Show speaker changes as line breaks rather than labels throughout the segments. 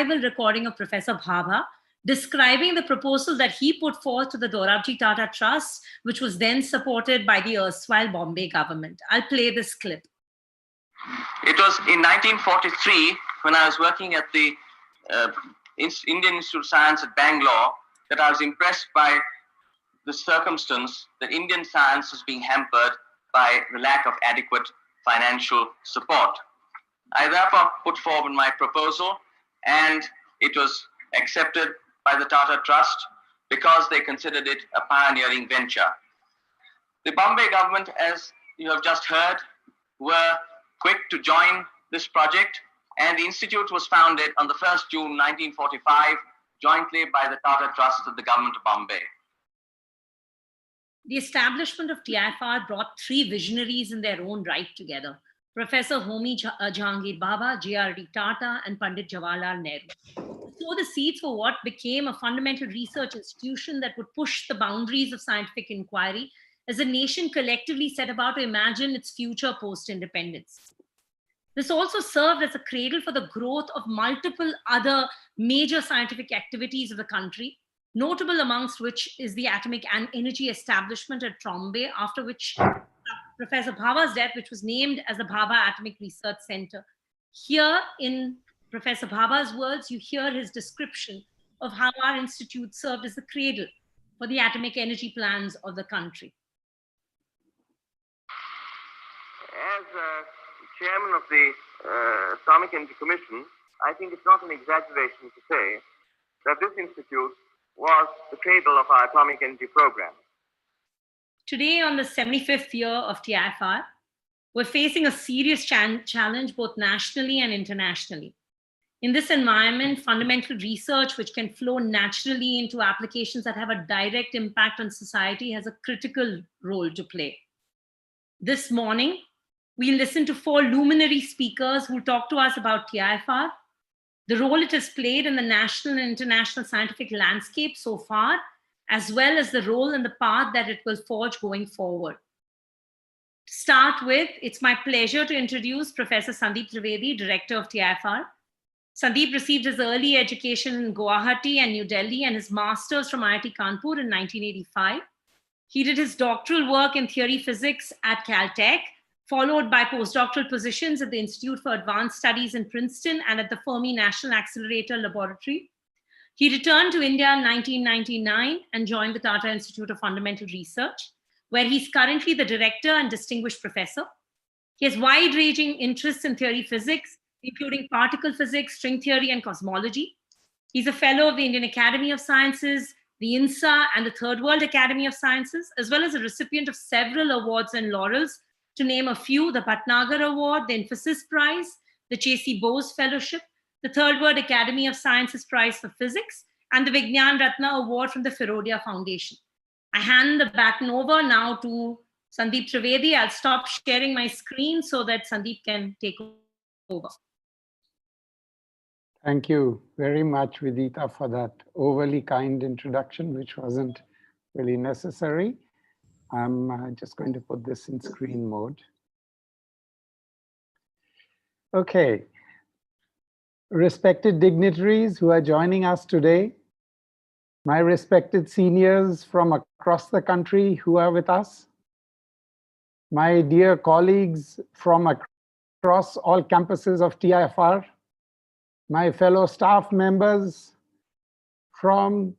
recording of Professor Bhabha describing the proposal that he put forth to the Dorabji Tata Trust, which was then supported by the erstwhile Bombay government. I'll play this clip.
It was in 1943, when I was working at the Indian Institute of Science at Bangalore, that I was impressed by the circumstance that Indian science was being hampered by the lack of adequate financial support. I therefore put forward my proposal, and it was accepted by the Tata Trust because they considered it a pioneering venture. The Bombay government, as you have just heard, were quick to join this project, and the institute was founded on the 1st June 1945, jointly by the Tata Trust and the government of Bombay.
The establishment of TIFR brought three visionaries in their own right together: Professor Homi Jahangir Bhabha, J.R.D. Tata, and Pandit Jawaharlal Nehru. Sow the seeds for what became a fundamental research institution that would push the boundaries of scientific inquiry as the nation collectively set about to imagine its future post-independence. This also served as a cradle for the growth of multiple other major scientific activities of the country, notable amongst which is the atomic and energy establishment at Trombay, after which Professor Bhabha's death, which was named as the Bhabha Atomic Research Center. Here, in Professor Bhabha's words, you hear his description of how our institute served as the cradle for the atomic energy plans of the country.
As chairman of the Atomic Energy Commission, I think it's not an exaggeration to say that this institute was the cradle of our atomic energy program.
Today, on the 75th year of TIFR, we're facing a serious challenge both nationally and internationally. In this environment, fundamental research, which can flow naturally into applications that have a direct impact on society, has a critical role to play. This morning, we listened to 4 luminary speakers who talked to us about TIFR, the role it has played in the national and international scientific landscape so far, as well as the role and the path that it will forge going forward. To start with, it's my pleasure to introduce Professor Sandeep Trivedi, Director of TIFR. Sandeep received his early education in Guwahati and New Delhi and his master's from IIT Kanpur in 1985. He did his doctoral work in theory physics at Caltech, followed by postdoctoral positions at the Institute for Advanced Studies in Princeton and at the Fermi National Accelerator Laboratory. He returned to India in 1999 and joined the Tata Institute of Fundamental Research, where he's currently the director and distinguished professor. He has wide-ranging interests in theory physics, including particle physics, string theory, and cosmology. He's a fellow of the Indian Academy of Sciences, the INSA, and the Third World Academy of Sciences, as well as a recipient of several awards and laurels. To name a few: the Bhatnagar Award, the Infosys Prize, the J.C. Bose Fellowship, the Third World Academy of Sciences Prize for Physics, and the Vignan Ratna Award from the Firodia Foundation. I hand the baton over now to Sandeep Trivedi. I'll stop sharing my screen so that Sandeep can take over.
Thank you very much, Vidita, for that overly kind introduction, which wasn't really necessary. I'm just going to put this in screen mode. Okay. Respected dignitaries who are joining us today, my respected seniors from across the country who are with us, my dear colleagues from across all campuses of TIFR, my fellow staff members from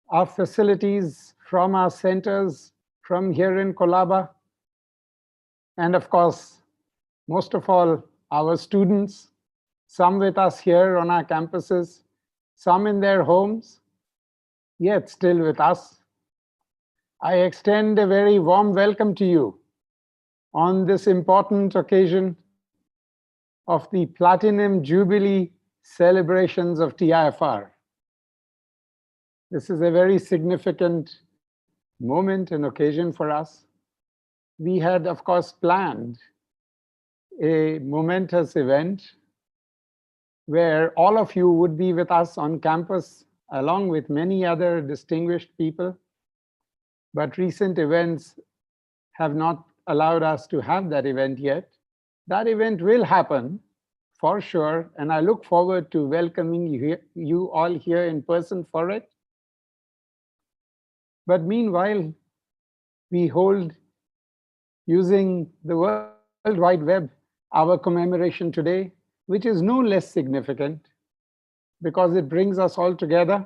our facilities, from our centers, from here in Colaba, and of course, most of all, our students, some with us here on our campuses, some in their homes, yet still with us. I extend a very warm welcome to you on this important occasion of the Platinum Jubilee celebrations of TIFR. This is a very significant moment and occasion for us. We had, of course, planned a momentous event where all of you would be with us on campus, along with many other distinguished people. But recent events have not allowed us to have that event yet. That event will happen for sure, and I look forward to welcoming you all here in person for it. But meanwhile, we hold, using the World Wide Web, our commemoration today, which is no less significant because it brings us all together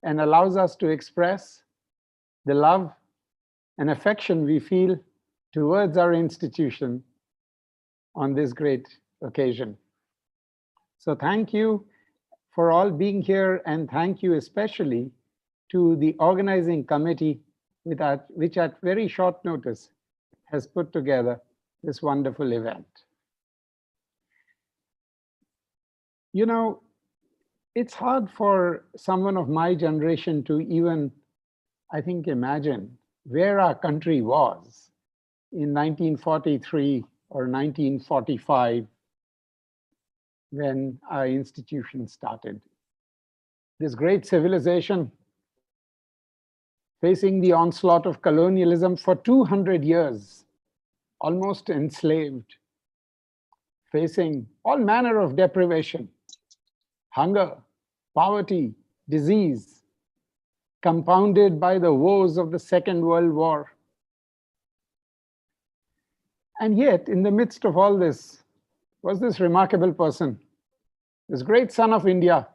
and allows us to express the love and affection we feel towards our institution on this great occasion. So thank you for all being here, and thank you especially to the organizing committee which at very short notice has put together this wonderful event. You know, it's hard for someone of my generation to even, I think, imagine where our country was in 1943 or 1945 when our institution started. This great civilization facing the onslaught of colonialism for 200 years, almost enslaved, facing all manner of deprivation, hunger, poverty, disease, compounded by the woes of the Second World War. And yet, in the midst of all this, was this remarkable person, this great son of India,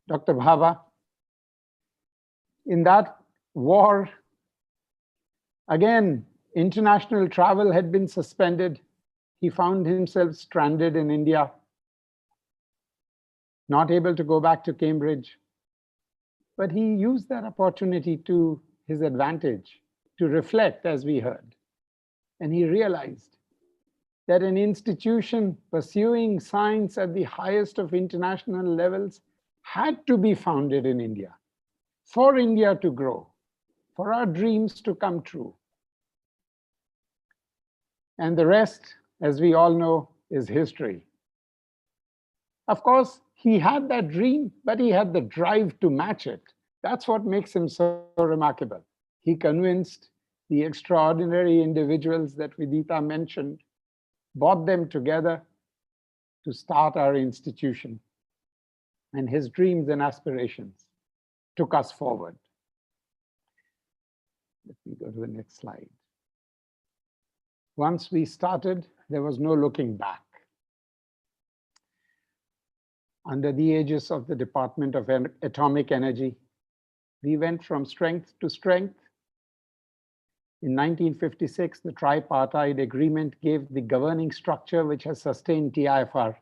Dr. Bhabha. In that war, again, international travel had been suspended. He found himself stranded in India, not able to go back to Cambridge. But he used that opportunity to his advantage, to reflect, as we heard. And he realized that an institution pursuing science at the highest of international levels had to be founded in India, for India to grow, for our dreams to come true. And the rest, as we all know, is history. Of course, he had that dream, but he had the drive to match it. That's what makes him so remarkable. He convinced the extraordinary individuals that Vidita mentioned, brought them together to start our institution. And his dreams and aspirations took us forward. Let me go to the next slide. Once we started, there was no looking back. Under the aegis of the Department of Atomic Energy, we went from strength to strength. In 1956, the tripartite agreement gave the governing structure which has sustained TIFR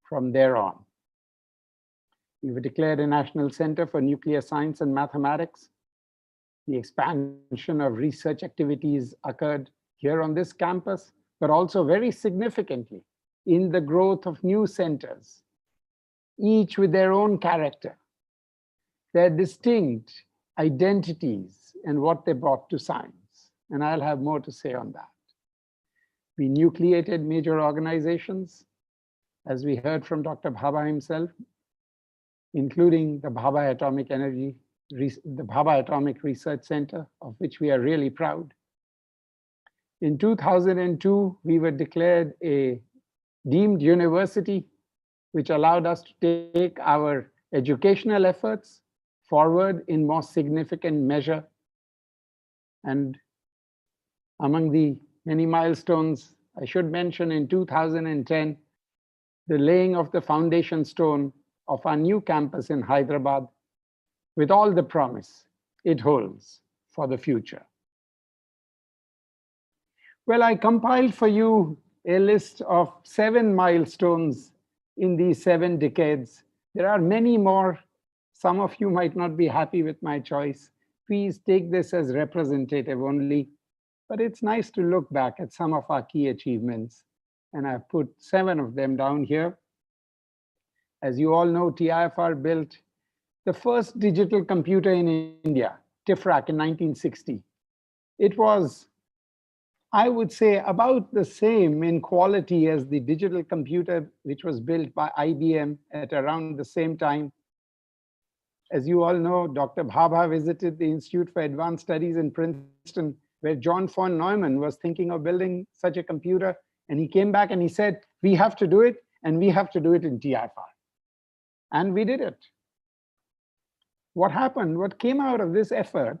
from there on. We were declared a national center for nuclear science and mathematics. The expansion of research activities occurred here on this campus, but also very significantly in the growth of new centers, each with their own character, their distinct identities and what they brought to science. And I'll have more to say on that. We nucleated major organizations, as we heard from Dr. Bhabha himself, including the Bhabha Atomic Research Center, of which we are really proud. In 2002, we were declared a deemed university, which allowed us to take our educational efforts forward in more significant measure. And among the many milestones, I should mention in 2010, the laying of the foundation stone of our new campus in Hyderabad, with all the promise it holds for the future. Well, I compiled for you a list of 7 milestones in these 7 decades. There are many more. Some of you might not be happy with my choice. Please take this as representative only. But it's nice to look back at some of our key achievements. And I've put 7 of them down here. As you all know, TIFR built the first digital computer in India, TIFR, in 1960. It was, I would say, about the same in quality as the digital computer which was built by IBM at around the same time. As you all know, Dr. Bhabha visited the Institute for Advanced Studies in Princeton, where John von Neumann was thinking of building such a computer. And he came back and he said, We have to do it, and we have to do it in TIFR. And we did it. What happened, what came out of this effort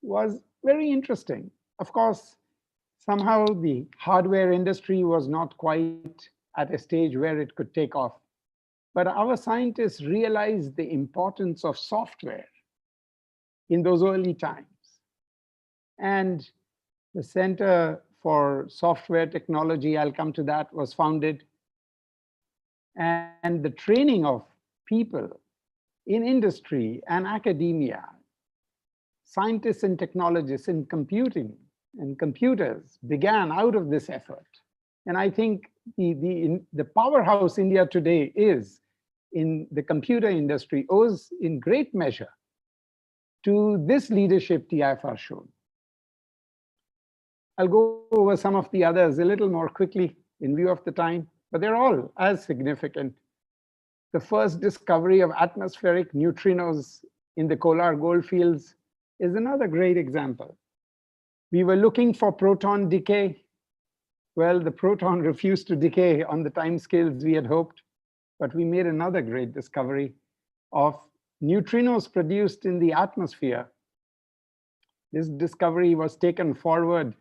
was very interesting. Of course, somehow the hardware industry was not quite at a stage where it could take off. But our scientists realized the importance of software in those early times. And the Center for Software Technology, I'll come to that, was founded. And the training of people in industry and academia, scientists and technologists in computing and computers began out of this effort. And I think the powerhouse India today is in the computer industry owes in great measure to this leadership TIFR showed. I'll go over some of the others a little more quickly in view of the time, but they're all as significant. The first discovery of atmospheric neutrinos in the Kolar goldfields is another great example. We were looking for proton decay. Well, the proton refused to decay on the timescales we had hoped, but we made another great discovery of neutrinos produced in the atmosphere. This discovery was taken forward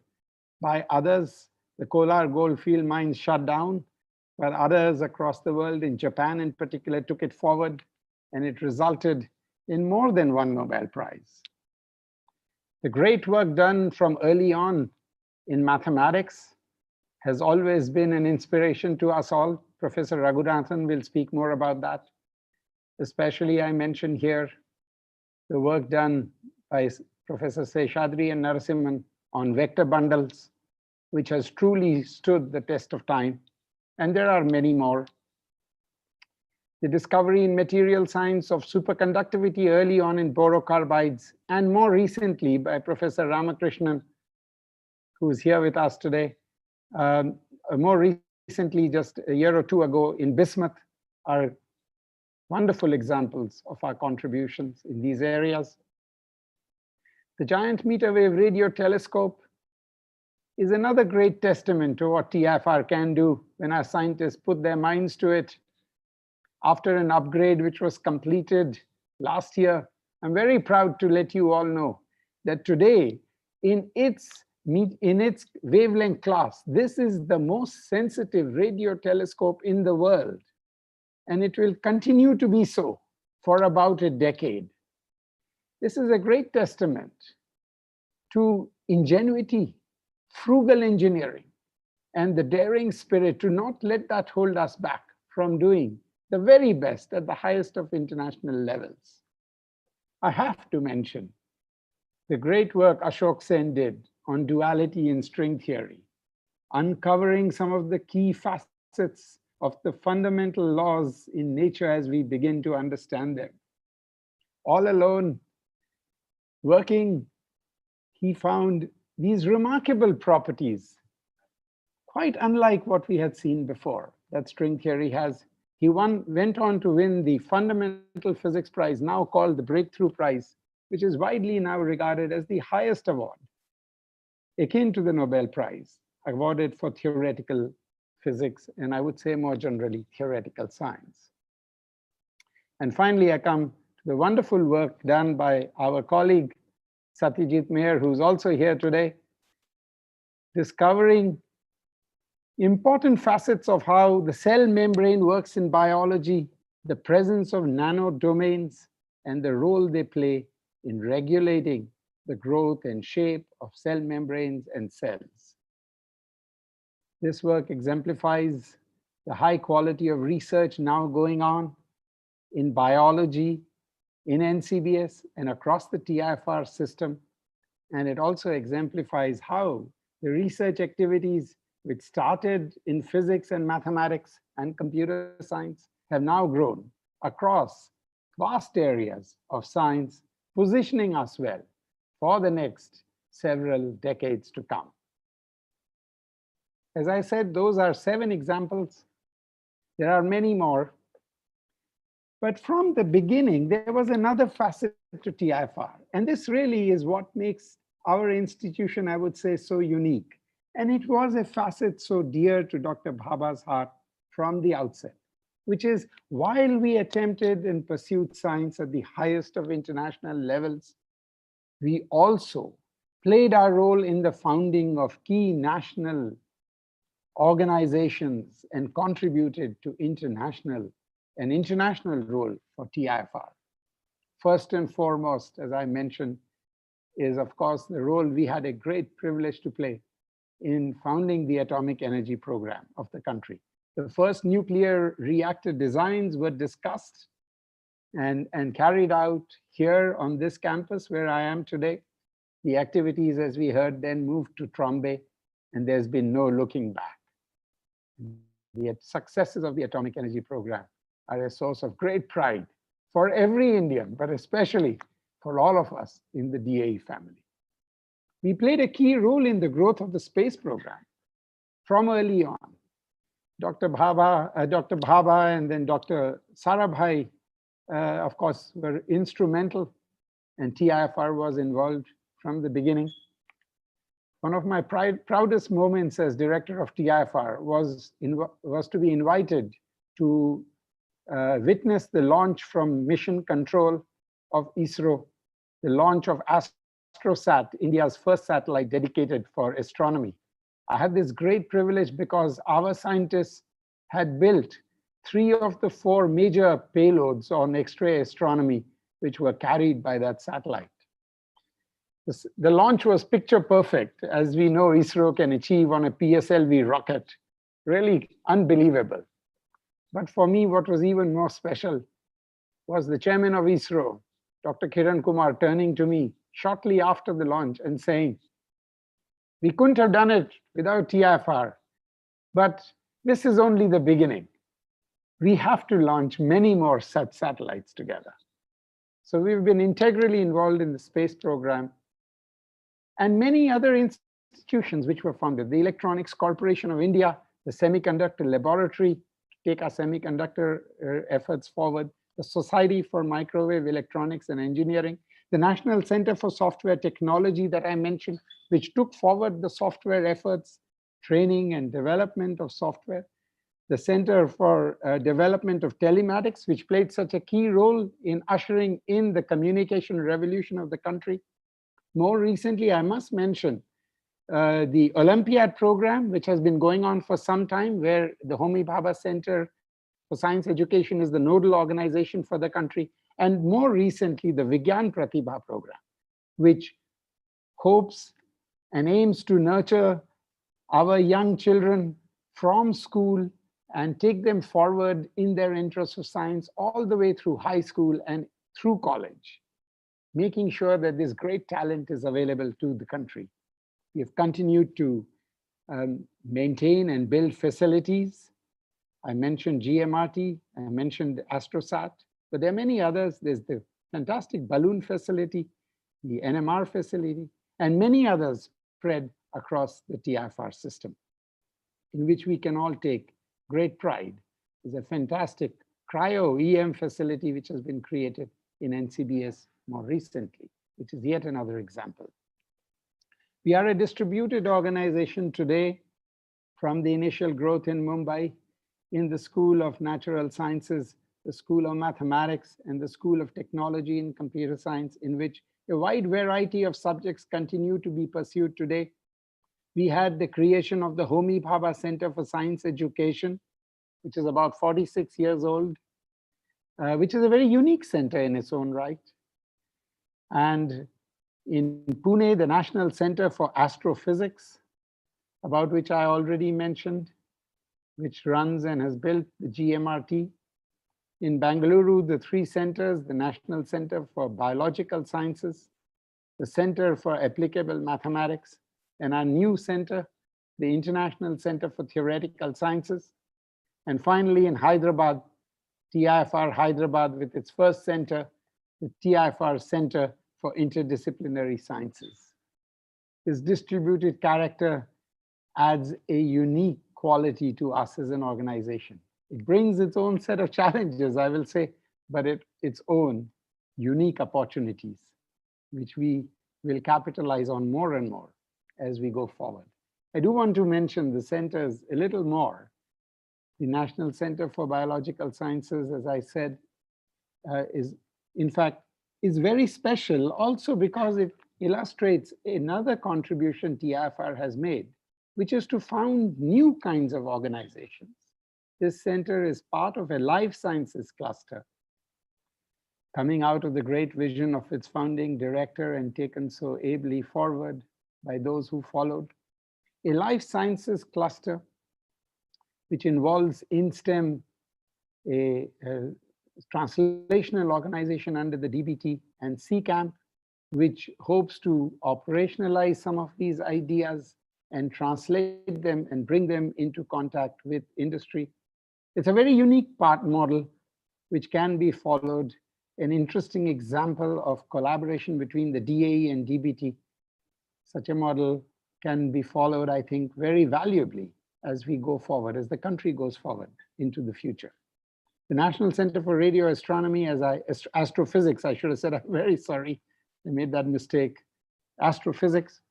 by others. The Kolar goldfield mines shut down, but others across the world, in Japan in particular, took it forward, and it resulted in more than one Nobel Prize. The great work done from early on in mathematics has always been an inspiration to us all. Professor Raghunathan will speak more about that. Especially, I mention here the work done by Professor Seshadri and Narasimhan on vector bundles, which has truly stood the test of time. And there are many more. The discovery in material science of superconductivity early on in borocarbides, and more recently by Professor Ramakrishnan, who is here with us today. More recently, just a year or two ago in bismuth, are wonderful examples of our contributions in these areas. The Giant Meter Wave Radio Telescope is another great testament to what TIFR can do when our scientists put their minds to it. After an upgrade which was completed last year, I'm very proud to let you all know that today, in its wavelength class, this is the most sensitive radio telescope in the world. And it will continue to be so for about a decade. This is a great testament to ingenuity, frugal engineering, and the daring spirit to not let that hold us back from doing the very best at the highest of international levels. I have to mention the great work Ashok Sen did on duality in string theory, uncovering some of the key facets of the fundamental laws in nature as we begin to understand them. All alone, working, he found these remarkable properties, quite unlike what we had seen before, that string theory has. He went on to win the Fundamental Physics Prize, now called the Breakthrough Prize, which is widely now regarded as the highest award, akin to the Nobel Prize, awarded for theoretical physics, and I would say more generally, theoretical science. And finally, I come to the wonderful work done by our colleague, Satyajit Meher, who's also here today, discovering important facets of how the cell membrane works in biology, the presence of nanodomains, and the role they play in regulating the growth and shape of cell membranes and cells. This work exemplifies the high quality of research now going on in biology, in NCBS, and across the TIFR system. And it also exemplifies how the research activities which started in physics and mathematics and computer science have now grown across vast areas of science, positioning us well for the next several decades to come. As I said, those are 7 examples. There are many more. But from the beginning, there was another facet to TIFR. And this really is what makes our institution, I would say, so unique. And it was a facet so dear to Dr. Bhabha's heart from the outset, which is while we attempted and pursued science at the highest of international levels, we also played our role in the founding of key national organizations and contributed to an international role for TIFR. First and foremost, as I mentioned, is of course the role we had a great privilege to play in founding the atomic energy program of the country. The first nuclear reactor designs were discussed and carried out here on this campus where I am today. The activities, as we heard, then moved to Trombay, and there's been no looking back. The successes of the atomic energy program are a source of great pride for every Indian, but especially for all of us in the DAE family. We played a key role in the growth of the space program from early on. Dr. Bhabha and then Dr. Sarabhai, of course, were instrumental, and TIFR was involved from the beginning. One of my proudest moments as director of TIFR was to be invited to witness the launch from mission control of ISRO, the launch of AstroSat, India's first satellite dedicated for astronomy. I had this great privilege because our scientists had built 3 of the 4 major payloads on X-ray astronomy, which were carried by that satellite. The launch was picture perfect, as we know ISRO can achieve on a PSLV rocket. Really unbelievable. But for me, what was even more special was the chairman of ISRO, Dr. Kiran Kumar, turning to me shortly after the launch and saying, "We couldn't have done it without TIFR, but this is only the beginning. We have to launch many more such satellites together." So we've been integrally involved in the space program and many other institutions which were founded. The Electronics Corporation of India, the Semiconductor Laboratory, to take our semiconductor efforts forward, the Society for Microwave Electronics and Engineering, the National Center for Software Technology that I mentioned, which took forward the software efforts, training and development of software, the Center for Development of Telematics, which played such a key role in ushering in the communication revolution of the country. More recently, I must mention the Olympiad program, which has been going on for some time, where the Homi Bhabha Center for Science Education is the nodal organization for the country, and more recently, the Vigyan Pratibha program, which hopes and aims to nurture our young children from school and take them forward in their interest of science all the way through high school and through college, making sure that this great talent is available to the country. We have continued to maintain and build facilities. I mentioned GMRT, I mentioned AstroSat, but there are many others. There's the fantastic balloon facility, the NMR facility, and many others spread across the TIFR system, in which we can all take great pride. There's a fantastic cryo-EM facility which has been created in NCBS more recently, which is yet another example. We are a distributed organization today from the initial growth in Mumbai, in the School of Natural Sciences, the School of Mathematics, and the School of Technology and Computer Science, in which a wide variety of subjects continue to be pursued today. We had the creation of the Homi Bhabha Center for Science Education, which is about 46 years old, which is a very unique center in its own right. And in Pune, the National Center for Astrophysics, about which I already mentioned, which runs and has built the GMRT. In Bangalore, the 3 centers, the National Center for Biological Sciences, the Center for Applicable Mathematics, and our new center, the International Center for Theoretical Sciences. And finally, in Hyderabad, TIFR Hyderabad with its first center, the TIFR Center for Interdisciplinary Sciences. This distributed character adds a unique quality to us as an organization. It brings its own set of challenges, I will say, but its own unique opportunities, which we will capitalize on more and more as we go forward. I do want to mention the centers a little more. The National Center for Biological Sciences, as I said, is in fact is very special also because it illustrates another contribution TIFR has made, which is to found new kinds of organizations. This center is part of a life sciences cluster coming out of the great vision of its founding director and taken so ably forward by those who followed. A life sciences cluster which involves InSTEM, a translational organization under the DBT, and CCAMP, which hopes to operationalize some of these ideas and translate them and bring them into contact with industry. It's a very unique part model which can be followed, an interesting example of collaboration between the DAE and DBT. Such a model can be followed, I think, very valuably as we go forward, as the country goes forward into the future. The National Center for Radio Astronomy, astrophysics, I should have said, I'm very sorry, I made that mistake. Astrophysics,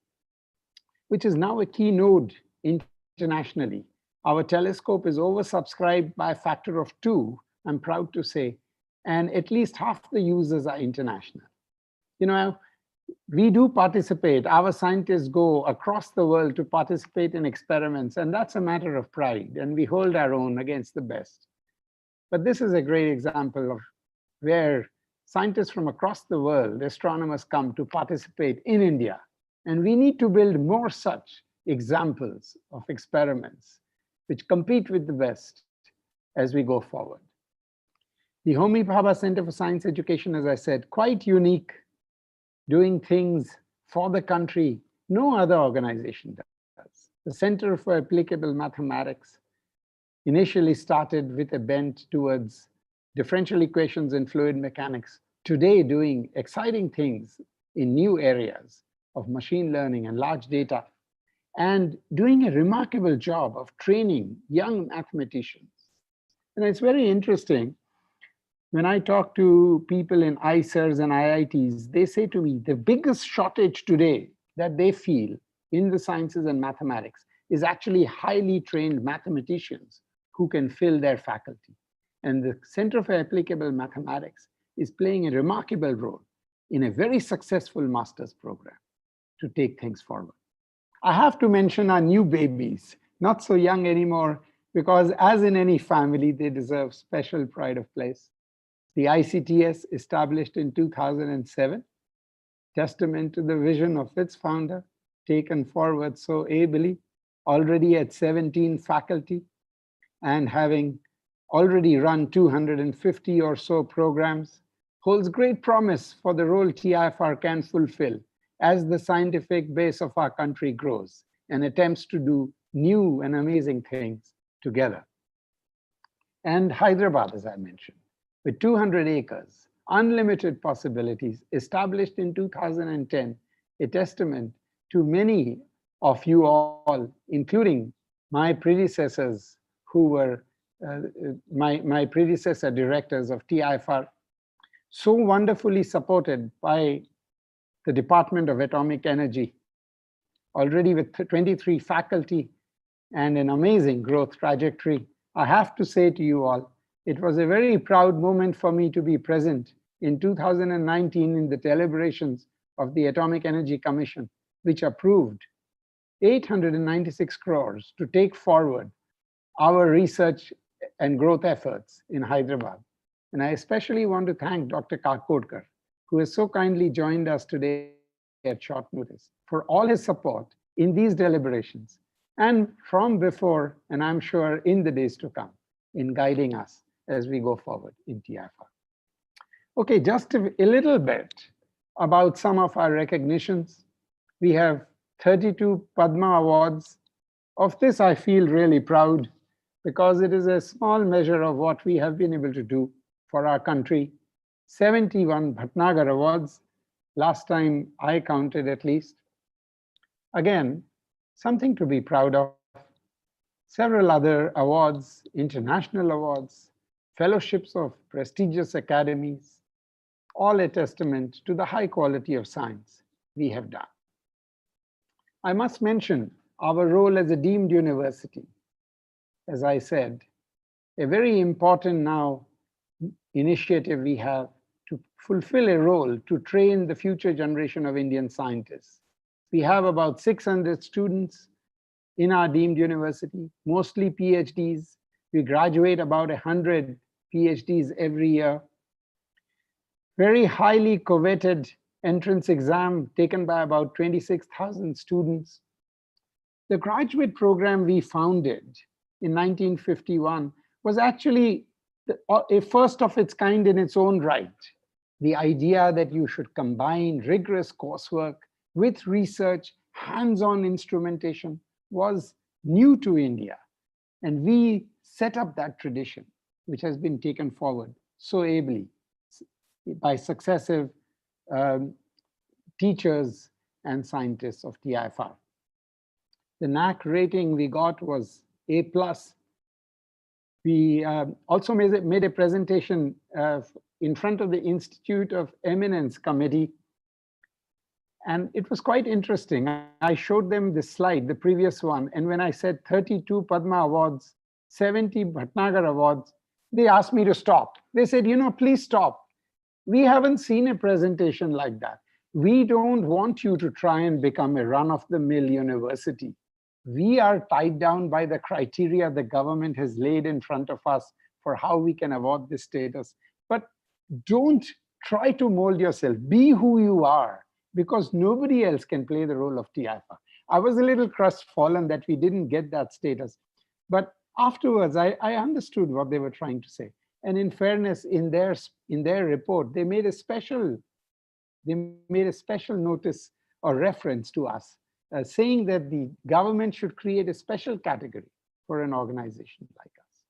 which is now a key node internationally. Our telescope is oversubscribed by a factor of 2, I'm proud to say, and at least half the users are international. You know, we do participate. Our scientists go across the world to participate in experiments, and that's a matter of pride, and we hold our own against the best. But this is a great example of where scientists from across the world, astronomers, come to participate in India. And we need to build more such examples of experiments which compete with the best as we go forward. The Homi Bhabha Center for Science Education, as I said, quite unique, doing things for the country no other organization does. The Center for Applicable Mathematics initially started with a bent towards differential equations and fluid mechanics, today doing exciting things in new areas of machine learning and large data, and doing a remarkable job of training young mathematicians. And it's very interesting. When I talk to people in ICERs and IITs, they say to me, the biggest shortage today that they feel in the sciences and mathematics is actually highly trained mathematicians who can fill their faculty. And the Center for Applicable Mathematics is playing a remarkable role in a very successful master's program to take things forward. I have to mention our new babies, not so young anymore, because as in any family, they deserve special pride of place. The ICTS, established in 2007, testament to the vision of its founder, taken forward so ably, already at 17 faculty, and having already run 250 or so programs, holds great promise for the role TIFR can fulfill as the scientific base of our country grows and attempts to do new and amazing things together. And Hyderabad, as I mentioned, with 200 acres, unlimited possibilities, established in 2010, a testament to many of you all, including my predecessors who were my predecessor directors of TIFR, so wonderfully supported by the Department of Atomic Energy, already with 23 faculty and an amazing growth trajectory. I have to say to you all, it was a very proud moment for me to be present in 2019 in the deliberations of the Atomic Energy Commission, which approved 896 crores to take forward our research and growth efforts in Hyderabad. And I especially want to thank Dr. Karkodkar, who has so kindly joined us today at short notice, for all his support in these deliberations and from before, and I'm sure in the days to come, in guiding us as we go forward in TIFR. Okay, just a little bit about some of our recognitions. We have 32 Padma Awards. Of this, I feel really proud because it is a small measure of what we have been able to do for our country. 71 Bhatnagar Awards, last time I counted at least. Again, something to be proud of. Several other awards, international awards, fellowships of prestigious academies, all a testament to the high quality of science we have done. I must mention our role as a deemed university. As I said, a very important now initiative we have to fulfill a role to train the future generation of Indian scientists. We have about 600 students in our deemed university, mostly PhDs. We graduate about 100 PhDs every year. Very highly coveted entrance exam taken by about 26,000 students. The graduate program we founded in 1951 was actually a first of its kind in its own right. The idea that you should combine rigorous coursework with research, hands-on instrumentation was new to India. And we set up that tradition, which has been taken forward so ably by successive teachers and scientists of TIFR. The NAC rating we got was A+. We also made a presentation in front of the Institute of Eminence Committee. And it was quite interesting. I showed them this slide, the previous one. And when I said 32 Padma Awards, 70 Bhatnagar Awards, they asked me to stop. They said, please stop. We haven't seen a presentation like that. We don't want you to try and become a run-of-the-mill university. We are tied down by the criteria the government has laid in front of us for how we can award this status. But don't try to mold yourself. Be who you are, because nobody else can play the role of TIFR. I was a little crestfallen that we didn't get that status. But afterwards, I understood what they were trying to say. And in fairness, in their report, they made a special notice or reference to us, saying that the government should create a special category for an organization like us.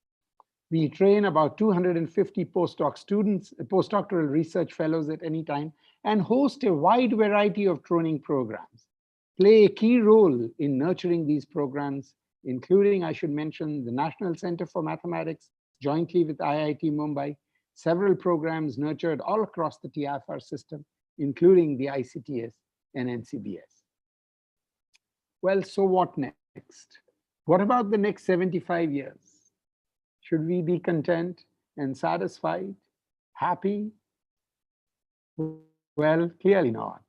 We train about 250 postdoc students, postdoctoral research fellows at any time, and host a wide variety of training programs, play a key role in nurturing these programs, including, I should mention, the National Center for Mathematics, jointly with IIT Mumbai, several programs nurtured all across the TIFR system, including the ICTS and NCBS. Well, so what next? What about the next 75 years? Should we be content and satisfied, happy? Well, clearly not.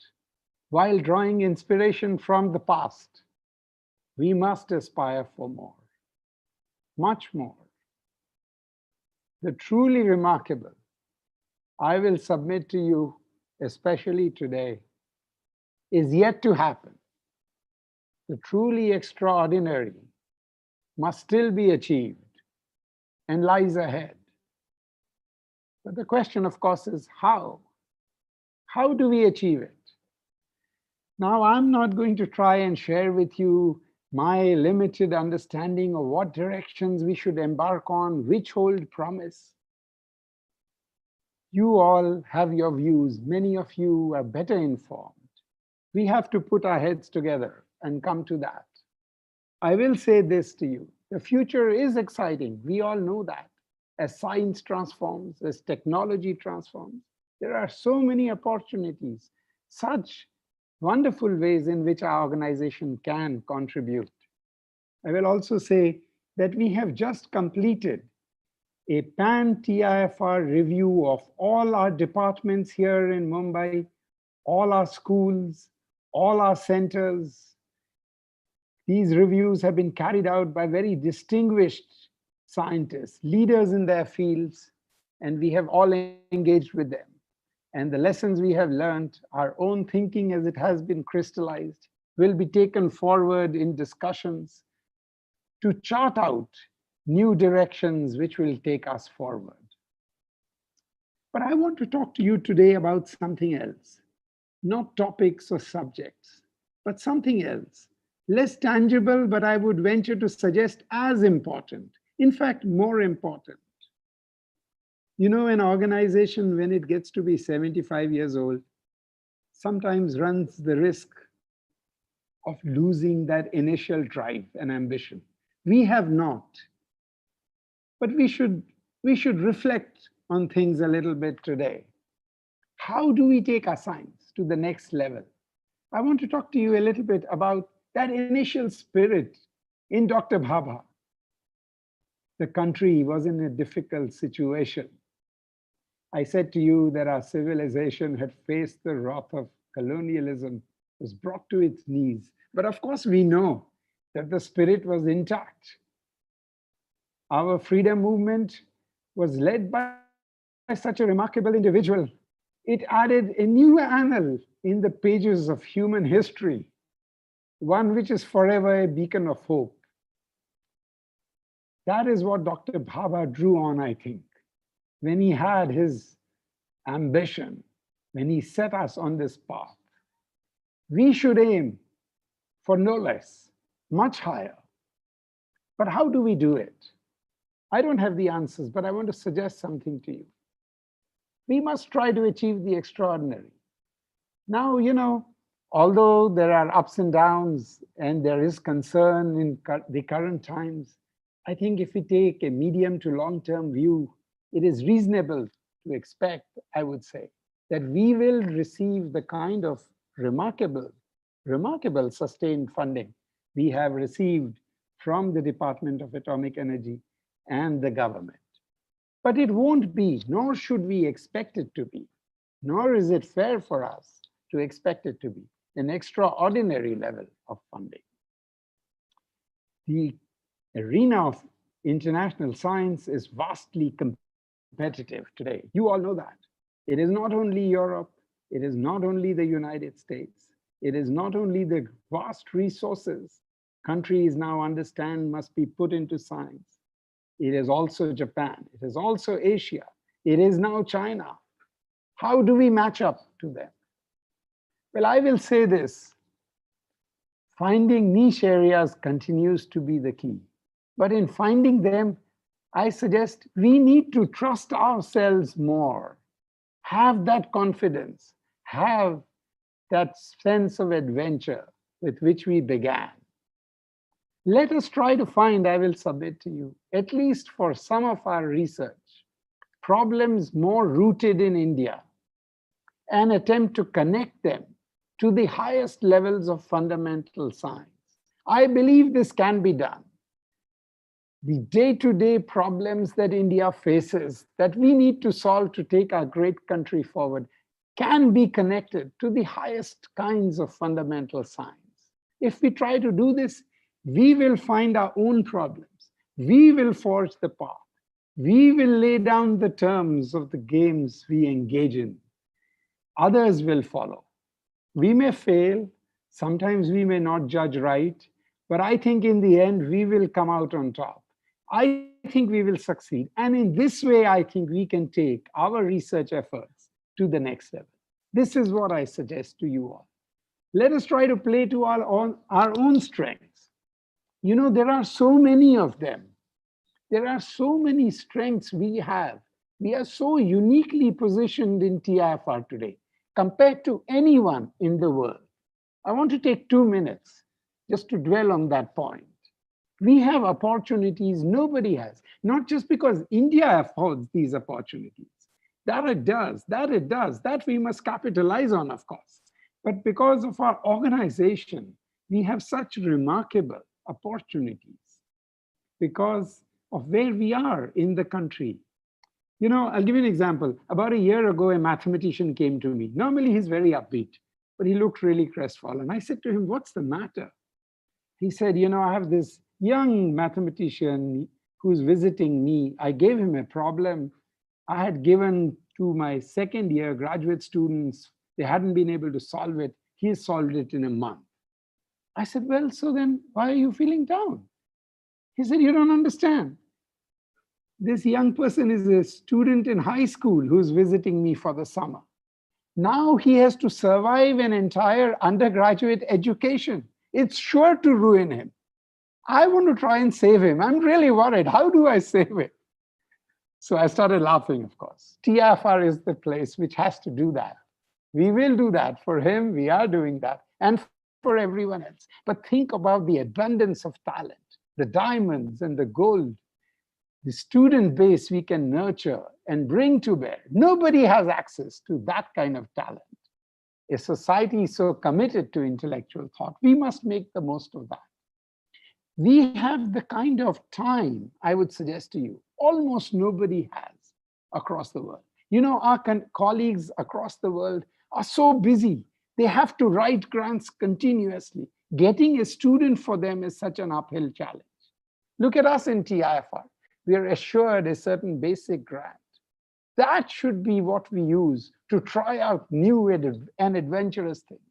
While drawing inspiration from the past, we must aspire for more, much more. The truly remarkable, I will submit to you, especially today, is yet to happen. The truly extraordinary must still be achieved and lies ahead. But the question, of course, is how? How do we achieve it? Now, I'm not going to try and share with you my limited understanding of what directions we should embark on, which hold promise. You all have your views. Many of you are better informed. We have to put our heads together and come to that. I will say this to you. The future is exciting. We all know that. As science transforms, as technology transforms, there are so many opportunities, such wonderful ways in which our organization can contribute. I will also say that we have just completed a pan-TIFR review of all our departments here in Mumbai, all our schools, all our centers. These reviews have been carried out by very distinguished scientists, leaders in their fields, and we have all engaged with them. And the lessons we have learned, our own thinking as it has been crystallized, will be taken forward in discussions to chart out new directions which will take us forward. But I want to talk to you today about something else, not topics or subjects, but something else, less tangible, but I would venture to suggest as important, in fact, more important. You know, an organization, when it gets to be 75 years old, sometimes runs the risk of losing that initial drive and ambition. We have not. But we should reflect on things a little bit today. How do we take our science to the next level? I want to talk to you a little bit about that initial spirit in Dr. Bhabha. The country was in a difficult situation. I said to you that our civilization had faced the wrath of colonialism, was brought to its knees. But of course, we know that the spirit was intact. Our freedom movement was led by such a remarkable individual. It added a new annal in the pages of human history, one which is forever a beacon of hope. That is what Dr. Bhabha drew on, I think, when he had his ambition, when he set us on this path. We should aim for no less, much higher. But how do we do it? I don't have the answers, but I want to suggest something to you. We must try to achieve the extraordinary. Now, although there are ups and downs and there is concern in the current times, I think if we take a medium to long-term view, it is reasonable to expect, I would say, that we will receive the kind of remarkable sustained funding we have received from the Department of Atomic Energy and the government. But it won't be, nor should we expect it to be, nor is it fair for us to expect it to be an extraordinary level of funding. The arena of international science is vastly competitive today. You all know that. It is not only Europe, it is not only the United States, it is not only the vast resources countries now understand must be put into science. It is also Japan, it is also Asia, it is now China. How do we match up to them? Well, I will say this, finding niche areas continues to be the key. But in finding them, I suggest we need to trust ourselves more, have that confidence, have that sense of adventure with which we began. Let us try to find, I will submit to you, at least for some of our research, problems more rooted in India and attempt to connect them to the highest levels of fundamental science. I believe this can be done. The day-to-day problems that India faces that we need to solve to take our great country forward can be connected to the highest kinds of fundamental science. If we try to do this, we will find our own problems. We will forge the path. We will lay down the terms of the games we engage in. Others will follow. We may fail. Sometimes we may not judge right. But I think in the end, we will come out on top. I think we will succeed. And in this way, I think we can take our research efforts to the next level. This is what I suggest to you all. Let us try to play to our own strengths. There are so many of them. There are so many strengths we have. We are so uniquely positioned in TIFR today compared to anyone in the world. I want to take 2 minutes just to dwell on that point. We have opportunities nobody has, not just because India affords these opportunities. That it does, that we must capitalize on, of course. But because of our organization, we have such remarkable opportunities because of where we are in the country. I'll give you an example. About a year ago, a mathematician came to me. Normally, he's very upbeat, but he looked really crestfallen. I said to him, "What's the matter?" He said, I have this young mathematician who's visiting me. I gave him a problem I had given to my second year graduate students. They hadn't been able to solve it. He solved it in a month. I said, "Well, so then why are you feeling down?" He said, "You don't understand. This young person is a student in high school who's visiting me for the summer. Now he has to survive an entire undergraduate education. It's sure to ruin him. I want to try and save him. I'm really worried. How do I save him?" So I started laughing, of course. TIFR is the place which has to do that. We will do that for him. We are doing that. And for everyone else. But think about the abundance of talent, the diamonds and the gold, the student base we can nurture and bring to bear. Nobody has access to that kind of talent. a society so committed to intellectual thought, we must make the most of that. We have the kind of time, I would suggest to you, almost nobody has across the world. You know, our colleagues across the world are so busy. They have to write grants continuously. Getting a student for them is such an uphill challenge. Look at us in TIFR. We are assured a certain basic grant. That should be what we use to try out new and adventurous things.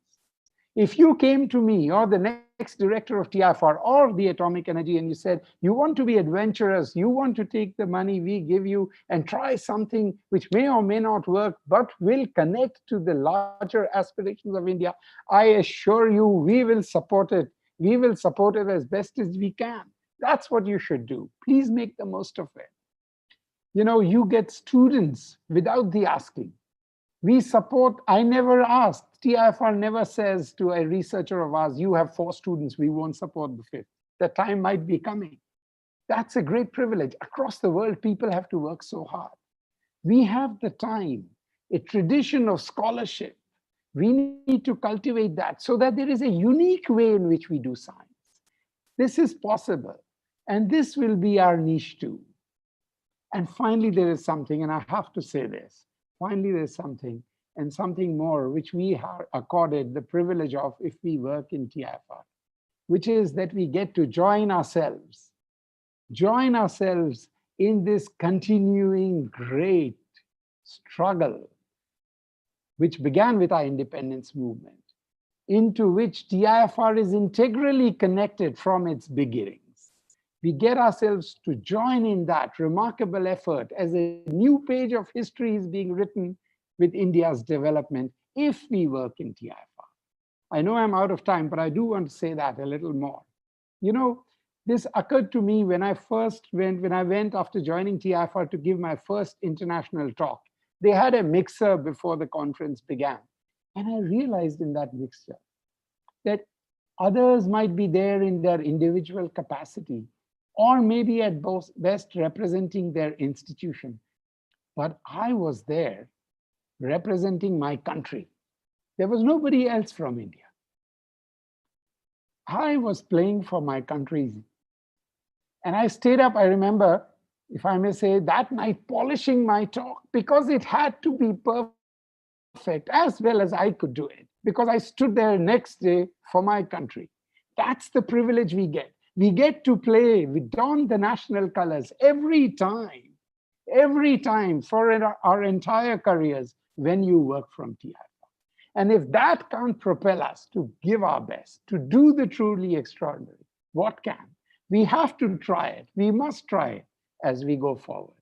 If you came to me or the next director of TIFR or the Atomic Energy and you said, you want to be adventurous, you want to take the money we give you and try something which may or may not work, but will connect to the larger aspirations of India, I assure you, we will support it. We will support it as best as we can. That's what you should do. Please make the most of it. You know, you get students without the asking. We support, I never ask. TIFR never says to a researcher of ours, you have 4 students, we won't support the 5th. The time might be coming. That's a great privilege. Across the world, people have to work so hard. We have the time, a tradition of scholarship. We need to cultivate that so that there is a unique way in which we do science. This is possible, and this will be our niche too. And finally, there is something, and I have to say this, finally, there's something, and something more, which we are accorded the privilege of if we work in TIFR, which is that we get to join ourselves in this continuing great struggle, which began with our independence movement, into which TIFR is integrally connected from its beginnings. We get ourselves to join in that remarkable effort as a new page of history is being written with India's development if we work in TIFR. I know I'm out of time, but I do want to say that a little more. You know, this occurred to me when I went after joining TIFR to give my first international talk. They had a mixer before the conference began. And I realized in that mixer that others might be there in their individual capacity, or maybe at best representing their institution. But I was there representing my country. There was nobody else from India. I was playing for my country. And I stayed up, I remember, if I may say, that night polishing my talk because it had to be perfect as well as I could do it, because I stood there next day for my country. That's the privilege we get. We get to play, we don the national colors every time for our entire careers when you work from TIFR. And if that can't propel us to give our best, to do the truly extraordinary, what can? We have to try it. We must try it as we go forward.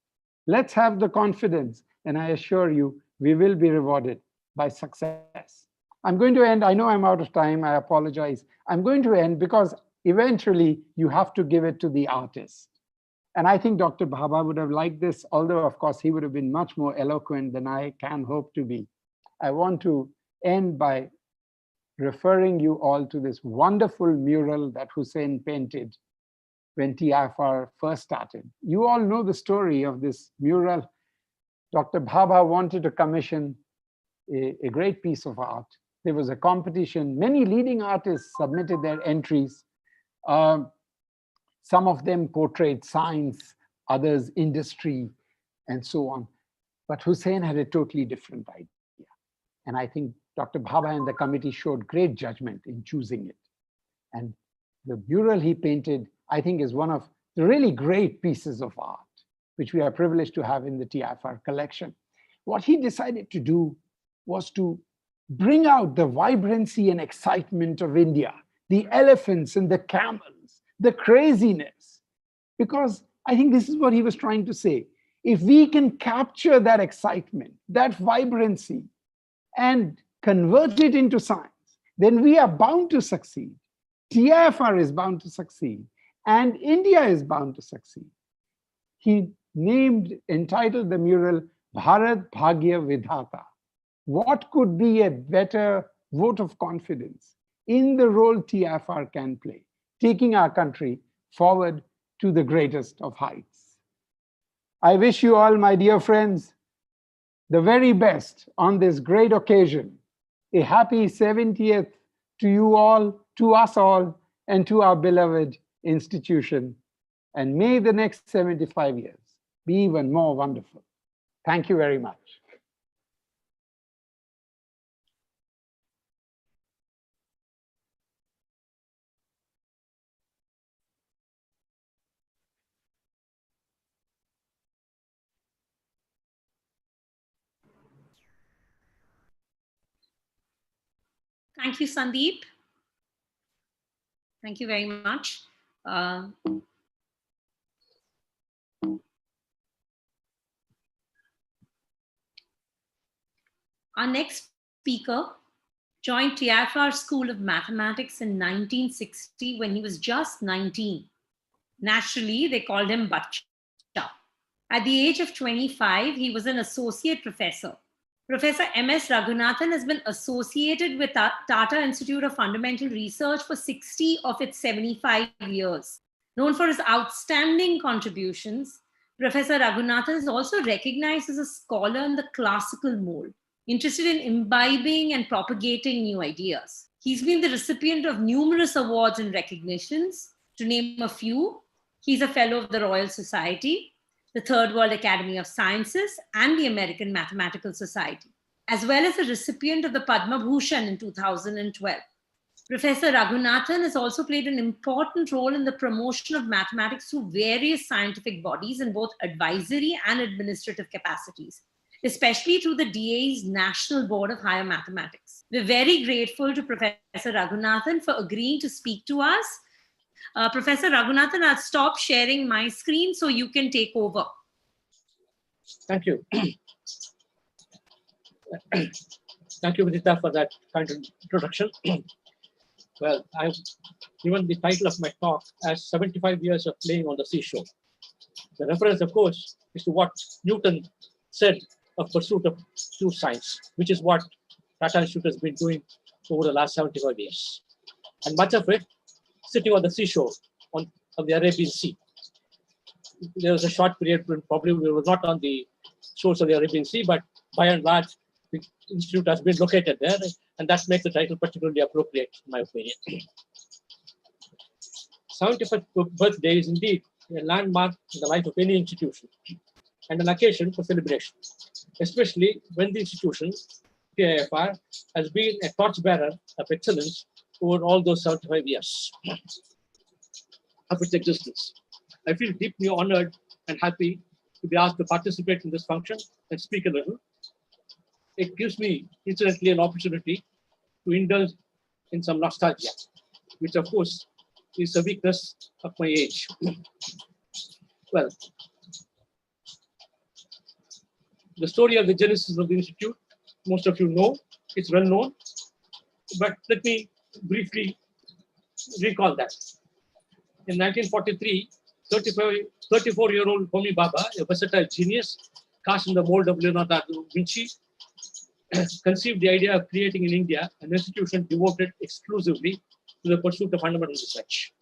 Let's have the confidence, and I assure you, we will be rewarded by success. I'm going to end. I know I'm out of time. I apologize. I'm going to end because eventually you have to give it to the artist. And I think Dr. Bhabha would have liked this, although of course he would have been much more eloquent than I can hope to be. I want to end by referring you all to this wonderful mural that Hussein painted when TIFR first started. You all know the story of this mural. Dr. Bhabha wanted to commission a great piece of art. There was a competition. Many leading artists submitted their entries. Some of them portrayed science, others industry, and so on. But Hussein had a totally different idea. And I think Dr. Bhabha and the committee showed great judgment in choosing it. And the mural he painted, I think, is one of the really great pieces of art, which we are privileged to have in the TIFR collection. What he decided to do was to bring out the vibrancy and excitement of India, the elephants and the camels, the craziness, because I think this is what he was trying to say. If we can capture that excitement, that vibrancy, and convert it into science, then we are bound to succeed. TIFR is bound to succeed, and India is bound to succeed. He entitled the mural, Bharat Bhagya Vidhata. What could be a better vote of confidence in the role TIFR can play, taking our country forward to the greatest of heights. I wish you all, my dear friends, the very best on this great occasion A happy 70th to you all, to us all, and to our beloved institution. And may the next 75 years be even more wonderful. Thank you very much.
Thank you, Sandeep. Thank you very much. Our next speaker joined TIFR School of Mathematics in 1960 when he was just 19. Naturally, they called him Bachcha. At the age of 25, he was an associate professor. Professor M.S. Raghunathan has been associated with Tata Institute of Fundamental Research for 60 of its 75 years. Known for his outstanding contributions, Professor Raghunathan is also recognized as a scholar in the classical mold, interested in imbibing and propagating new ideas. He's been the recipient of numerous awards and recognitions. To name a few, he's a fellow of the Royal Society, the Third World Academy of Sciences, and the American Mathematical Society, as well as a recipient of the Padma Bhushan in 2012. Professor Raghunathan has also played an important role in the promotion of mathematics through various scientific bodies in both advisory and administrative capacities, especially through the DAE's National Board of Higher Mathematics. We're very grateful to Professor Raghunathan for agreeing to speak to us. Professor Raghunathan, I'll stop sharing my screen so you can take over.
Thank you. Thank you, Vidita, for that kind of introduction. Well, I've given the title of my talk as 75 years of playing on the seashore. The reference, of course, is to what Newton said of pursuit of true science, which is what Tata Institute has been doing over the last 75 years. And much of it sitting on the seashore of the Arabian Sea. There was a short period when probably we were not on the shores of the Arabian Sea, but by and large, the institute has been located there, and that makes the title particularly appropriate, in my opinion. 75th birthday is indeed a landmark in the life of any institution and an occasion for celebration, especially when the institution, TIFR, has been a torchbearer of excellence over all those 75 years of its existence. I feel deeply honored and happy to be asked to participate in this function and speak a little. It gives me, incidentally, an opportunity to indulge in some nostalgia, which of course is a weakness of my age. Well, the story of the genesis of the institute, most of you know, it's well known, but let me briefly recall that. In 1943, 34-year-old Homi Bhabha, a versatile genius cast in the mold of Leonardo da Vinci, conceived the idea of creating in India an institution devoted exclusively to the pursuit of fundamental research.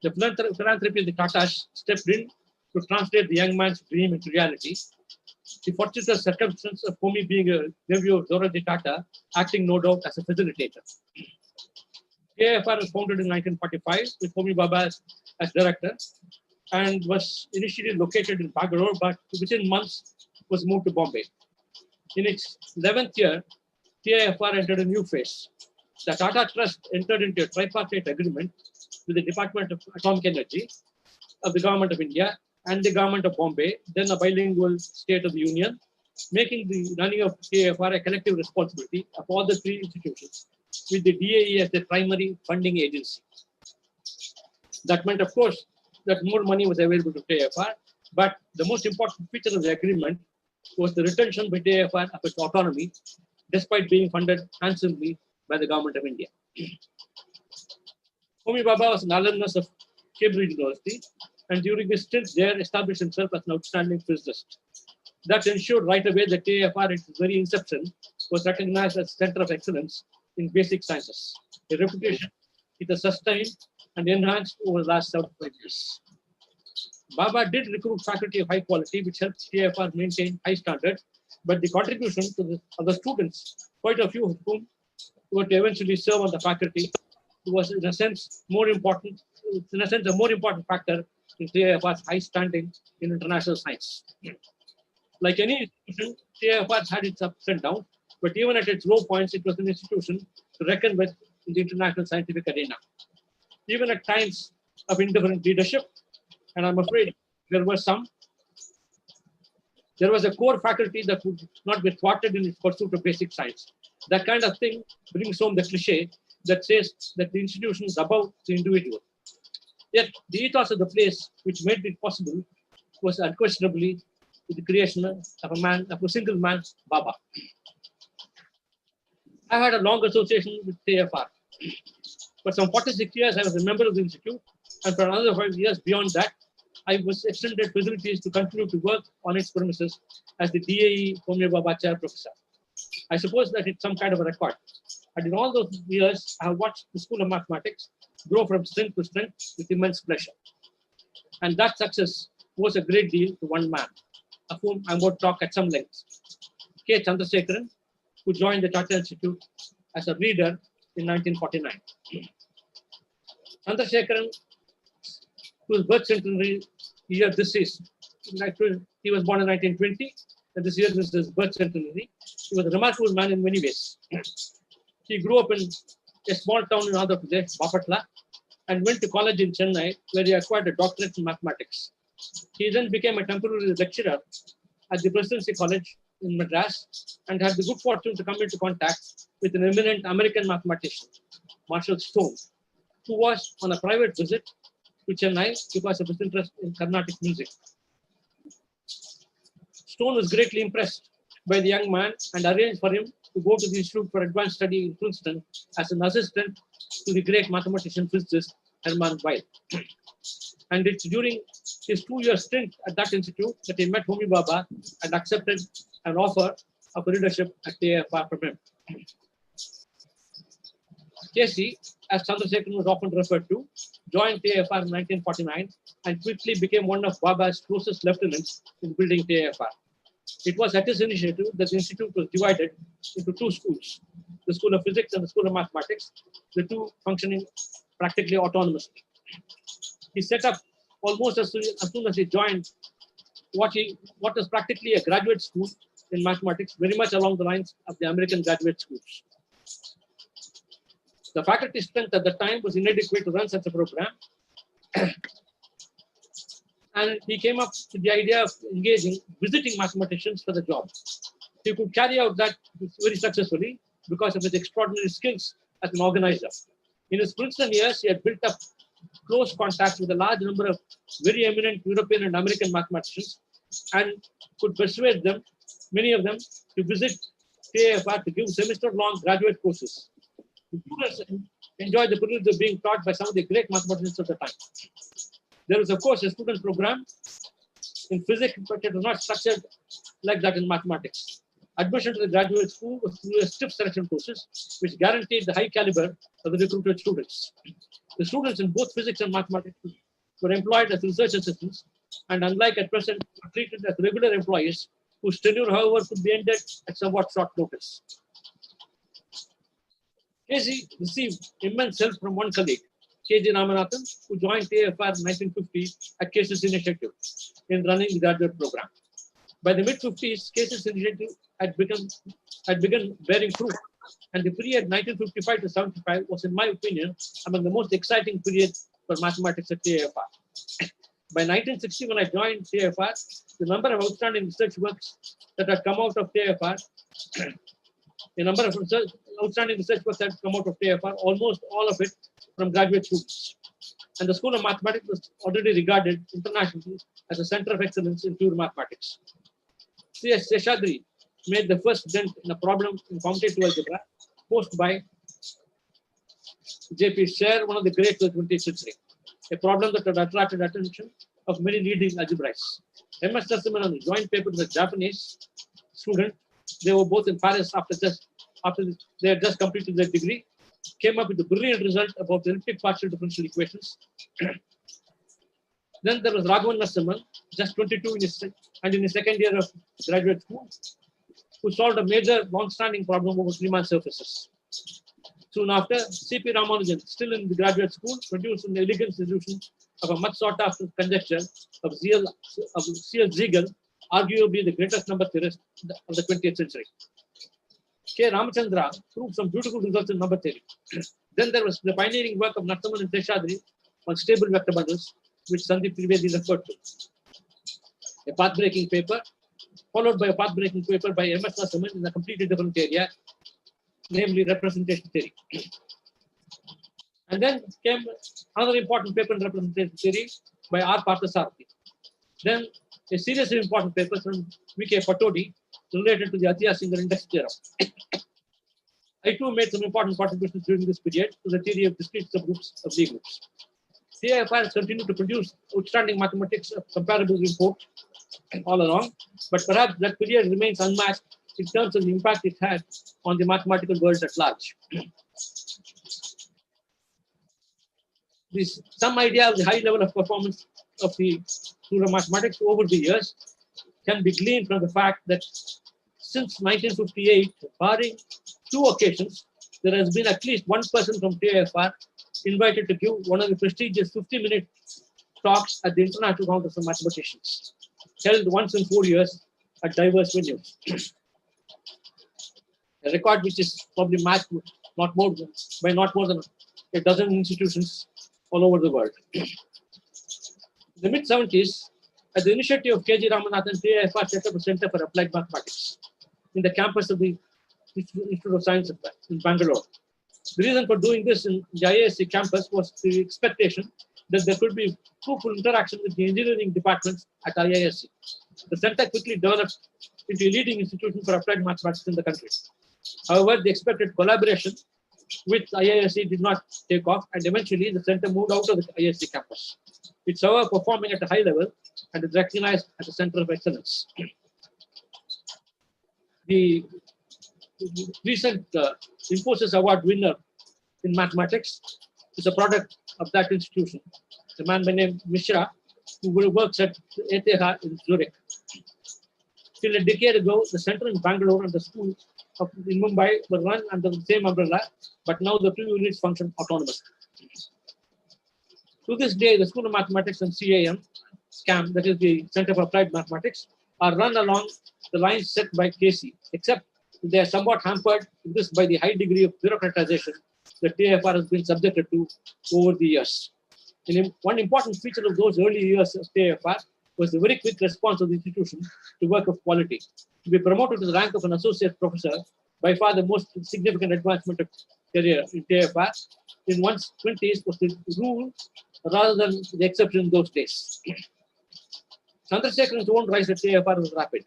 The philanthropy of the Tatas stepped in to translate the young man's dream into reality. The fortuitous circumstance of Homi being a nephew of Dorothy Tata, acting no doubt as a facilitator. TIFR was founded in 1945 with Homi Bhabha as director and was initially located in Bangalore, but within months was moved to Bombay. In its 11th year, TIFR entered a new phase. The Tata Trust entered into a tripartite agreement with the Department of Atomic Energy of the Government of India and the Government of Bombay, then a bilingual state of the Union, making the running of TIFR a collective responsibility of all the three institutions, with the DAE as the primary funding agency. That meant, of course, that more money was available to TIFR, but the most important feature of the agreement was the retention by TIFR of its autonomy, despite being funded handsomely by the Government of India. Homi Bhabha was an alumnus of Cambridge University, and during his stint there established himself as an outstanding physicist. That ensured right away that TIFR at its very inception was recognized as a center of excellence in basic sciences, a reputation it has sustained and enhanced over the last 75 years. Bhabha did recruit faculty of high quality, which helped TIFR maintain high standards but the contribution to the students, quite a few of whom were to eventually serve on the faculty, was in a sense a more important factor in TIFR's high standing in international science. Like any institution, TIFR had its ups and downs, but even at its low points, it was an institution to reckon with in the international scientific arena. Even at times of indifferent leadership, and I'm afraid there was a core faculty that would not be thwarted in its pursuit of basic science. That kind of thing brings home the cliche that says that the institution is above the individual. Yet the ethos of the place which made it possible was unquestionably the creation of a single man, Baba. I had a long association with TIFR. For some 46 years, I was a member of the institute, and for another 5 years beyond that, I was extended facilities to continue to work on its premises as the DAE Homi Baba Chair Professor. I suppose that it's some kind of a record. And in all those years, I have watched the School of Mathematics grow from strength to strength with immense pleasure. And that success owes a great deal to one man, of whom I'm going to talk at some length, K. Chandrasekharan, who joined the Tata Institute as a reader in 1949. Chandrasekharan, whose birth centenary year this is, he was born in 1920, and this year is his birth centenary. He was a remarkable man in many ways. He grew up in a small town in Andhra Pradesh, Bapatla, and went to college in Chennai, where he acquired a doctorate in mathematics. He then became a temporary lecturer at the Presidency College in Madras and had the good fortune to come into contact with an eminent American mathematician, Marshall Stone, who was on a private visit to Chennai because of his interest in Carnatic music. Stone was greatly impressed by the young man and arranged for him to go to the Institute for Advanced Study in Princeton as an assistant to the great mathematician physicist Hermann Weyl. And it's during his 2-year stint at that institute that he met Homi Baba and accepted an offer of leadership at TIFR from him. KC, as Chandrasekharan was often referred to, joined TIFR in 1949 and quickly became one of Baba's closest lieutenants in building TIFR. It was at his initiative that the institute was divided into 2 schools, the School of Physics and the School of Mathematics, the 2 functioning practically autonomously. He set up almost as soon as he joined what was practically a graduate school in mathematics, very much along the lines of the American graduate schools. The faculty strength at the time was inadequate to run such a program. And he came up with the idea of engaging visiting mathematicians for the job. He could carry out that very successfully because of his extraordinary skills as an organizer. In his Princeton years, he had built up close contacts with a large number of very eminent European and American mathematicians and could persuade them, many of them, to visit TIFR to give semester-long graduate courses. The students enjoyed the privilege of being taught by some of the great mathematicians of the time. There was, of course, a student program in physics, but it was not structured like that in mathematics. Admission to the graduate school was through a stiff selection process, which guaranteed the high caliber of the recruited students. The students in both physics and mathematics were employed as research assistants, and unlike at present, were treated as regular employees whose tenure, however, could be ended at somewhat short notice. KC received immense help from one colleague, K.J. Ramanathan, who joined TIFR in 1950 at KC's initiative in running the graduate program. By the mid-50s, KC's initiative had begun bearing fruit, and the period 1955 to 75 was, in my opinion, among the most exciting periods for mathematics at TIFR. By 1960, when I joined TIFR, the number of outstanding research works that had come out of TIFR, outstanding research works that had come out of TIFR, almost all of it from graduate students. And the School of Mathematics was already regarded internationally as a center of excellence in pure mathematics. C.S. Seshadri made the first dent in a problem in commutative algebra posed by J.P. Sher, one of the greats of the 20th century, a problem that had attracted attention of many leading algebraists. M.S. Narasimhan joined paper with a Japanese student. They were both in Paris after they had just completed their degree, came up with a brilliant result about the elliptic partial differential equations. Then there was Raghavan Narasimhan, just 22 in his second year of graduate school. who solved a major long-standing problem over Riemann surfaces. Soon after, C.P. Ramanujan, still in the graduate school, produced an elegant solution of a much sought-after conjecture of C.L. Siegel, arguably the greatest number theorist of the 20th century. K. Ramachandra proved some beautiful results in number theory. Then there was the pioneering work of Nathaman and Seshadri on stable vector bundles, which Sandeep Trivedi referred to. A path-breaking paper, followed by a path-breaking paper by M.S. Nathaman in a completely different area, namely representation theory. And then came another important paper in representation theory by R. Parthasarathy. Then a series of important papers from V.K. Patodi related to the Atiyah-Singer index theorem. I too made some important contributions during this period to the theory of discrete subgroups of Lie groups. TIFR has continued to produce outstanding mathematics of comparable import all along, but perhaps that period remains unmatched in terms of the impact it had on the mathematical world at large. Some idea of the high level of performance of the school of mathematics over the years can be gleaned from the fact that since 1958, barring 2 occasions, there has been at least one person from TIFR invited to give one of the prestigious 50-minute talks at the International Congress of Mathematicians, held once in 4 years at diverse venues. A record which is probably matched by not more than a dozen institutions all over the world. In the mid-70s, at the initiative of K.G. Ramanathan, TIFR set up a Center for Applied Mathematics in the campus of the Institute of Science in Bangalore. The reason for doing this in the IISc campus was the expectation that there could be fruitful interaction with the engineering departments at IISc. The center quickly developed into a leading institution for applied mathematics in the country. However, the expected collaboration with IISc did not take off, and eventually the center moved out of the IISc campus. It's however performing at a high level and is recognized as a center of excellence. The recent Infosys Award winner in mathematics is a product of that institution, a man by name Mishra, who works at ETH in Zurich. Till a decade ago, the center in Bangalore and the school in Mumbai were run under the same umbrella, but now the 2 units function autonomously. To this day, the School of Mathematics and CAM, that is the Center for Applied Mathematics, are run along the lines set by Casey, except they are somewhat hampered this by the high degree of bureaucratization that TIFR has been subjected to over the years. One important feature of those early years of TIFR was the very quick response of the institution to work of quality. To be promoted to the rank of an associate professor, by far the most significant advancement of career in TIFR, in one's 20s was the rule rather than the exception in those days. Chandrasekharan's own rise at TIFR was rapid.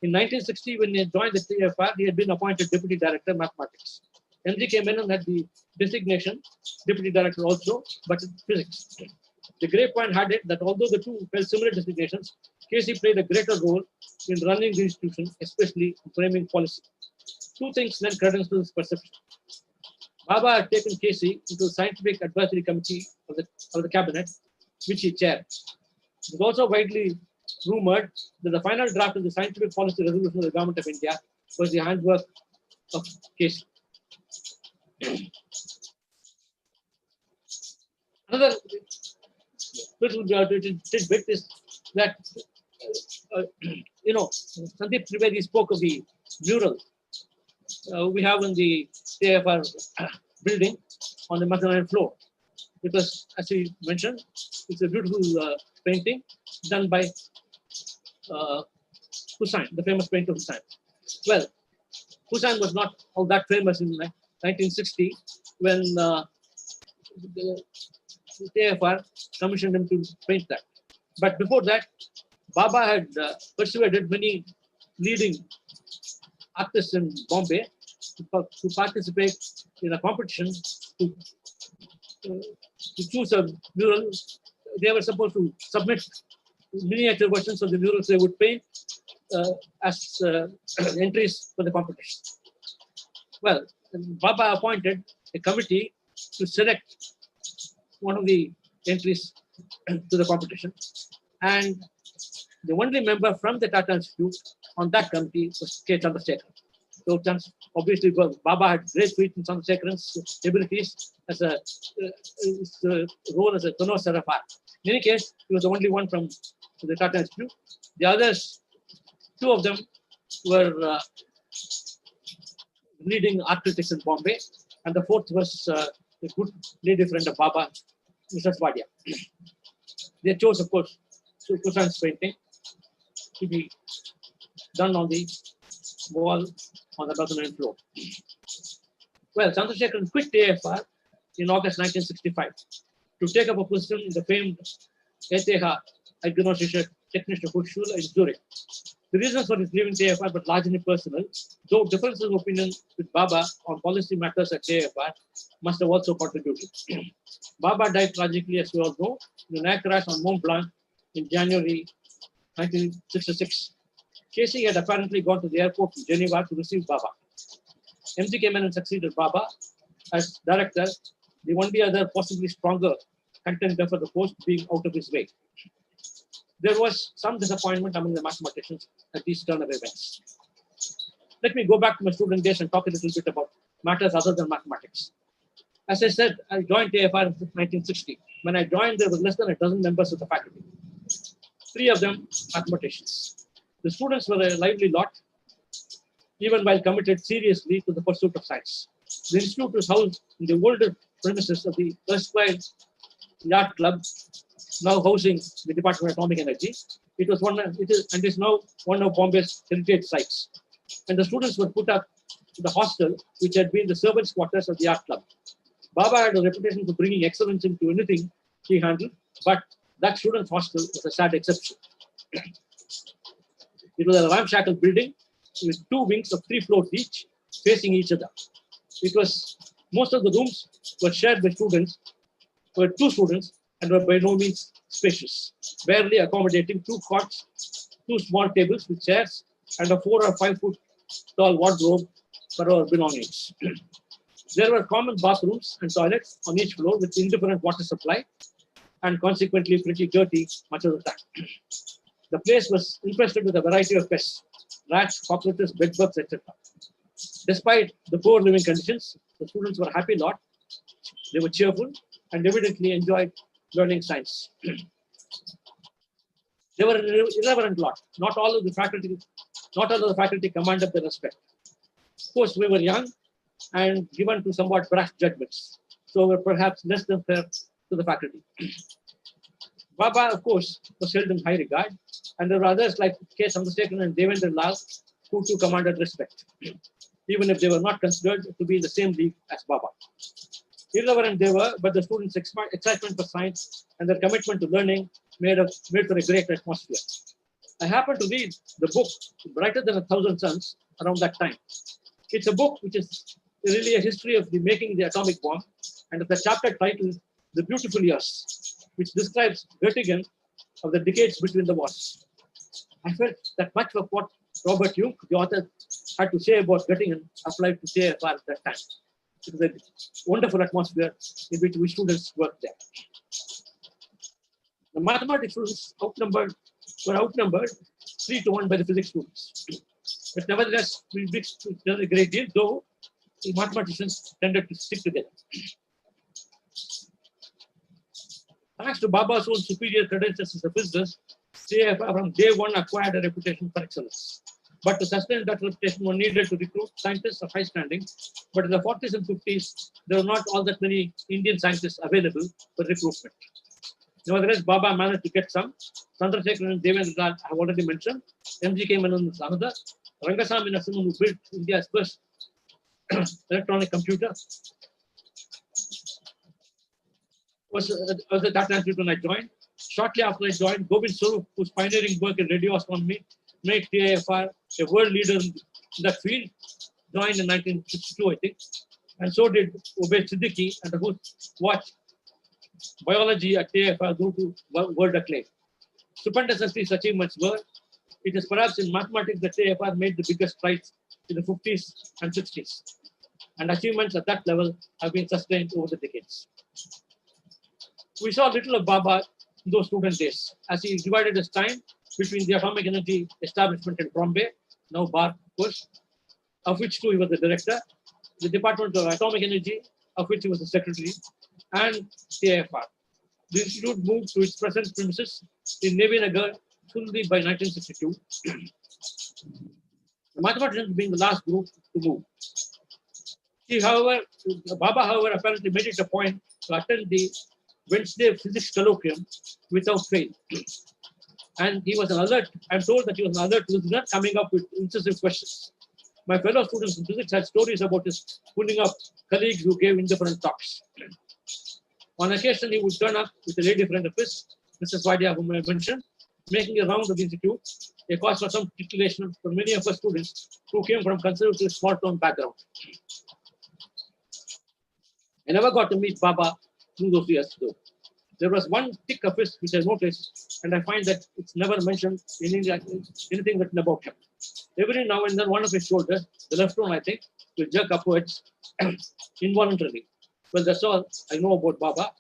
In 1960, when he joined the TIFR, he had been appointed Deputy Director of Mathematics. M.G.K. Menon had the designation, Deputy Director also, but in physics. The grapevine had it that although the two held similar designations, Casey played a greater role in running the institution, especially in framing policy. 2 things lend credence to this perception. Baba had taken Casey into the Scientific Advisory Committee of the Cabinet, which he chaired. It was also widely rumored that the final draft of the Scientific Policy Resolution of the Government of India was the handwork of Casey. Another little tidbit is that, Sandeep Trivedi spoke of the mural we have in the TIFR building on the mezzanine floor. Because, as he mentioned, it's a beautiful painting done by Hussain, the famous painter Hussain. Well, Hussain was not all that famous in 1960 when the TIFR commissioned him to paint that. But before that, Baba had persuaded many leading artists in Bombay to participate in a competition to choose a mural. They were supposed to submit miniature versions of the murals they would paint as entries for the competition. Well, Baba appointed a committee to select one of the entries to the competition, and The only member from the Tata Institute on that committee was K. Chandrasekhar. So obviously, Baba had great faith in Chandrasekharan's abilities as his role as a connoisseur of art. In any case, he was the only one from the Tata Institute. The others, two of them were leading art critics in Bombay, and the fourth was a good lady friend of Baba, Mrs. Wadia. They chose, of course, Kushan's painting to be done on the wall on the mezzanine floor. Well, Chandrasekharan quit TIFR in August 1965 to take up a position in the famed ETH Eidgenössische Technische Hochschule in Zurich. The reasons for his leaving TIFR were largely personal, though differences of opinion with Baba on policy matters at TIFR must have also contributed. Baba died tragically, as we all know, in an air crash on Mont Blanc in January 1966. Casey had apparently gone to the airport in Geneva to receive Baba. M.G. Menon succeeded Baba as director, the only other possibly stronger contender for the post being out of his way. There was some disappointment among the mathematicians at these turn of events. Let me go back to my student days and talk a little bit about matters other than mathematics. As I said, I joined TIFR in 1960. When I joined, there were less than a dozen members of the faculty. 3 of them mathematicians. The students were a lively lot, even while committed seriously to the pursuit of science. The institute was housed in the older premises of the erstwhile Yacht Club, now housing the Department of Atomic Energy. It is now one of Bombay's heritage sites. And the students were put up to the hostel, which had been the servants' quarters of the Yacht Club. Baba had a reputation for bringing excellence into anything he handled, but that students' hostel was a sad exception. It was a ramshackle building with 2 wings of 3 floors each, facing each other. Most of the rooms were shared by students, were 2 students, and were by no means spacious, barely accommodating 2 cots, 2 small tables with chairs, and a 4 or 5 foot tall wardrobe for our belongings. There were common bathrooms and toilets on each floor with indifferent water supply, and consequently pretty dirty much of the time. The place was infested with a variety of pests, rats, cockroaches, bedbugs, etc. Despite the poor living conditions, the students were a happy lot. They were cheerful and evidently enjoyed learning science. They were an irreverent lot. Not all of the faculty commanded their respect. Of course, we were young and given to somewhat brash judgments, so were perhaps less than fair to the faculty. Baba, of course, was held in high regard, and there were others like K. Chandrasekharan and Devendra Lal who too commanded respect, even if they were not considered to be in the same league as Baba. Irreverent they were, but the students' excitement for science and their commitment to learning made for a great atmosphere. I happened to read the book Brighter Than 1,000 Suns around that time. It's a book which is really a history of the making of the atomic bomb, and the chapter titled The Beautiful Years, which describes Göttingen of the decades between the wars. I felt that much of what Robert Jung, the author, had to say about Göttingen applied to TIFR at that time. It was a wonderful atmosphere in which we students worked there. The mathematics students were outnumbered 3 to 1 by the physics students. But nevertheless, we mixed together a great deal, though the mathematicians tended to stick together. Thanks to Baba's own superior credentials as a physicist, TIFR from day 1 acquired a reputation for excellence. But to sustain that reputation, one needed to recruit scientists of high standing. But in the 40s and 50s, there were not all that many Indian scientists available for recruitment. Nevertheless, Baba managed to get some. Chandrasekharan and Devendra Lal I have already mentioned. M.G. Menon was another. Rangasamy Narasimhan, who built India's first electronic computer, was the Tata Institute when I joined. Shortly after I joined, Govind Swarup, whose pioneering work in radio astronomy made TIFR a world leader in that field, joined in 1962, I think. And so did Ubayd Siddiqui, and who watched biology at TIFR grew to world acclaim. Stupendous as these achievements were, it is perhaps in mathematics that TIFR made the biggest strides in the 50s and 60s. And achievements at that level have been sustained over the decades. We saw little of Baba in those student days, as he divided his time between the atomic energy establishment in Bombay, now BAR, of course, of which too he was the director, the Department of Atomic Energy, of which he was the secretary, and TIFR. The institute moved to its present premises in Navy Nagar fully by 1962. The mathematicians being the last group to move. Baba, however, apparently made it a point to attend the Wednesday physics colloquium without fail. And he was an alert, I'm told that he was an alert listener coming up with incisive questions. My fellow students in physics had stories about his pulling up colleagues who gave indifferent talks. On occasion, he would turn up with a lady friend of his, Mrs. Wadia, whom I mentioned, making a round of the institute, a cause for some titillation for many of our students who came from conservative small town background. I never got to meet Baba through those years, though. There was one tick of his which I noticed, and I find that it's never mentioned in anything written about him. Every now and then, one of his shoulders, the left one, I think, will jerk upwards involuntarily. Well, that's all I know about Baba.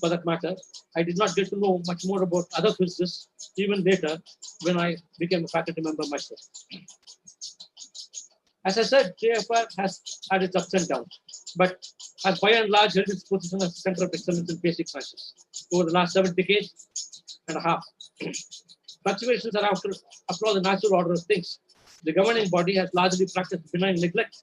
For that matter, I did not get to know much more about other physicists even later when I became a faculty member myself. As I said, TIFR has had its ups and downs, but has by and large held its position as a center of excellence in basic sciences over the last 7 decades and a half. Fluctuations are after all the natural order of things. The governing body has largely practiced benign neglect,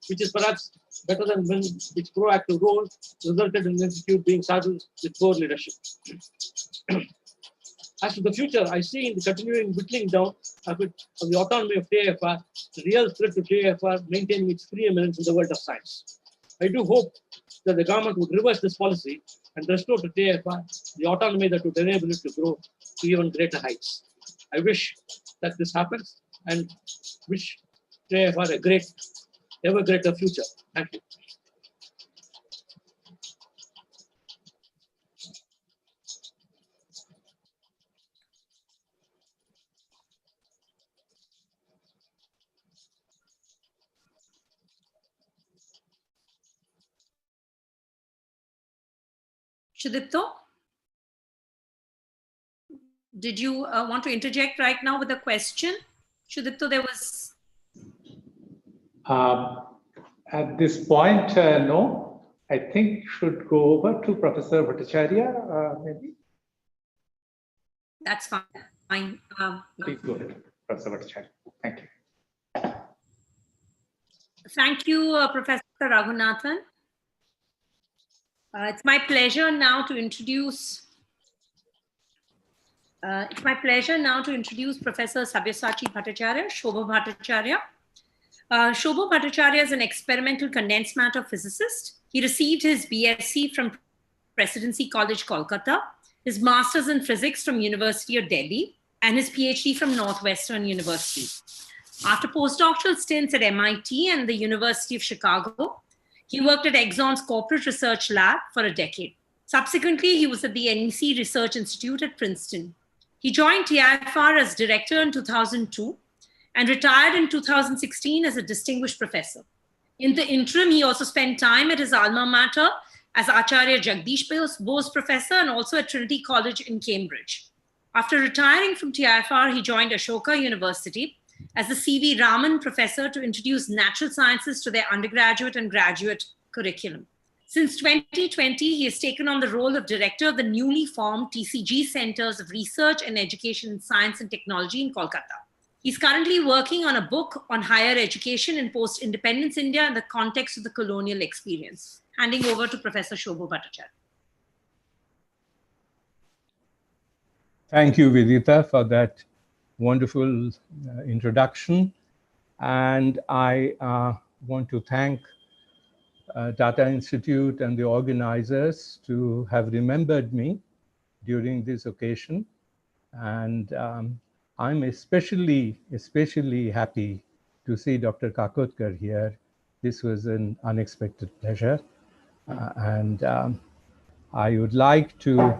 which is perhaps better than when its proactive role resulted in the institute being saddled with poor leadership. As to the future, I see in the continuing whittling down of the autonomy of TIFR, the real threat to TIFR maintaining its preeminence in the world of science. I do hope that the government would reverse this policy and restore to TIFR the autonomy that would enable it to grow to even greater heights. I wish that this happens and wish TIFR a great, ever greater future. Thank you.
Sudipto, did you want to interject right now with a question? Sudipto, there was...
At this point, no. I think should go over to Professor Bhattacharya, maybe.
That's fine.
Please go ahead, Professor Bhattacharya. Thank you.
Thank you, Professor Raghunathan. It's my pleasure now to introduce Professor Sabyasachi Bhattacharya, Shobha Bhattacharya. Shobha Bhattacharya is an experimental condensed matter physicist. He received his BSc from Presidency College, Kolkata, his master's in physics from University of Delhi, and his PhD from Northwestern University. After postdoctoral stints at MIT and the University of Chicago, he worked at Exxon's corporate research lab for a decade. Subsequently, he was at the NEC Research Institute at Princeton. He joined TIFR as director in 2002 and retired in 2016 as a distinguished professor. In the interim, he also spent time at his alma mater as Acharya Jagdish Bose Professor and also at Trinity College in Cambridge. After retiring from TIFR, he joined Ashoka University as the C.V. Raman Professor to introduce natural sciences to their undergraduate and graduate curriculum. Since 2020, he has taken on the role of director of the newly formed TCG Centers of Research and Education in Science and Technology in Kolkata. He's currently working on a book on higher education in post-independence India in the context of the colonial experience. Handing over to Professor Shobha Bhattacharya.
Thank you, Vidita, for that wonderful introduction. And I want to thank Tata Institute and the organizers to have remembered me during this occasion. And I'm especially happy to see Dr. Kakotkar here. This was an unexpected pleasure. And I would like to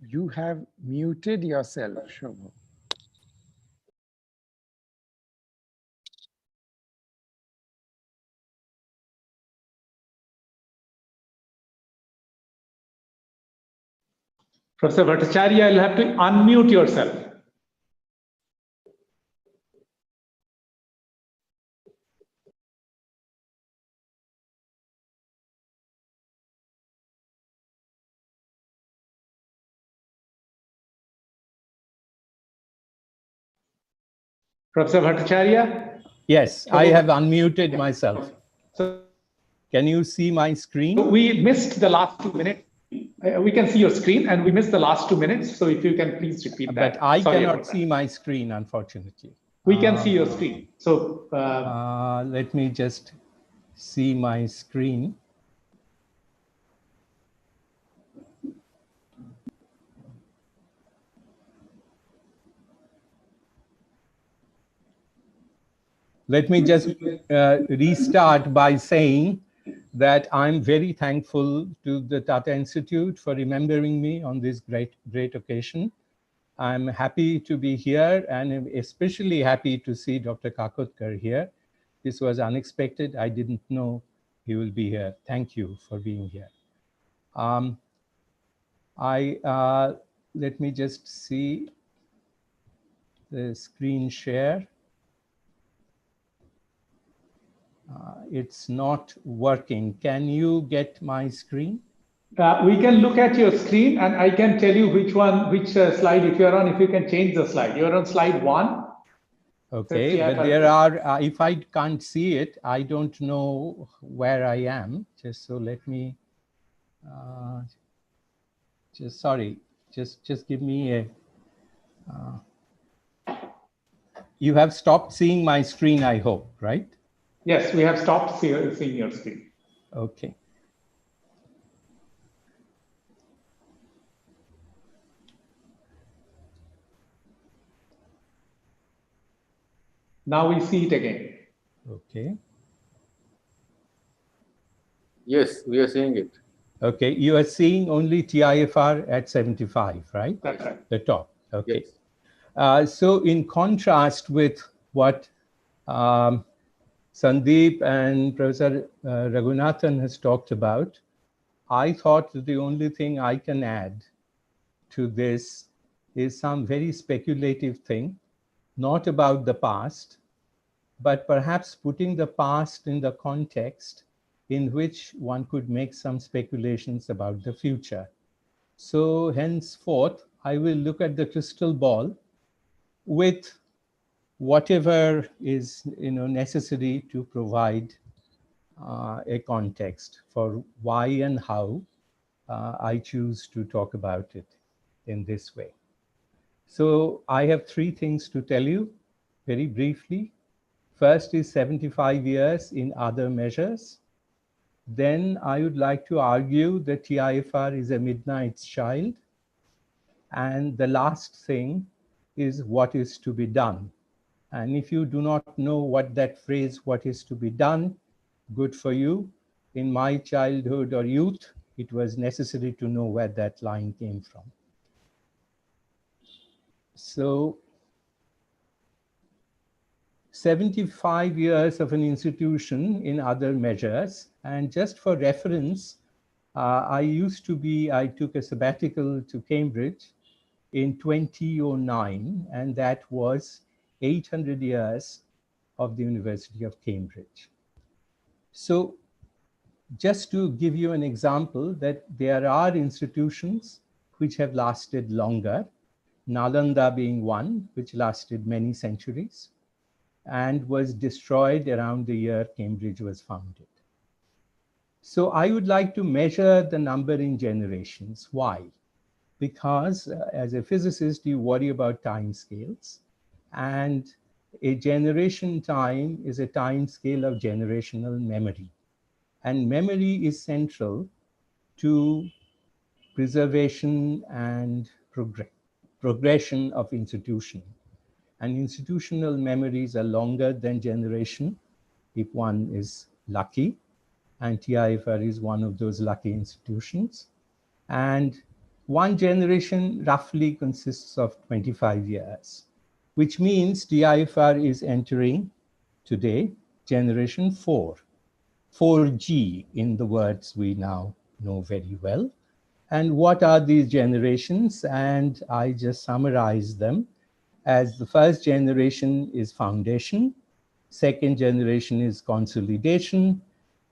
You have muted yourself, Shobha.
Professor Bhattacharya, you'll have to unmute yourself. Professor Bhattacharya?
Yes, I have unmuted myself.
So
Can you see my screen?
we missed the last 2 minutes. We can see your screen and we missed the last 2 minutes. So if you can please repeat that.
But I
Sorry
cannot see my screen, unfortunately.
We can see your screen. So
Let me just see my screen. Let me just restart by saying that I'm very thankful to the Tata Institute for remembering me on this great occasion. I'm happy to be here and I'm especially happy to see Dr. Kakotkar here. This was unexpected. I didn't know he will be here. Thank you for being here. Let me just see the screen share. It's not working. Can you get my screen?
we can look at your screen and I can tell you which slide if you're on, if you can change the slide. You're on slide 1.
Okay, but there are, if I can't see it, I don't know where I am. Just so let me, just give me a, you have stopped seeing my screen, I hope, right?
Yes, we have stopped seeing your screen.
Okay.
Now we see it again.
Okay.
Yes, we are seeing it.
Okay, you are seeing only TIFR at 75, right?
That's right.
The top, okay.
Yes.
So in contrast with what Sandeep and Professor Raghunathan has talked about, I thought that the only thing I can add to this is some very speculative thing, not about the past, but perhaps putting the past in the context in which one could make some speculations about the future. So henceforth, I will look at the crystal ball with whatever is necessary to provide a context for why and how I choose to talk about it in this way. So I have 3 things to tell you very briefly. First is 75 years in other measures. Then I would like to argue that TIFR is a midnight child. And the last thing is what is to be done. And if you do not know what that phrase, what is to be done, good for you. In my childhood or youth, it was necessary to know where that line came from. So 75 years of an institution in other measures. And just for reference, I took a sabbatical to Cambridge in 2009, and that was 800 years of the University of Cambridge. So just to give you an example that there are institutions which have lasted longer, Nalanda being one, which lasted many centuries and was destroyed around the year Cambridge was founded. So I would like to measure the number in generations. Why? Because as a physicist, you worry about time scales, and a generation time is a time scale of generational memory. And memory is central to preservation and progression of institution. And institutional memories are longer than generation, if one is lucky. And TIFR is one of those lucky institutions. And one generation roughly consists of 25 years, which means TIFR is entering today generation 4, 4G in the words we now know very well. And what are these generations? And I just summarize them as the first generation is foundation, second generation is consolidation,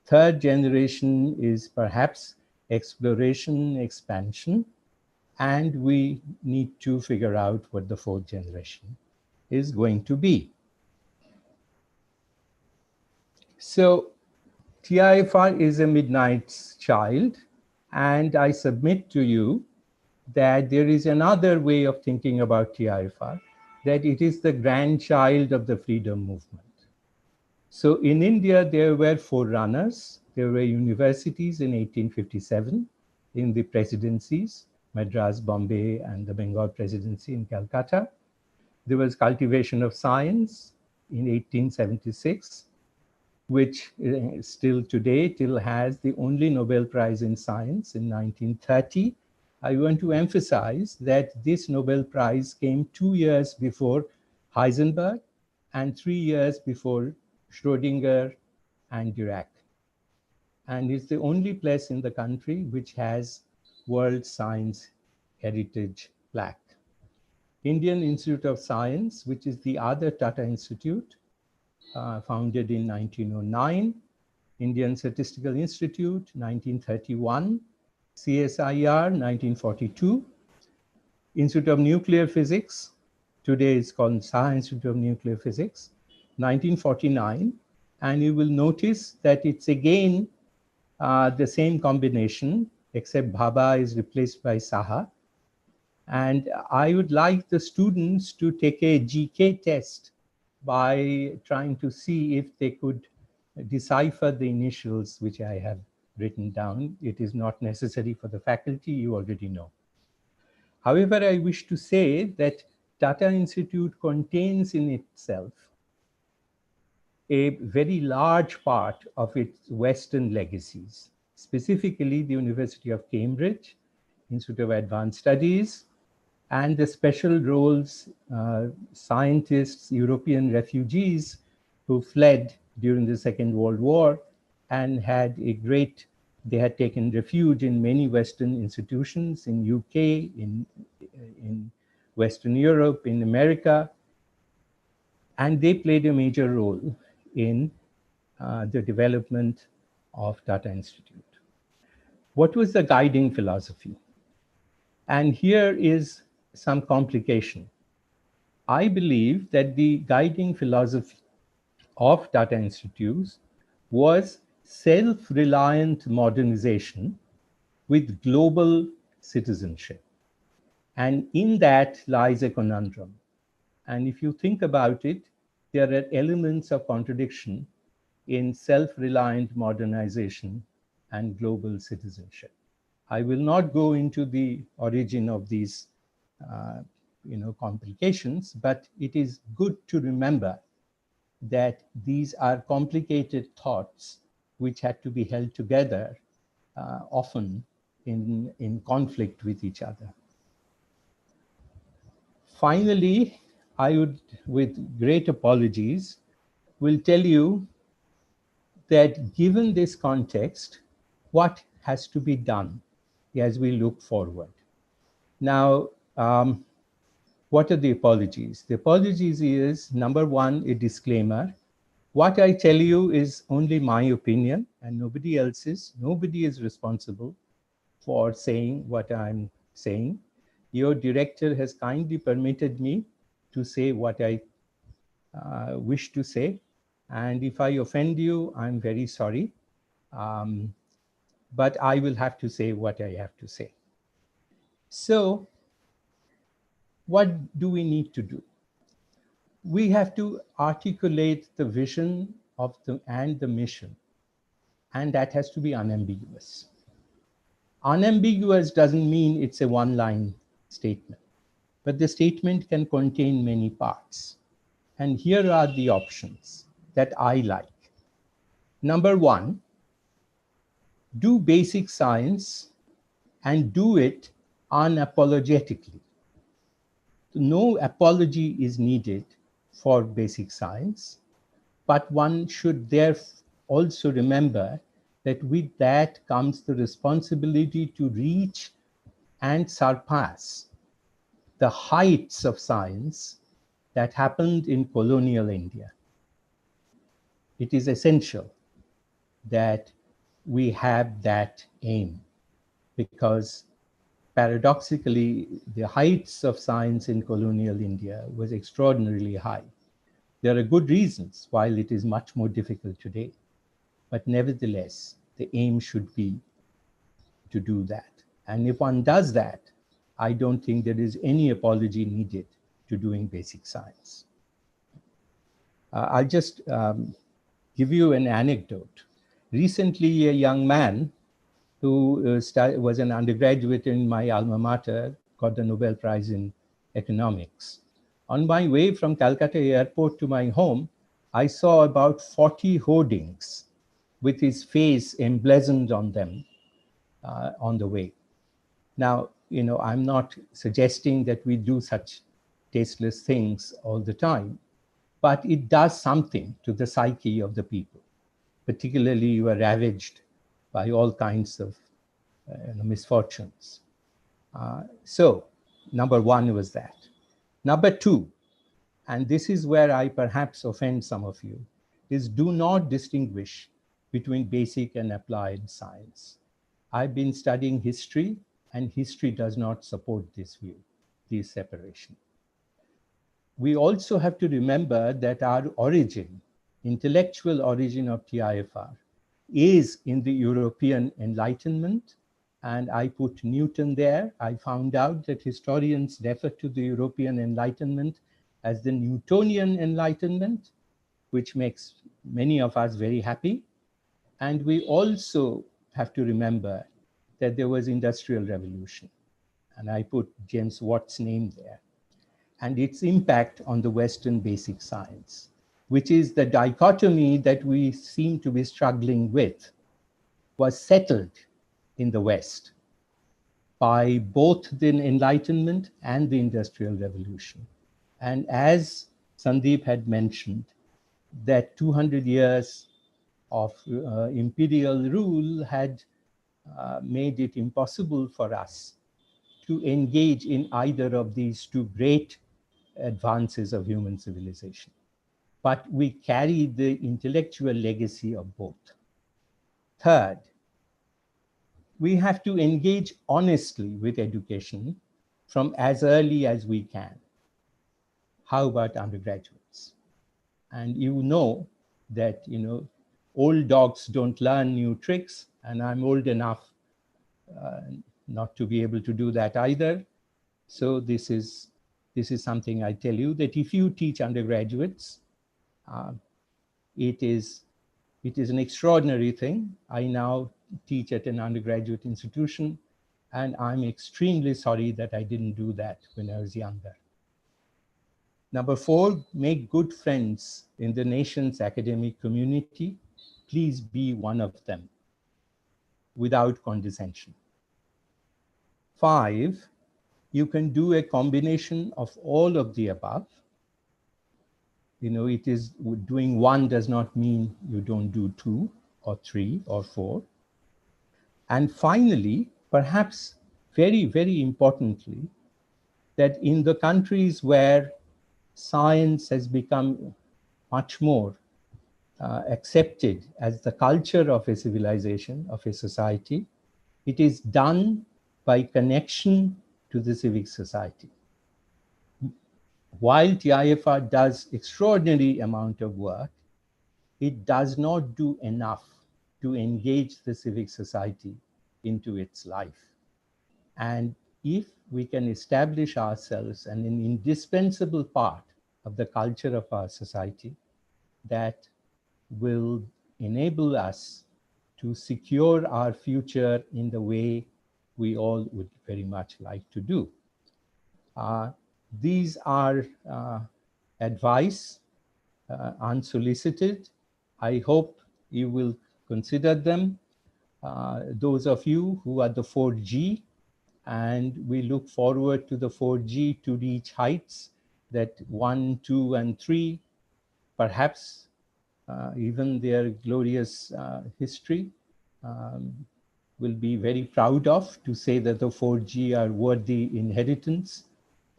third generation is perhaps exploration, expansion, and we need to figure out what the fourth generation is going to be. So TIFR is a midnight's child, and I submit to you that there is another way of thinking about TIFR, that it is the grandchild of the freedom movement. So in India, there were forerunners. There were universities in 1857 in the presidencies, Madras, Bombay, and the Bengal presidency in Calcutta. There was cultivation of science in 1876, which still today has the only Nobel Prize in Science in 1930. I want to emphasize that this Nobel Prize came 2 years before Heisenberg and 3 years before Schrödinger and Dirac. And it's the only place in the country which has World Science Heritage plaque. Indian Institute of Science, which is the other Tata Institute, founded in 1909, Indian Statistical Institute, 1931, CSIR, 1942, Institute of Nuclear Physics, today it's called Saha Institute of Nuclear Physics, 1949, and you will notice that it's again the same combination, except Bhabha is replaced by Saha. And I would like the students to take a GK test by trying to see if they could decipher the initials which I have written down. It is not necessary for the faculty, you already know. However, I wish to say that Tata Institute contains in itself a very large part of its Western legacies, specifically the University of Cambridge, Institute of Advanced Studies, and the special roles scientists, European refugees who fled during the Second World War and had a great, they had taken refuge in many Western institutions in UK, in Western Europe, in America, and they played a major role in the development of Tata Institute. What was the guiding philosophy? And here is some complication. I believe that the guiding philosophy of Tata Institutes was self-reliant modernization with global citizenship. And in that lies a conundrum. And if you think about it, there are elements of contradiction in self-reliant modernization and global citizenship. I will not go into the origin of these complications, but it is good to remember that these are complicated thoughts which had to be held together, often in conflict with each other. Finally, I would, with great apologies, will tell you that given this context, what has to be done as we look forward. Now, what are the apologies? The apologies is, number one, a disclaimer. What I tell you is only my opinion and nobody else's. Nobody is responsible for saying what I'm saying. Your director has kindly permitted me to say what I wish to say. And if I offend you, I'm very sorry. But I will have to say what I have to say. So, what do we need to do? We have to articulate the vision of and the mission, and that has to be unambiguous. Unambiguous doesn't mean it's a one-line statement, but the statement can contain many parts. And here are the options that I like. Number one, do basic science and do it unapologetically. No apology is needed for basic science, but one should therefore also remember that with that comes the responsibility to reach and surpass the heights of science that happened in colonial India. It is essential that we have that aim, because paradoxically, the heights of science in colonial India was extraordinarily high. There are good reasons why it is much more difficult today, but nevertheless, the aim should be to do that. And if one does that, I don't think there is any apology needed to doing basic science. I'll just give you an anecdote. Recently, a young man who was an undergraduate in my alma mater got the Nobel Prize in economics. On my way from Calcutta airport to my home, I saw about 40 hoardings with his face emblazoned on them on the way. Now, I'm not suggesting that we do such tasteless things all the time, but it does something to the psyche of the people. Particularly, you are ravaged by all kinds of misfortunes. So, number one was that. Number two, and this is where I perhaps offend some of you, is do not distinguish between basic and applied science. I've been studying history, and history does not support this view, this separation. We also have to remember that our origin, intellectual origin of TIFR, is in the European Enlightenment, and I put Newton there. I found out that historians refer to the European Enlightenment as the Newtonian Enlightenment, which makes many of us very happy. And we also have to remember that there was Industrial Revolution, and I put James Watt's name there, and its impact on the Western basic science, which is the dichotomy that we seem to be struggling with, was settled in the West by both the Enlightenment and the Industrial Revolution. And as Sandeep had mentioned, that 200 years of imperial rule had made it impossible for us to engage in either of these two great advances of human civilization. But we carry the intellectual legacy of both. Third, we have to engage honestly with education from as early as we can. How about undergraduates? And you know that old dogs don't learn new tricks, and I'm old enough not to be able to do that either. So this is something I tell you, that if you teach undergraduates, it is an extraordinary thing. I now teach at an undergraduate institution, and I'm extremely sorry that I didn't do that when I was younger. Number four, make good friends in the nation's academic community. Please be one of them without condescension. 5, you can do a combination of all of the above. It is doing one does not mean you don't do 2 or 3 or 4. And finally, perhaps very, very importantly, that in the countries where science has become much more accepted as the culture of a civilization, of a society, it is done by connection to the civic society. While TIFR does extraordinary amount of work, it does not do enough to engage the civic society into its life. And if we can establish ourselves as an indispensable part of the culture of our society, that will enable us to secure our future in the way we all would very much like to do. These are advice, unsolicited. I hope you will consider them. Those of you who are the 4G, and we look forward to the 4G to reach heights that 1, 2, and 3, perhaps even their glorious history, will be very proud of, to say that the 4G are worthy inheritance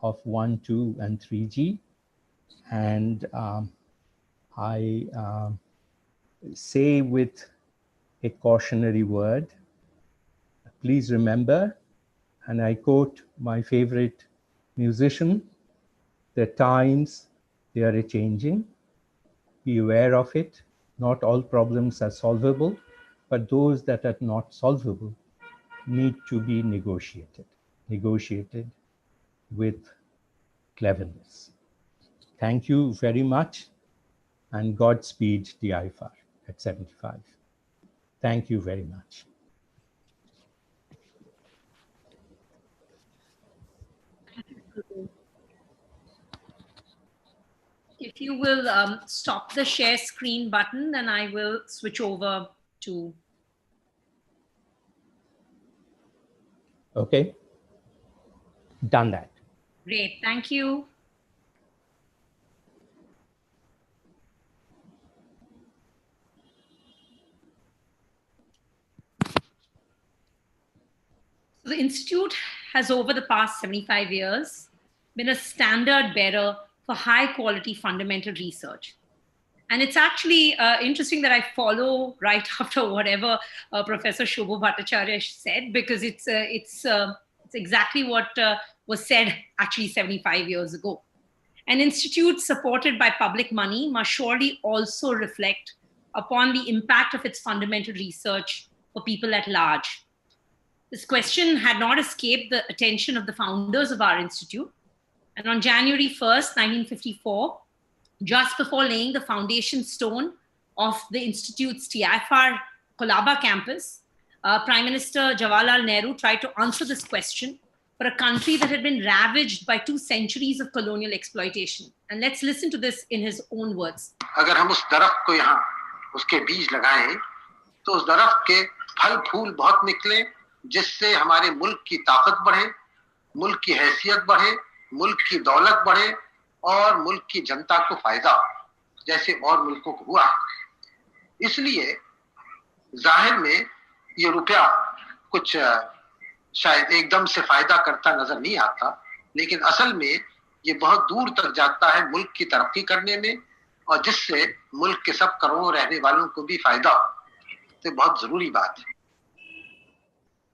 of 1, 2, and 3G. And I say with a cautionary word, please remember, and I quote my favorite musician, the times, they are a-changing. Be aware of it. Not all problems are solvable, but those that are not solvable need to be negotiated with cleverness. Thank you very much, and Godspeed TIFR at 75. Thank you very much.
If you will stop the share screen button, then I will switch over to.
Okay, done that.
Great, thank you. The Institute has, over the past 75 years, been a standard bearer for high quality fundamental research. And it's actually interesting that I follow right after whatever Professor Shobho Bhattacharya said, because it's exactly what was said actually 75 years ago. An institute supported by public money must surely also reflect upon the impact of its fundamental research for people at large. This question had not escaped the attention of the founders of our institute. And on January 1st, 1954, just before laying the foundation stone of the Institute's TIFR Colaba campus, Prime Minister Jawaharlal Nehru tried to answer this question for a country that had been ravaged by 2 centuries of colonial exploitation. And let's listen to this in his own words.
अगर हम उस दरख्त को यहाँ उसके बीज लगाएं, तो उस दरख्त के फल फूल बहुत निकले, जिससे हमारे मुल्क की ताकत बढ़े, मुल्क की हैसियत बढ़े, मुल्क की दौलत बढ़े और मुल्क की जनता को फायदा जैसे और मुल्कों को हुआ। इसलिए जाहिर में ये रुपया कुछ शायद एकदम से फायदा करता नजर नहीं आता, लेकिन असल में ये बहुत दूर तक जाता है मुल्क की तरक्की करने में, और जिससे मुल्क के सब करोड़ों रहने वालों को भी फायदा। तो बहुत जरूरी बात है।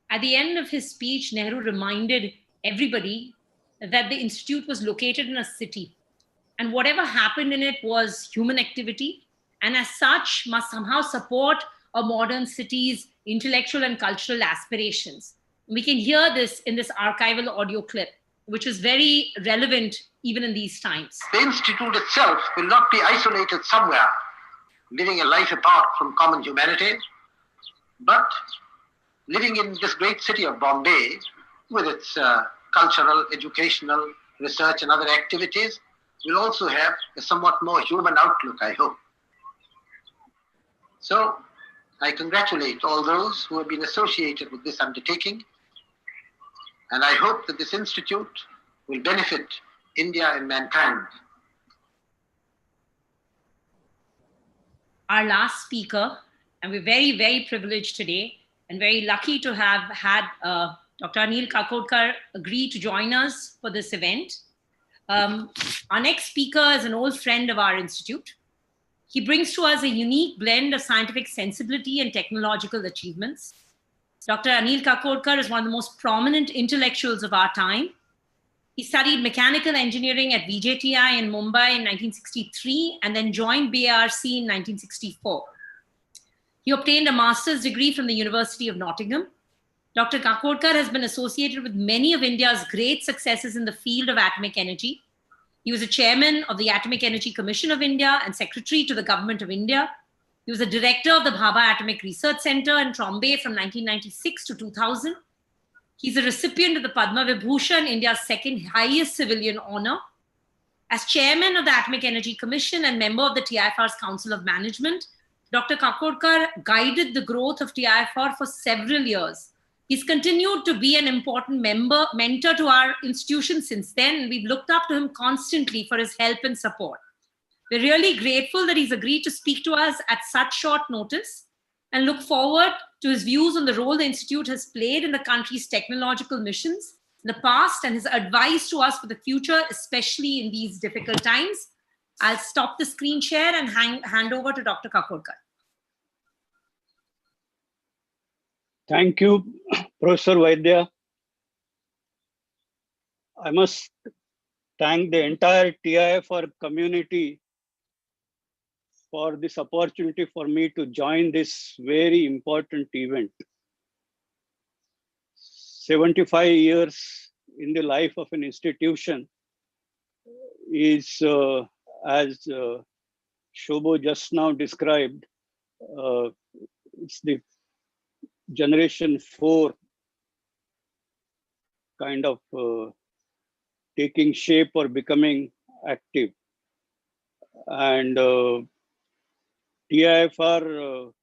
At the end of his speech, Nehru reminded everybody that the institute was located in a city, and whatever happened in it was human activity, and as such must somehow support a modern city's intellectual and cultural aspirations. We can hear this in this archival audio clip, which is very relevant even in these times.
The institute itself will not be isolated somewhere, living a life apart from common humanity, but living in this great city of Bombay with its cultural, educational, research and other activities will also have a somewhat more human outlook, I hope. So I congratulate all those who have been associated with this undertaking, and I hope that this institute will benefit India and mankind.
Our last speaker, and we're very, very privileged today and very lucky to have had Dr. Anil Kakodkar agree to join us for this event. Our next speaker is an old friend of our institute. He brings to us a unique blend of scientific sensibility and technological achievements. Dr. Anil Kakodkar is one of the most prominent intellectuals of our time. He studied mechanical engineering at VJTI in Mumbai in 1963 and then joined BARC in 1964. He obtained a master's degree from the University of Nottingham. Dr. Kakodkar has been associated with many of India's great successes in the field of atomic energy. He was a chairman of the Atomic Energy Commission of India and secretary to the Government of India. He was a director of the Bhabha Atomic Research Center in Trombay from 1996 to 2000. He's a recipient of the Padma Vibhushan, India's second highest civilian honor. As chairman of the Atomic Energy Commission and member of the TIFR's Council of Management, Dr. Kakodkar guided the growth of TIFR for several years. He's continued to be an important mentor to our institution since then. We've looked up to him constantly for his help and support. We're really grateful that he's agreed to speak to us at such short notice. and look forward to his views on the role the Institute has played in the country's technological missions in the past and his advice to us for the future, especially in these difficult times. I'll stop the screen share and hand over to Dr. Kakodkar.
Thank you, Professor Vaidya. I must thank the entire TIFR community for this opportunity for me to join this very important event. 75 years in the life of an institution is, as Shobho just now described, it's the generation 4 kind of taking shape or becoming active. And TIFR,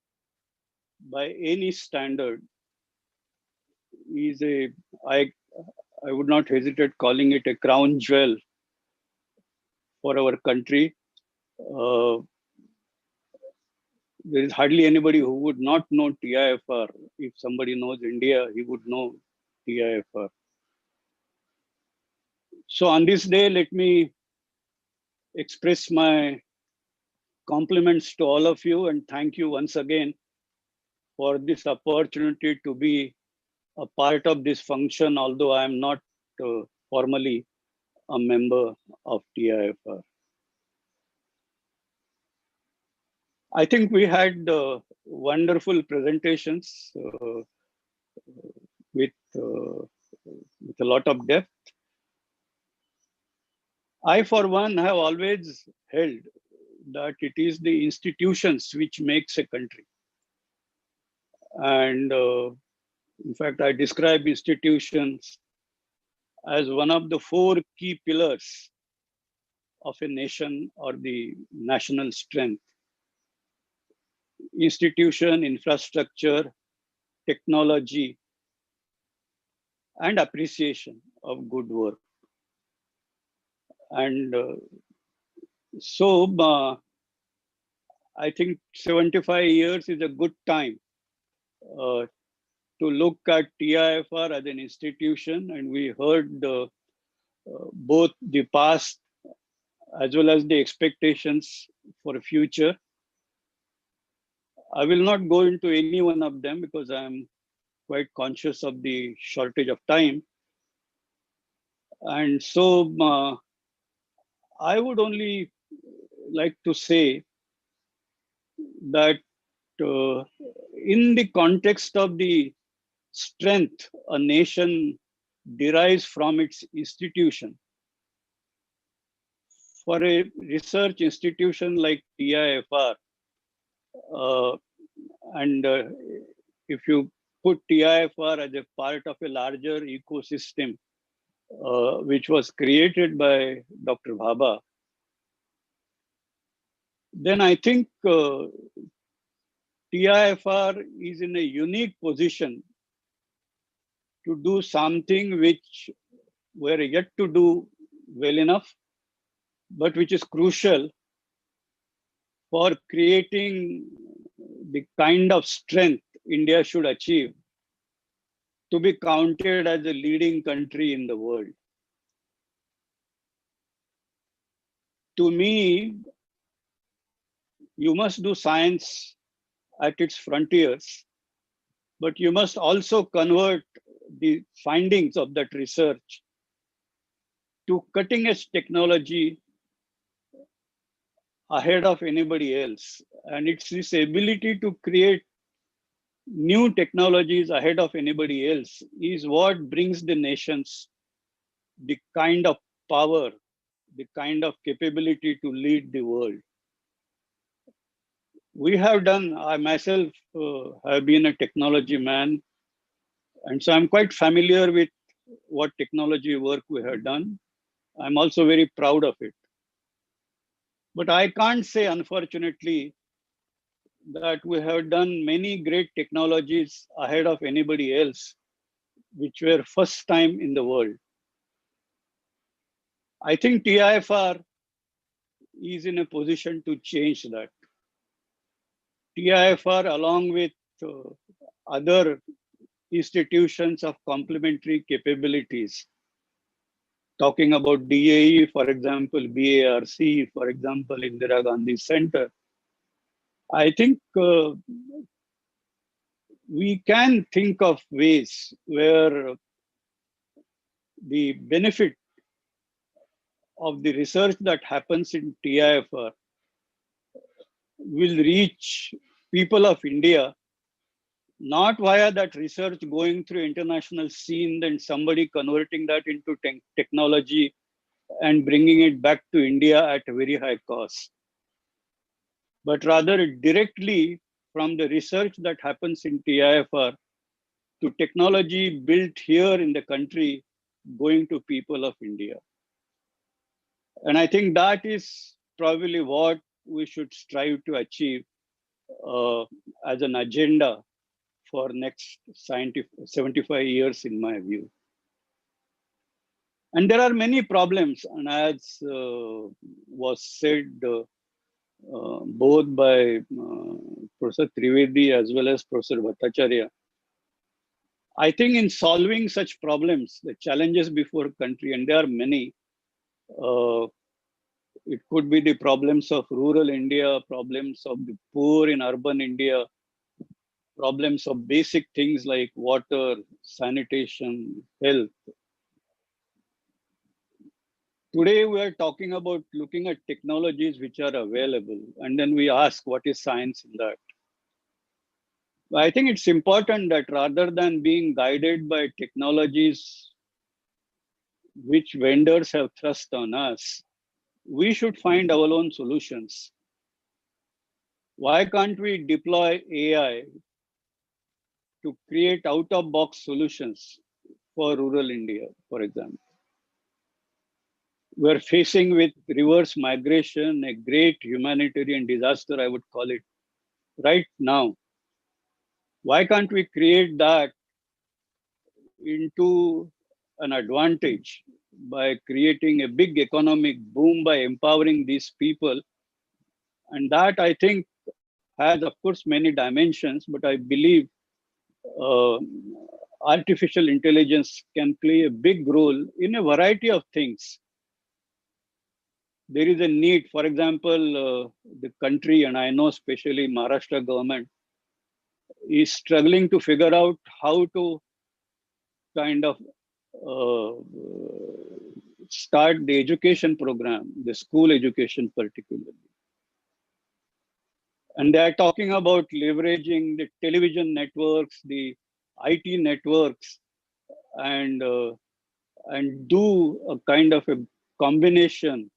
by any standard, is I would not hesitate calling it a crown jewel for our country. There is hardly anybody who would not know TIFR. If somebody knows India, he would know TIFR. So on this day, let me express my compliments to all of you and thank you once again for this opportunity to be a part of this function, although I am not formally a member of TIFR. I think we had wonderful presentations with a lot of depth. I, for one, have always held that it is the institutions which makes a country. And in fact, I describe institutions as one of the 4 key pillars of a nation or the national strength. Institution, infrastructure, technology, and appreciation of good work. And so I think 75 years is a good time to look at TIFR as an institution, and we heard both the past as well as the expectations for the future. I will not go into any one of them because I am quite conscious of the shortage of time. And so I would only like to say that in the context of the strength a nation derives from its institution, for a research institution like TIFR, and if you put TIFR as a part of a larger ecosystem, which was created by Dr. Bhabha, then I think TIFR is in a unique position to do something which we're yet to do well enough, but which is crucial for creating the kind of strength India should achieve to be counted as a leading country in the world. To me, you must do science at its frontiers, but you must also convert the findings of that research to cutting-edge technology ahead of anybody else. And it's this ability to create new technologies ahead of anybody else is what brings the nations the kind of power, the kind of capability to lead the world. We have done, I myself have been a technology man, and so I'm quite familiar with what technology work we have done. I'm also very proud of it. But I can't say, unfortunately, that we have done many great technologies ahead of anybody else, which were first time in the world. I think TIFR is in a position to change that. TIFR along with other institutions of complementary capabilities, talking about DAE, for example, BARC, for example, Indira Gandhi Center, I think we can think of ways where the benefit of the research that happens in TIFR will reach people of India, not via that research going through international scene and somebody converting that into technology and bringing it back to India at a very high cost, but rather directly from the research that happens in TIFR to technology built here in the country going to people of India. And I think that is probably what we should strive to achieve as an agenda for next 75 years, in my view. And there are many problems, and as was said both by Professor Trivedi as well as Professor Bhattacharya, I think in solving such problems, the challenges before country, and there are many, it could be the problems of rural India, problems of the poor in urban India, problems of basic things like water, sanitation, health. Today, we are talking about looking at technologies which are available, and then we ask what is science in that. I think it's important that rather than being guided by technologies which vendors have thrust on us, we should find our own solutions. Why can't we deploy AI to create out-of-box solutions for rural India, for example? We're facing with reverse migration, a great humanitarian disaster, I would call it, right now. Why can't we create that into an advantage by creating a big economic boom by empowering these people? And that, I think, has, of course, many dimensions, but I believe artificial intelligence can play a big role in a variety of things. There is a need, for example, the country, and I know especially Maharashtra government, is struggling to figure out how to kind of start the education program, the school education particularly. And they are talking about leveraging the television networks, the IT networks, and do a kind of a combination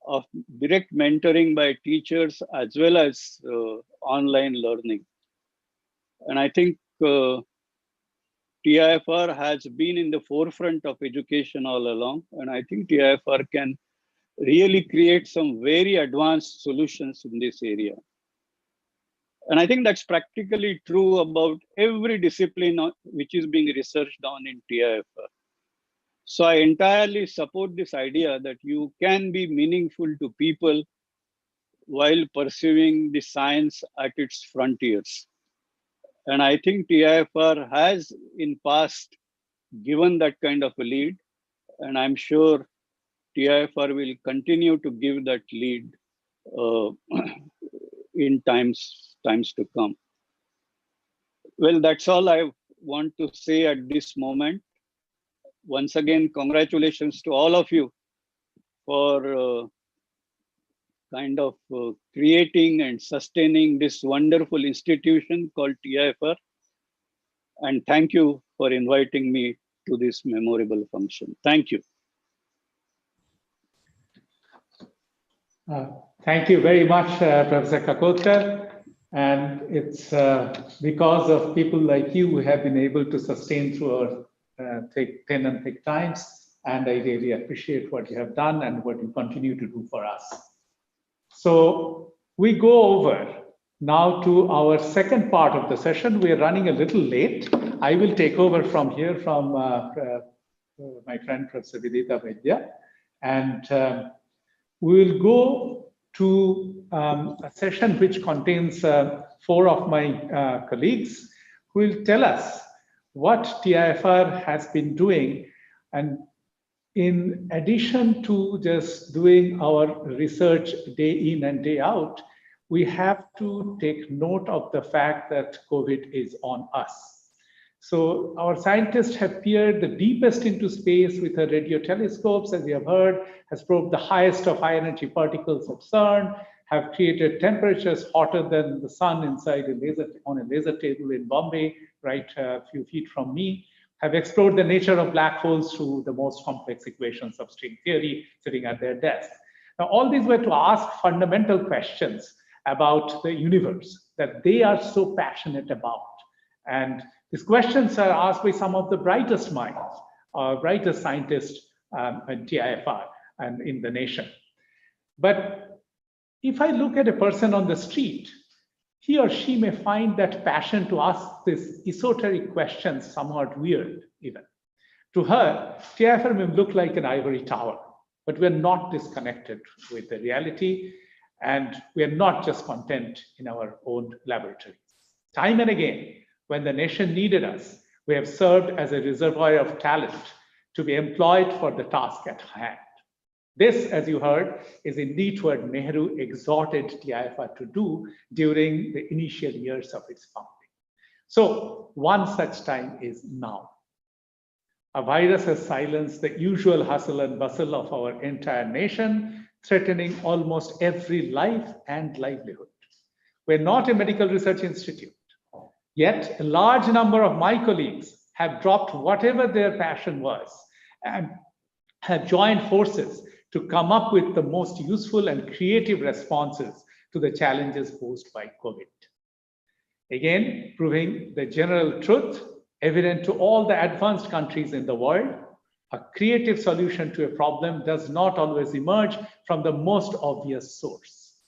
of direct mentoring by teachers as well as online learning. And I think TIFR has been in the forefront of education all along. And I think TIFR can really create some very advanced solutions in this area. And I think that's practically true about every discipline which is being researched on in TIFR. So I entirely support this idea that you can be meaningful to people while pursuing the science at its frontiers. And I think TIFR has in past given that kind of a lead. And I'm sure TIFR will continue to give that lead in times to come. Well, that's all I want to say at this moment. Once again, congratulations to all of you for kind of creating and sustaining this wonderful institution called TIFR. And thank you for inviting me to this memorable function. Thank you.
Thank you very much, Professor Kakotkar. And it's because of people like you we have been able to sustain through our thin and thick times. And I really appreciate what you have done and what you continue to do for us. So we go over now to our second part of the session. We are running a little late. I will take over from here from my friend Professor Vidita Vaidya. And we will go to a session which contains 4 of my colleagues who will tell us what TIFR has been doing. And in addition to just doing our research day in and day out, we have to take note of the fact that COVID is on us. So our scientists have peered the deepest into space with our radio telescopes, as you have heard, has probed the highest of high energy particles at CERN, have created temperatures hotter than the sun inside on a laser table in Bombay, right a few feet from me, have explored the nature of black holes through the most complex equations of string theory sitting at their desk. Now, all these were to ask fundamental questions about the universe that they are so passionate about. And these questions are asked by some of the brightest minds, brightest scientists at TIFR and in the nation. But if I look at a person on the street, he or she may find that passion to ask these esoteric questions somewhat weird even. To her, TIFR may look like an ivory tower, but we're not disconnected with the reality, and we're not just content in our own laboratories. Time and again, when the nation needed us, we have served as a reservoir of talent to be employed for the task at hand. This, as you heard, is indeed what Nehru exhorted TIFR to do during the initial years of its founding. So one such time is now. A virus has silenced the usual hustle and bustle of our entire nation, threatening almost every life and livelihood. We're not a medical research institute. Yet, a large number of my colleagues have dropped whatever their passion was and have joined forces to come up with the most useful and creative responses to the challenges posed by COVID. Again, proving the general truth evident to all the advanced countries in the world, a creative solution to a problem does not always emerge from the most obvious source.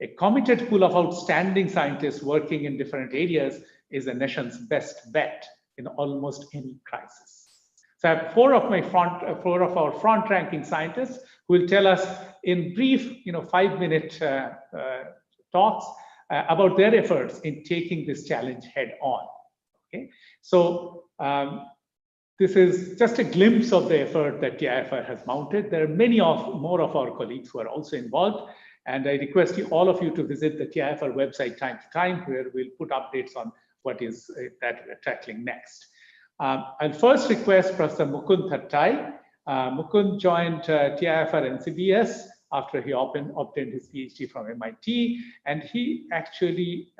A committed pool of outstanding scientists working in different areas is a nation's best bet in almost any crisis. So I have four of our front-ranking scientists who will tell us in brief, 5-minute talks about their efforts in taking this challenge head on. Okay, so this is just a glimpse of the effort that TIFR has mounted. There are many more of our colleagues who are also involved, and I request all of you to visit the TIFR website time to time, where we'll put updates on what is that we're tackling next. I'll first request Professor Mukund Thattai. Mukund joined TIFR and CBS after he obtained his PhD from MIT, and he actually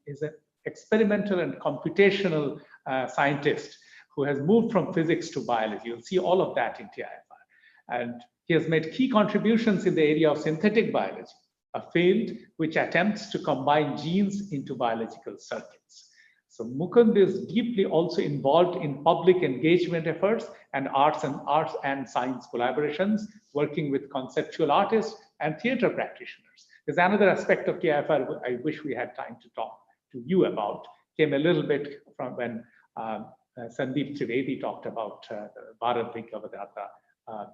is an experimental and computational scientist who has moved from physics to biology. You'll see all of that in TIFR. And he has made key contributions in the area of synthetic biology, a field which attempts to combine genes into biological circuits. So Mukund is deeply also involved in public engagement efforts and arts and science collaborations, working with conceptual artists and theater practitioners. There's another aspect of TIFR I wish we had time to talk to you about. Came a little bit from when Sandeep Trivedi talked about the Bharat Vikavadata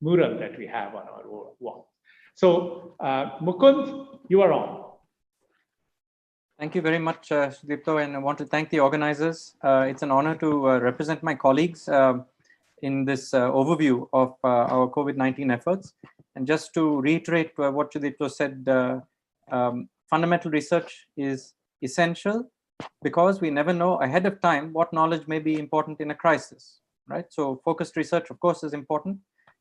mural that we have on our wall. So Mukund, you are on.
Thank you very much, Sudipto, and I want to thank the organizers. It's an honor to represent my colleagues in this overview of our COVID-19 efforts. And just to reiterate what Sudipto said, fundamental research is essential because we never know ahead of time what knowledge may be important in a crisis, right? So focused research, of course, is important,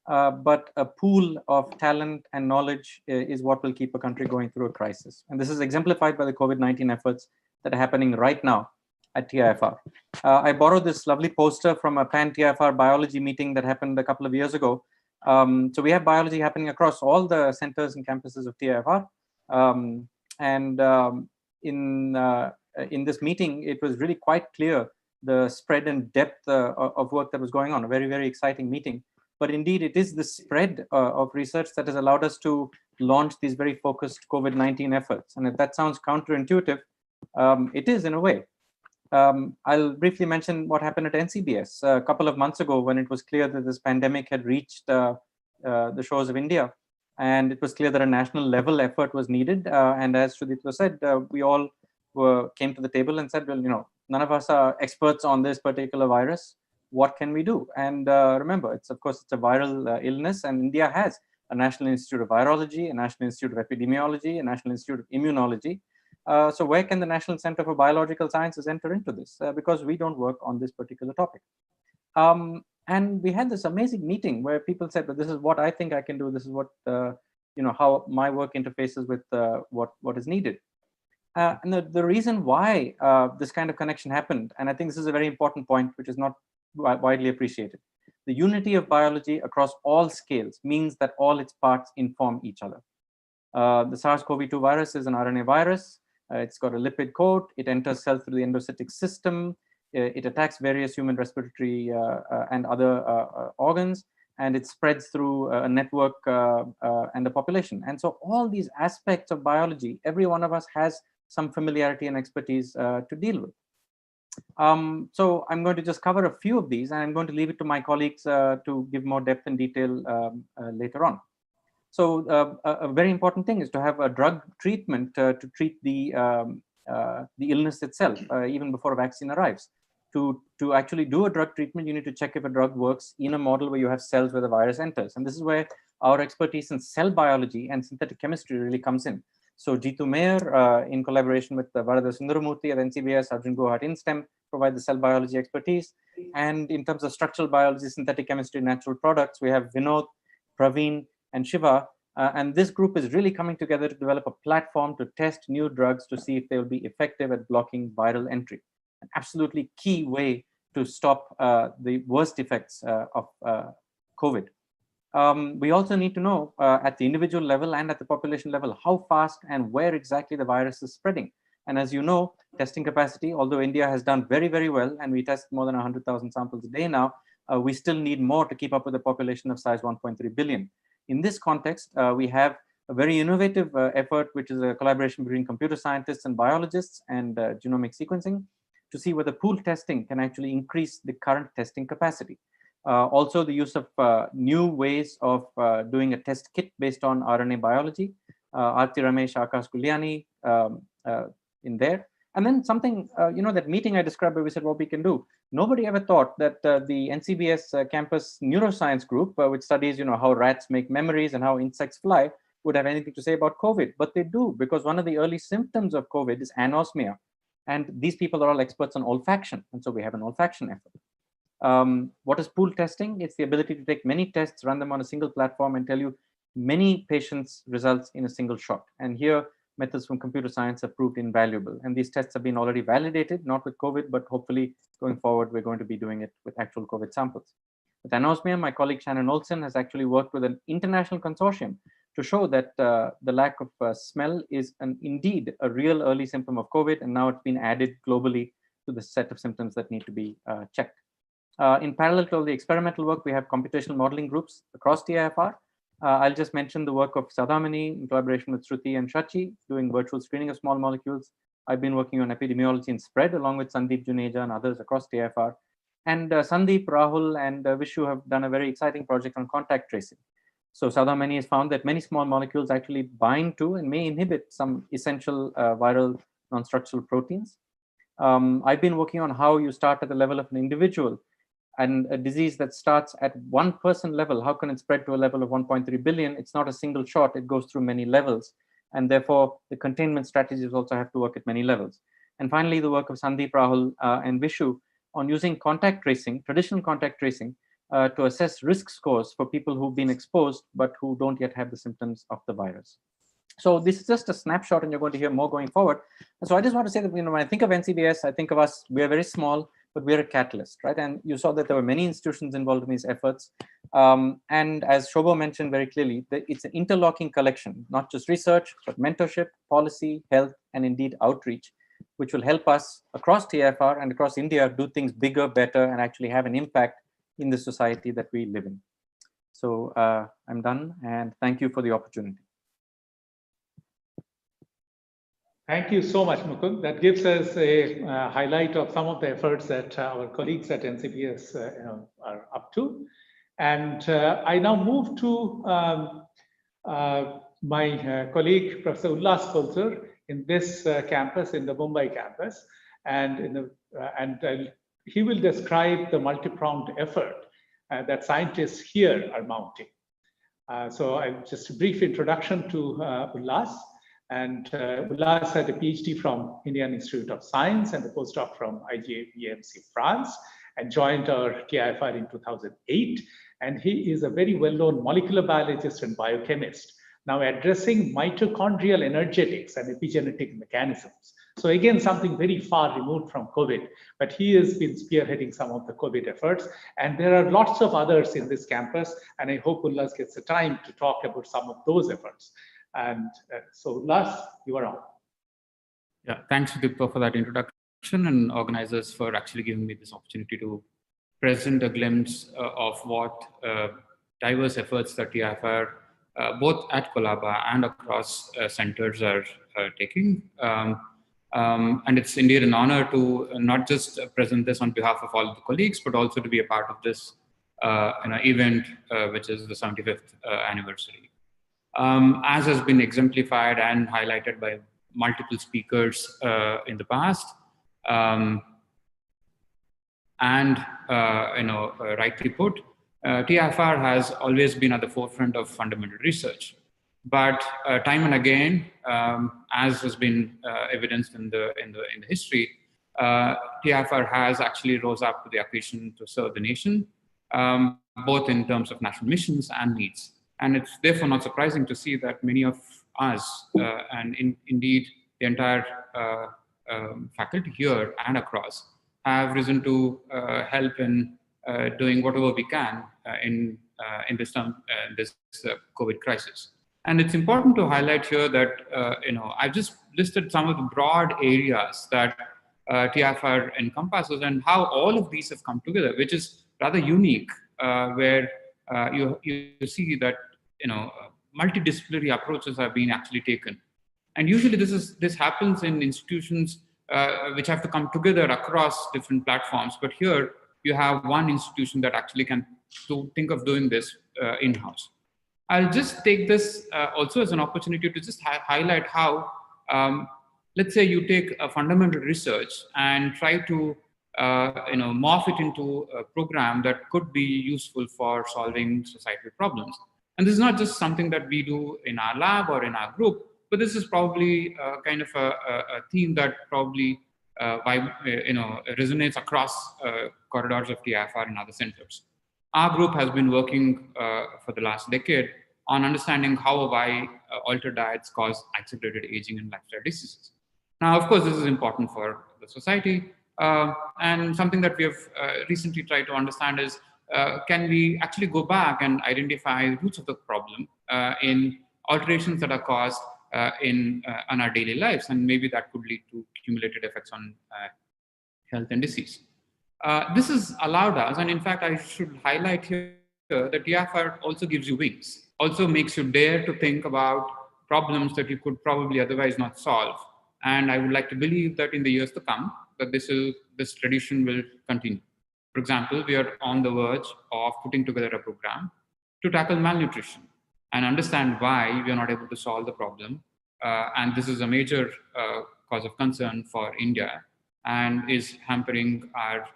but a pool of talent and knowledge is what will keep a country going through a crisis. And this is exemplified by the COVID-19 efforts that are happening right now at TIFR. I borrowed this lovely poster from a pan-TIFR biology meeting that happened a couple of years ago. So we have biology happening across all the centers and campuses of TIFR. In this meeting, it was really quite clear the spread and depth of work that was going on, a very, very exciting meeting. But indeed, it is the spread of research that has allowed us to launch these very focused COVID-19 efforts. And if that sounds counterintuitive, it is in a way. I'll briefly mention what happened at NCBS a couple of months ago when it was clear that this pandemic had reached the shores of India. And it was clear that a national level effort was needed. And as Sudipta said, we all came to the table and said, well, none of us are experts on this particular virus. What can we do? And remember, of course, it's a viral illness, and India has a National Institute of Virology, a National Institute of Epidemiology, a National Institute of Immunology. So where can the National Center for Biological Sciences enter into this? Because we don't work on this particular topic. And we had this amazing meeting where people said, "But this is what I think I can do. This is what how my work interfaces with what is needed." And the reason why this kind of connection happened, and I think this is a very important point, which is not widely appreciated. The unity of biology across all scales means that all its parts inform each other. The SARS-CoV-2 virus is an RNA virus. It's got a lipid coat. It enters cells through the endocytic system. It attacks various human respiratory and other organs, and it spreads through a network and the population. And so all these aspects of biology, every one of us has some familiarity and expertise to deal with. So I'm going to just cover a few of these, and I'm going to leave it to my colleagues to give more depth and detail later on. So a very important thing is to have a drug treatment to treat the illness itself, even before a vaccine arrives. To actually do a drug treatment, you need to check if a drug works in a model where you have cells where the virus enters. And this is where our expertise in cell biology and synthetic chemistry really comes in. So Jeetu Mayer, in collaboration with Varadha Sundaramurthy at NCBS, Arjun Guwahati in STEM, provide the cell biology expertise. And in terms of structural biology, synthetic chemistry, natural products, we have Vinod, Praveen, and Shiva. And this group is really coming together to develop a platform to test new drugs to see if they will be effective at blocking viral entry. An absolutely key way to stop the worst effects of COVID. We also need to know at the individual level and at the population level how fast and where exactly the virus is spreading. And as you know, testing capacity, although India has done very, very well, and we test more than 100,000 samples a day now, we still need more to keep up with a population of size 1.3 billion. In this context, we have a very innovative effort, which is a collaboration between computer scientists and biologists and genomic sequencing, to see whether pool testing can actually increase the current testing capacity. Also, the use of new ways of doing a test kit based on RNA biology. Aarti Ramesh, Akash Guliani in there. And then something, that meeting I described where we said what we can do. Nobody ever thought that the NCBS campus neuroscience group, which studies, how rats make memories and how insects fly, would have anything to say about COVID. But they do, because one of the early symptoms of COVID is anosmia. And these people are all experts on olfaction. And so we have an olfaction effort. What is pool testing? It's the ability to take many tests, run them on a single platform, and tell you many patients' results in a single shot. And here, methods from computer science have proved invaluable. And these tests have been already validated, not with COVID, but hopefully going forward, we're going to be doing it with actual COVID samples. With anosmia, my colleague Shannon Olsen has actually worked with an international consortium to show that the lack of smell is indeed a real early symptom of COVID, and now it's been added globally to the set of symptoms that need to be checked. In parallel to all the experimental work, we have computational modeling groups across TIFR. I'll just mention the work of Sadhamani in collaboration with Shruti and Shachi, doing virtual screening of small molecules. I've been working on epidemiology and spread along with Sandeep Juneja and others across TIFR. And Sandeep, Rahul, and Vishu have done a very exciting project on contact tracing. So Sadhamani has found that many small molecules actually bind to and may inhibit some essential viral non-structural proteins. I've been working on how you start at the level of an individual, and a disease that starts at one person level, how can it spread to a level of 1.3 billion? It's not a single shot, it goes through many levels. And therefore, the containment strategies also have to work at many levels. And finally, the work of Sandeep, Rahul, and Vishu on using contact tracing, traditional contact tracing, to assess risk scores for people who've been exposed, but who don't yet have the symptoms of the virus. So this is just a snapshot, and you're going to hear more going forward. And so I just want to say that, when I think of NCBS, I think of us, we're very small, but we're a catalyst, right? And you saw that there were many institutions involved in these efforts. And as Shobho mentioned very clearly, it's an interlocking collection, not just research, but mentorship, policy, health, and indeed outreach, which will help us across TIFR and across India do things bigger, better, and actually have an impact in the society that we live in. So I'm done, and thank you for the opportunity.
Thank you so much, Mukund. That gives us a highlight of some of the efforts that our colleagues at NCBS are up to. And I now move to my colleague, Professor Ullas Kultur, in this campus, in the Mumbai campus, and he will describe the multi-pronged effort that scientists here are mounting. So just a brief introduction to Ullas. And Ullas had a PhD from Indian Institute of Science and a postdoc from IGBMC France, and joined our TIFR in 2008. And he is a very well-known molecular biologist and biochemist, now addressing mitochondrial energetics and epigenetic mechanisms. So again, something very far removed from COVID, but he has been spearheading some of the COVID efforts. And there are lots of others in this campus, and I hope Ullas gets the time to talk about some of those efforts. And so Ullas, you are on.
Yeah, thanks Sudipto for that introduction, and organizers for actually giving me this opportunity to present a glimpse of what diverse efforts that TIFR, both at Colaba and across centers are taking. And it's indeed an honor to not just present this on behalf of all the colleagues, but also to be a part of this event, which is the 75th anniversary. As has been exemplified and highlighted by multiple speakers in the past, rightly put, TIFR has always been at the forefront of fundamental research. But time and again, as has been evidenced in the history, TIFR has actually rose up to the occasion to serve the nation, both in terms of national missions and needs. And it's therefore not surprising to see that many of us, and indeed the entire faculty here and across, have risen to help in doing whatever we can in this COVID crisis. And it's important to highlight here that I've just listed some of the broad areas that TIFR encompasses and how all of these have come together, which is rather unique, where you see that multidisciplinary approaches have been actually taken. And usually this happens in institutions which have to come together across different platforms. But here you have one institution that actually can think of doing this in-house. I'll just take this also as an opportunity to just highlight how, let's say you take a fundamental research and try to morph it into a program that could be useful for solving societal problems. And this is not just something that we do in our lab or in our group, but this is probably kind of a theme that probably resonates across corridors of TIFR and other centers. Our group has been working for the last decade on understanding how why altered diets cause accelerated aging and lifestyle diseases. Now, of course, this is important for the society, and something that we have recently tried to understand is, can we actually go back and identify the roots of the problem in alterations that are caused on our daily lives, and maybe that could lead to cumulative effects on health and disease. This has allowed us, and in fact, I should highlight here that TIFR also gives you wings, also makes you dare to think about problems that you could probably otherwise not solve. And I would like to believe that in the years to come, that this tradition will continue. For example, we are on the verge of putting together a program to tackle malnutrition and understand why we are not able to solve the problem. And this is a major cause of concern for India and is hampering our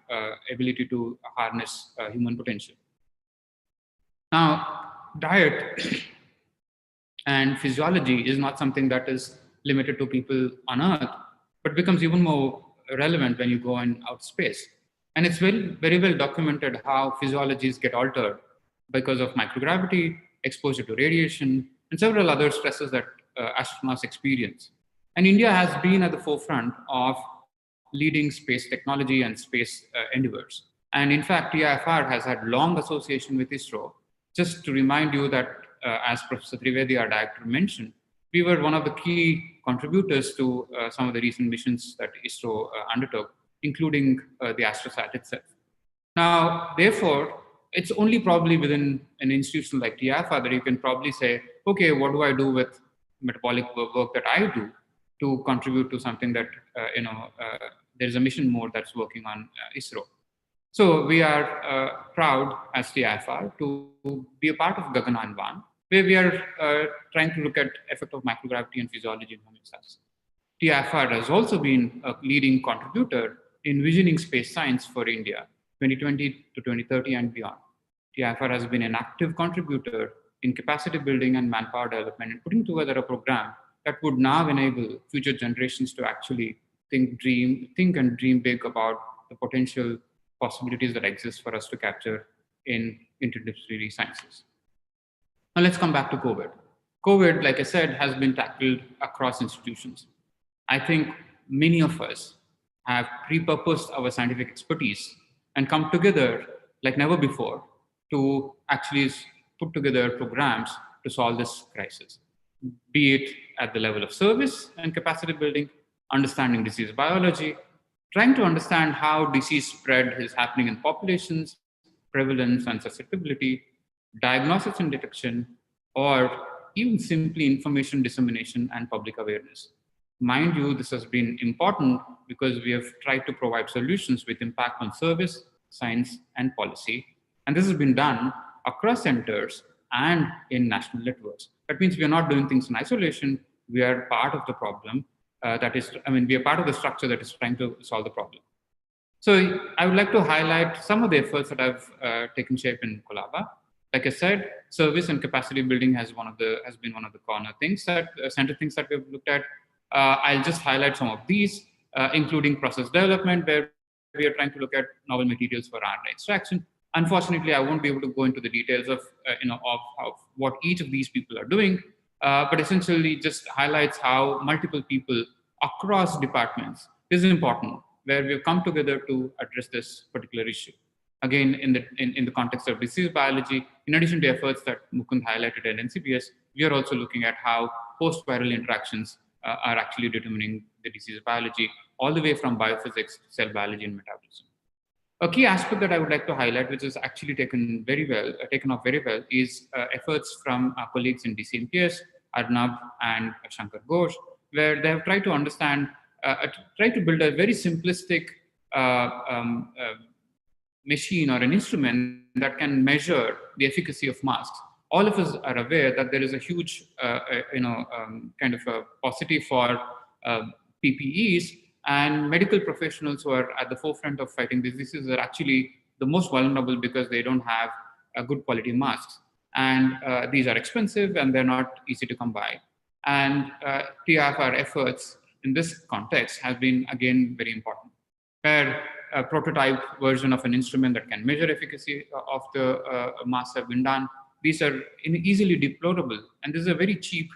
ability to harness human potential. Now, diet and physiology is not something that is limited to people on Earth, but becomes even more relevant when you go in outer space. And it's very well documented how physiologies get altered because of microgravity, exposure to radiation, and several other stresses that astronauts experience. And India has been at the forefront of leading space technology and space endeavors. And in fact, TIFR has had long association with ISRO. Just to remind you that, as Professor Trivedi, our director, mentioned, we were one of the key contributors to some of the recent missions that ISRO undertook, including the AstroSat itself. Now, therefore, it's only probably within an institution like TIFR that you can probably say, okay, what do I do with metabolic work that I do to contribute to something that, there's a mission mode that's working on ISRO. So we are proud as TIFR to be a part of Gaganyaan 1, where we are trying to look at effect of microgravity and physiology in human cells. TIFR has also been a leading contributor in visioning space science for India, 2020 to 2030 and beyond. TIFR has been an active contributor in capacity building and manpower development and putting together a program that would now enable future generations to actually think and dream big about the potential possibilities that exist for us to capture in interdisciplinary sciences. Now let's come back to COVID. COVID, like I said, has been tackled across institutions. I think many of us have repurposed our scientific expertise and come together like never before to actually put together programs to solve this crisis, be it at the level of service and capacity building, understanding disease biology, trying to understand how disease spread is happening in populations, prevalence and susceptibility, diagnosis and detection, or even simply information dissemination and public awareness. Mind you, this has been important because we have tried to provide solutions with impact on service, science, and policy. And this has been done across centers and in national networks. That means we are not doing things in isolation. We are part of the problem. We are part of the structure that is trying to solve the problem. So I would like to highlight some of the efforts that have taken shape in Colaba. Like I said, service and capacity building has been one of the corner things that center things that we've looked at. I'll just highlight some of these, including process development, where we are trying to look at novel materials for RNA extraction. Unfortunately, I won't be able to go into the details of what each of these people are doing, but essentially just highlights how multiple people across departments is important, where we've come together to address this particular issue. Again, in the context of disease biology, in addition to efforts that Mukund highlighted at NCBS, we are also looking at how post-viral interactions are actually determining the disease biology, all the way from biophysics, cell biology, and metabolism. A key aspect that I would like to highlight, which is actually taken off very well, is efforts from our colleagues in DCMTS, Arnab and Shankar Ghosh, where they have tried to understand, try to build a very simplistic machine or an instrument that can measure the efficacy of masks. All of us are aware that there is a huge, kind of a paucity for PPEs, and medical professionals who are at the forefront of fighting diseases are actually the most vulnerable because they don't have good quality masks. And these are expensive and they're not easy to come by. And TIFR efforts in this context have been, again, very important. Where a prototype version of an instrument that can measure efficacy of the masks have been done. These are easily deployable, and this is a very cheap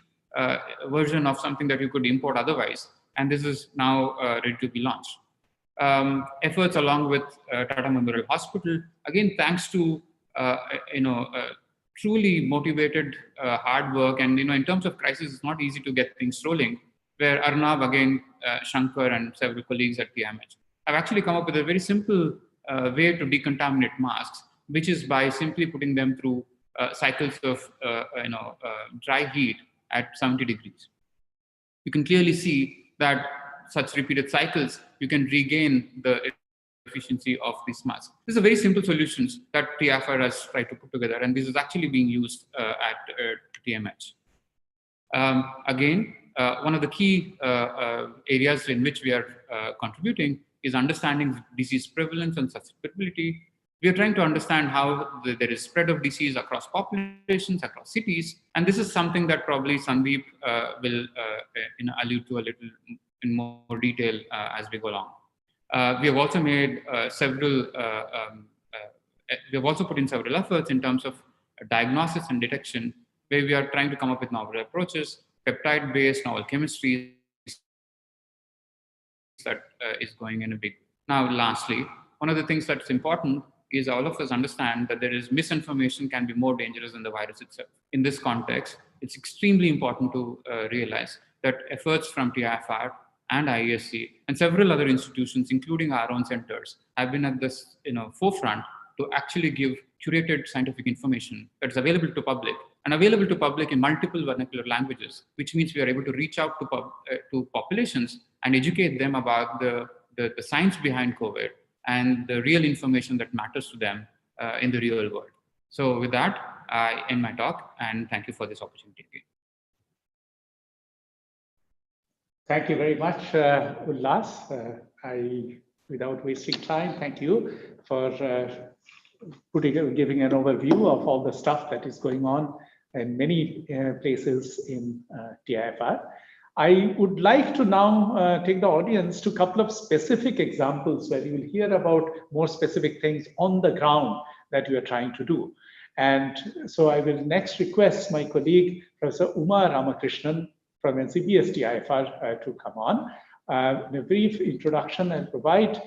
version of something that you could import otherwise. And this is now ready to be launched. Efforts along with Tata Memorial Hospital, again, thanks to truly motivated hard work. And in terms of crisis, it's not easy to get things rolling. Where Arnab, again, Shankar, and several colleagues at PMH have actually come up with a very simple way to decontaminate masks, which is by simply putting them through cycles of dry heat at 70 degrees. You can clearly see that such repeated cycles, you can regain the efficiency of these masks. These are very simple solutions that TIFR has tried to put together, and this is actually being used at TMH. Again, one of the key areas in which we are contributing is understanding disease prevalence and susceptibility. We are trying to understand how there is spread of disease across populations, across cities, and this is something that probably Sandeep will allude to a little in more detail as we go along. We have also made we have also put in several efforts in terms of diagnosis and detection, where we are trying to come up with novel approaches, peptide-based novel chemistries that is going in a big. Now, lastly, one of the things that's important is all of us understand that there is misinformation can be more dangerous than the virus itself. In this context, it's extremely important to realize that efforts from TIFR and IESC and several other institutions, including our own centers, have been at this forefront to actually give curated scientific information that's available to public and available to public in multiple vernacular languages, which means we are able to reach out to populations and educate them about the science behind COVID and the real information that matters to them in the real world. So with that, in my talk, and thank you for this opportunity again.
Thank you very much, Ullas. Without wasting time, thank you for giving an overview of all the stuff that is going on in many places in TIFR. I would like to now take the audience to a couple of specific examples where you will hear about more specific things on the ground that you are trying to do. And so I will next request my colleague, Professor Uma Ramakrishnan from NCBS TIFR to come on. In a brief introduction and provide.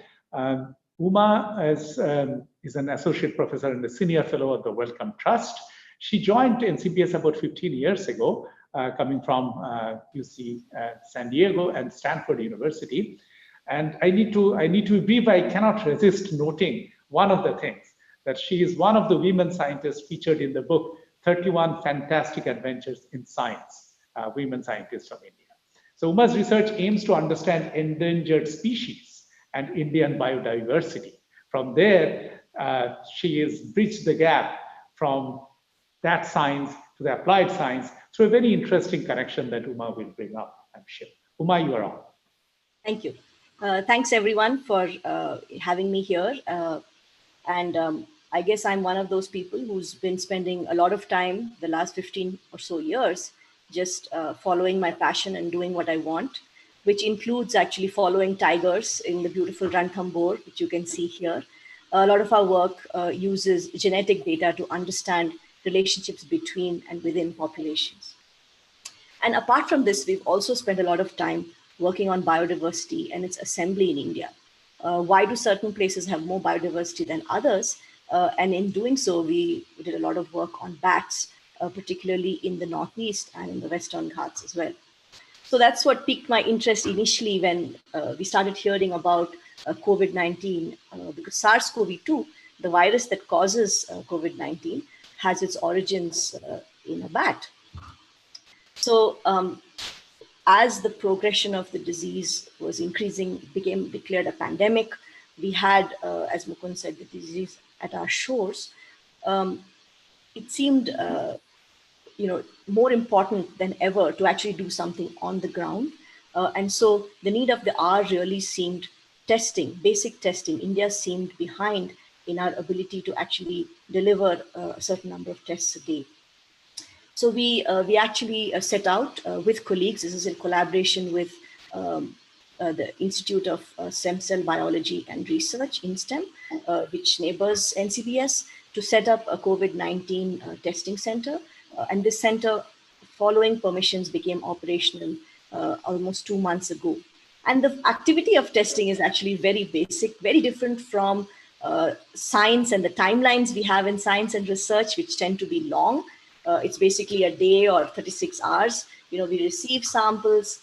Uma is an associate professor and a senior fellow at the Wellcome Trust. She joined NCBS about 15 years ago, coming from UC San Diego and Stanford University. And I need to be brief. I cannot resist noting one of the things that she is one of the women scientists featured in the book 31 Fantastic Adventures in Science, women scientists from India. So Uma's research aims to understand endangered species and Indian biodiversity. From there, she has bridged the gap from that science to the applied science through a very interesting connection that Uma will bring up, I'm sure. Uma, you are on.
Thank you. Thanks everyone for having me here. I guess I'm one of those people who's been spending a lot of time the last 15 or so years just following my passion and doing what I want, which includes actually following tigers in the beautiful Ranthambore, which you can see here. A lot of our work uses genetic data to understand relationships between and within populations. And apart from this, we've also spent a lot of time working on biodiversity and its assembly in India. Why do certain places have more biodiversity than others? And in doing so, we did a lot of work on bats, particularly in the Northeast and in the Western Ghats as well. So that's what piqued my interest initially when we started hearing about COVID-19, because SARS-CoV-2, the virus that causes COVID-19, has its origins in a bat. So as the progression of the disease was increasing, became declared a pandemic, we had, as Mukund said, the disease at our shores. It seemed more important than ever to actually do something on the ground. And so the need of the hour really seemed testing, basic testing. India seemed behind in our ability to actually deliver a certain number of tests a day. So we actually set out with colleagues, this is in collaboration with the Institute of Stem Cell Biology and Research, INSTEM, which neighbors NCBS, to set up a COVID-19 testing center. And this center, following permissions, became operational almost 2 months ago. And the activity of testing is actually very basic, very different from science and the timelines we have in science and research, which tend to be long. It's basically a day or 36 hours. We receive samples,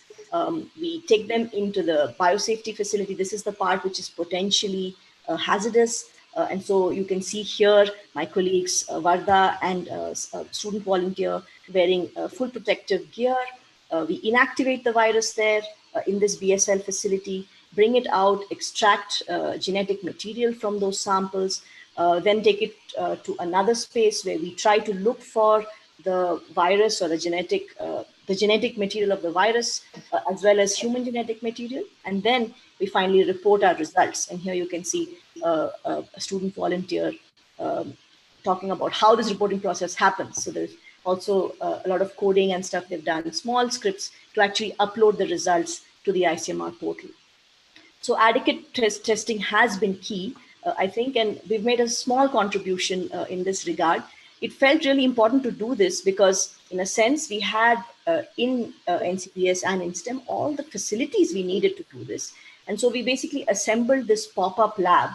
we take them into the biosafety facility. This is the part which is potentially hazardous. And so you can see here my colleagues Varda and a student volunteer wearing full protective gear. We inactivate the virus there in this BSL facility, bring it out, extract genetic material from those samples, then take it to another space where we try to look for the virus or the genetic material of the virus, as well as human genetic material. And then we finally report our results. And here you can see a student volunteer talking about how this reporting process happens. So there's also a lot of coding and stuff they've done, small scripts to actually upload the results to the ICMR portal. So adequate testing has been key, I think, and we've made a small contribution in this regard. It felt really important to do this because, in a sense, we had in NCBS and in STEM all the facilities we needed to do this. And so we basically assembled this pop-up lab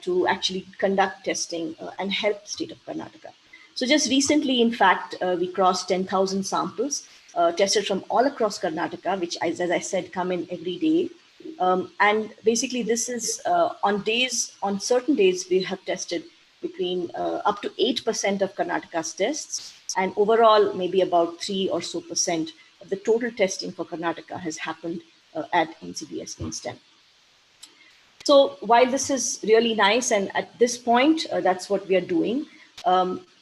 to actually conduct testing and help the state of Karnataka. So just recently, in fact, we crossed 10,000 samples tested from all across Karnataka, which, as I said, come in every day. And basically, this is on certain days, we have tested between up to 8% of Karnataka's tests, and overall, maybe about 3% or so of the total testing for Karnataka has happened at NCBS in STEM. So while this is really nice, and at this point, that's what we are doing,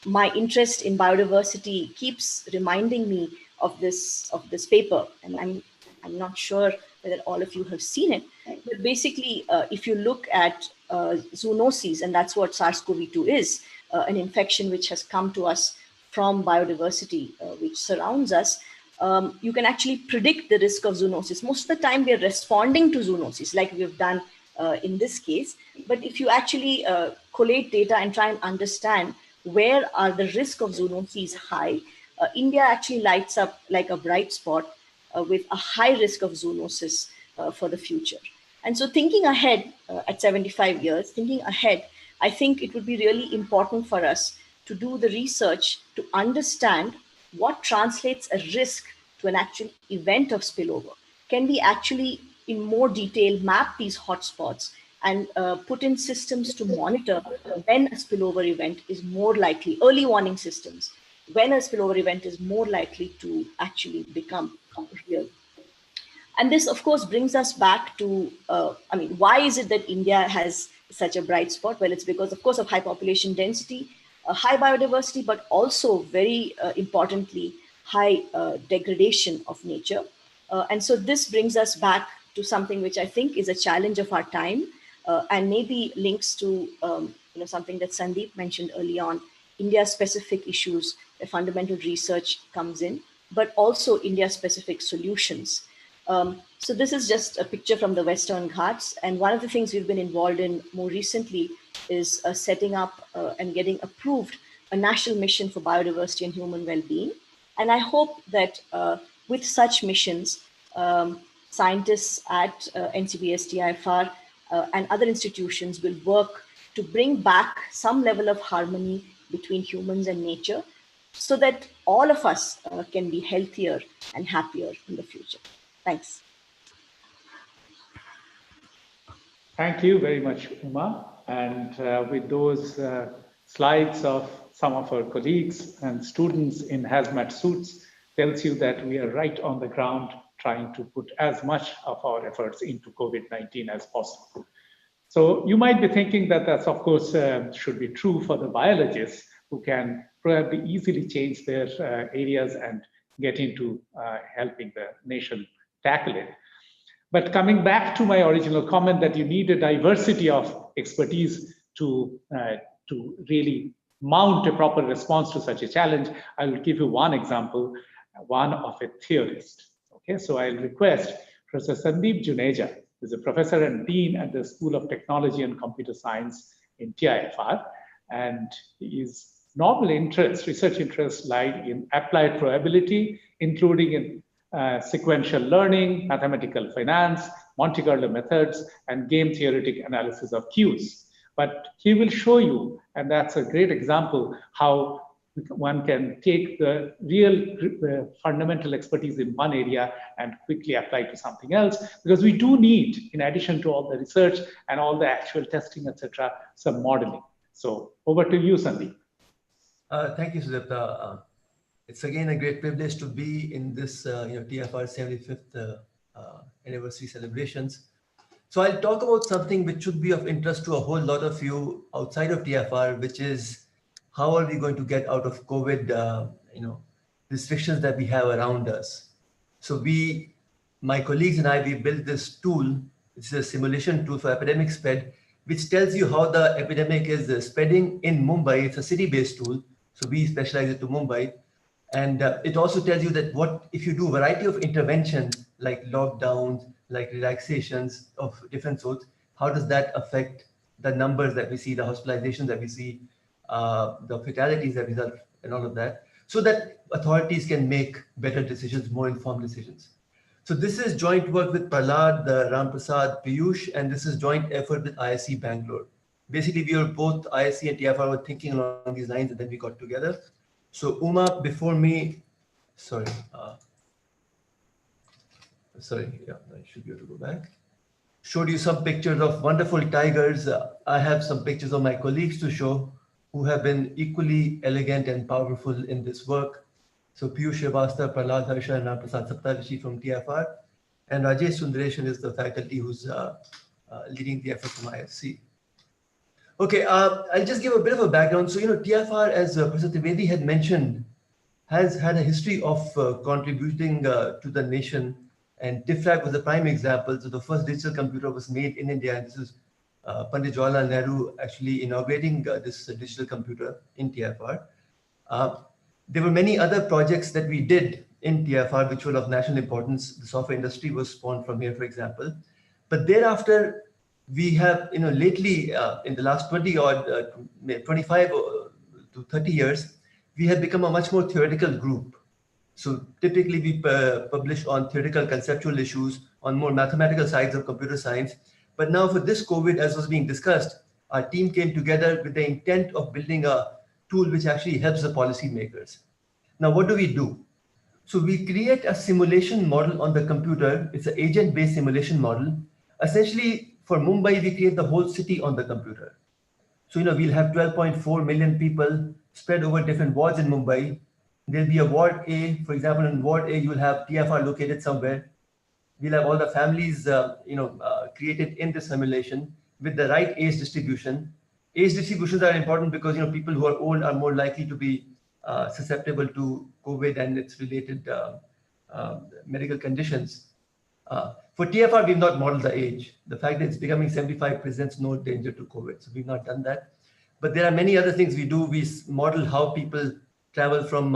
my interest in biodiversity keeps reminding me of this paper, and I'm not sure whether all of you have seen it. But basically, if you look at zoonoses, and that's what SARS-CoV-2 is, an infection which has come to us from biodiversity, which surrounds us, you can actually predict the risk of zoonosis. Most of the time, we are responding to zoonosis, like we've done in this case. But if you actually collate data and try and understand where are the risk of zoonoses high, India actually lights up like a bright spot with a high risk of zoonosis for the future. And so thinking ahead at 75 years, thinking ahead, I think it would be really important for us to do the research to understand what translates a risk to an actual event of spillover. Can we actually, in more detail, map these hotspots and put in systems to monitor when a spillover event is more likely, early warning systems, when a spillover event is more likely to actually become real? And this, of course, brings us back to, why is it that India has such a bright spot? Well, it's because, of course, of high population density, high biodiversity, but also very importantly, high degradation of nature. And so this brings us back to something which I think is a challenge of our time, and maybe links to something that Sandeep mentioned early on, India-specific issues where fundamental research comes in, but also India-specific solutions. So this is just a picture from the Western Ghats. And one of the things we've been involved in more recently is setting up and getting approved a national mission for biodiversity and human well-being. And I hope that with such missions, scientists at NCBS, TIFR, and other institutions will work to bring back some level of harmony between humans and nature so that all of us can be healthier and happier in the future. Thanks.
Thank you very much, Uma. And with those slides of some of our colleagues and students in hazmat suits, tells you that we are right on the ground trying to put as much of our efforts into COVID-19 as possible. So you might be thinking that that's, of course, should be true for the biologists who can probably easily change their areas and get into helping the nation tackle it. But coming back to my original comment that you need a diversity of expertise to really mount a proper response to such a challenge, I will give you one example, one of a theorist. Okay, so I'll request Professor Sandeep Juneja, who is a professor and dean at the School of Technology and Computer Science in TIFR, and his novel interest, research interests lie in applied probability, including in sequential learning, mathematical finance, Monte Carlo methods, and game theoretic analysis of cues. But he will show you, and that's a great example, how one can take the real fundamental expertise in one area and quickly apply to something else, because we do need, in addition to all the research and all the actual testing, etc., some modeling. So over to you, Sandeep.
Thank you, Sudipta. It's again a great privilege to be in this TIFR 75th anniversary celebrations. So I'll talk about something which should be of interest to a whole lot of you outside of TIFR, which is how are we going to get out of COVID, restrictions that we have around us. So my colleagues and I, we built this tool. It's a simulation tool for epidemic spread, which tells you how the epidemic is spreading in Mumbai. It's a city-based tool. So we specialize it to Mumbai. And it also tells you that what if you do a variety of interventions like lockdowns, like relaxations of different sorts, how does that affect the numbers that we see, the hospitalizations that we see, the fatalities that result, and all of that, so that authorities can make better decisions, more informed decisions. So this is joint work with Prahlad, Ram Prasad, Piyush, and this is joint effort with ISC Bangalore. Basically, we were both ISC and TIFR were thinking along these lines, and then we got together. So Uma, before me, sorry, I should be able to go back. Showed you some pictures of wonderful tigers. I have some pictures of my colleagues to show who have been equally elegant and powerful in this work. So Piyush Srivastava, Prahlad Harsha, and Ram Prasad Saptarishi from TIFR. And Rajesh Sundareshan is the faculty who's leading the effort from ISC. Okay, I'll just give a bit of a background. So, TIFR, as Professor Trivedi had mentioned, has had a history of contributing to the nation, and TIFR was a prime example. So the first digital computer was made in India, and this is Pandit Jawaharlal Nehru actually inaugurating this digital computer in TIFR. There were many other projects that we did in TIFR which were of national importance. The software industry was spawned from here, for example. But thereafter, we have, lately, in the last 25 to 30 years, we have become a much more theoretical group. So typically we publish on theoretical conceptual issues, on more mathematical sides of computer science. But now for this COVID, as was being discussed, our team came together with the intent of building a tool which actually helps the policymakers. Now, what do? So we create a simulation model on the computer. It's an agent-based simulation model. Essentially, for Mumbai, we create the whole city on the computer. So, we'll have 12.4 million people spread over different wards in Mumbai. There'll be a ward A, for example, in ward A, you'll have TIFR located somewhere. We'll have all the families, created in the simulation with the right age distribution. Age distributions are important because, people who are old are more likely to be susceptible to COVID and its related medical conditions. For TIFR, we've not modeled the age. The fact that it's becoming 75 presents no danger to COVID, so we've not done that. But there are many other things we do. We model how people travel from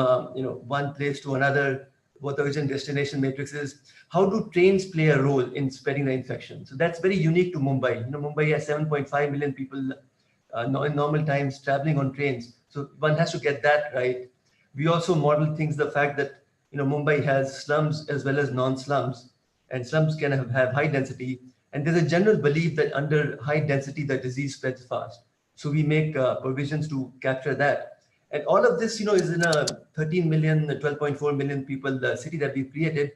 one place to another, what the origin destination matrix is. How do trains play a role in spreading the infection? So that's very unique to Mumbai. Mumbai has 7.5 million people in normal times traveling on trains. So one has to get that right. We also model things, the fact that Mumbai has slums as well as non-slums, and slums can have high density. And there's a general belief that under high density, the disease spreads fast. So we make provisions to capture that. And all of this, is in a 13 million, 12.4 million people city that we've created.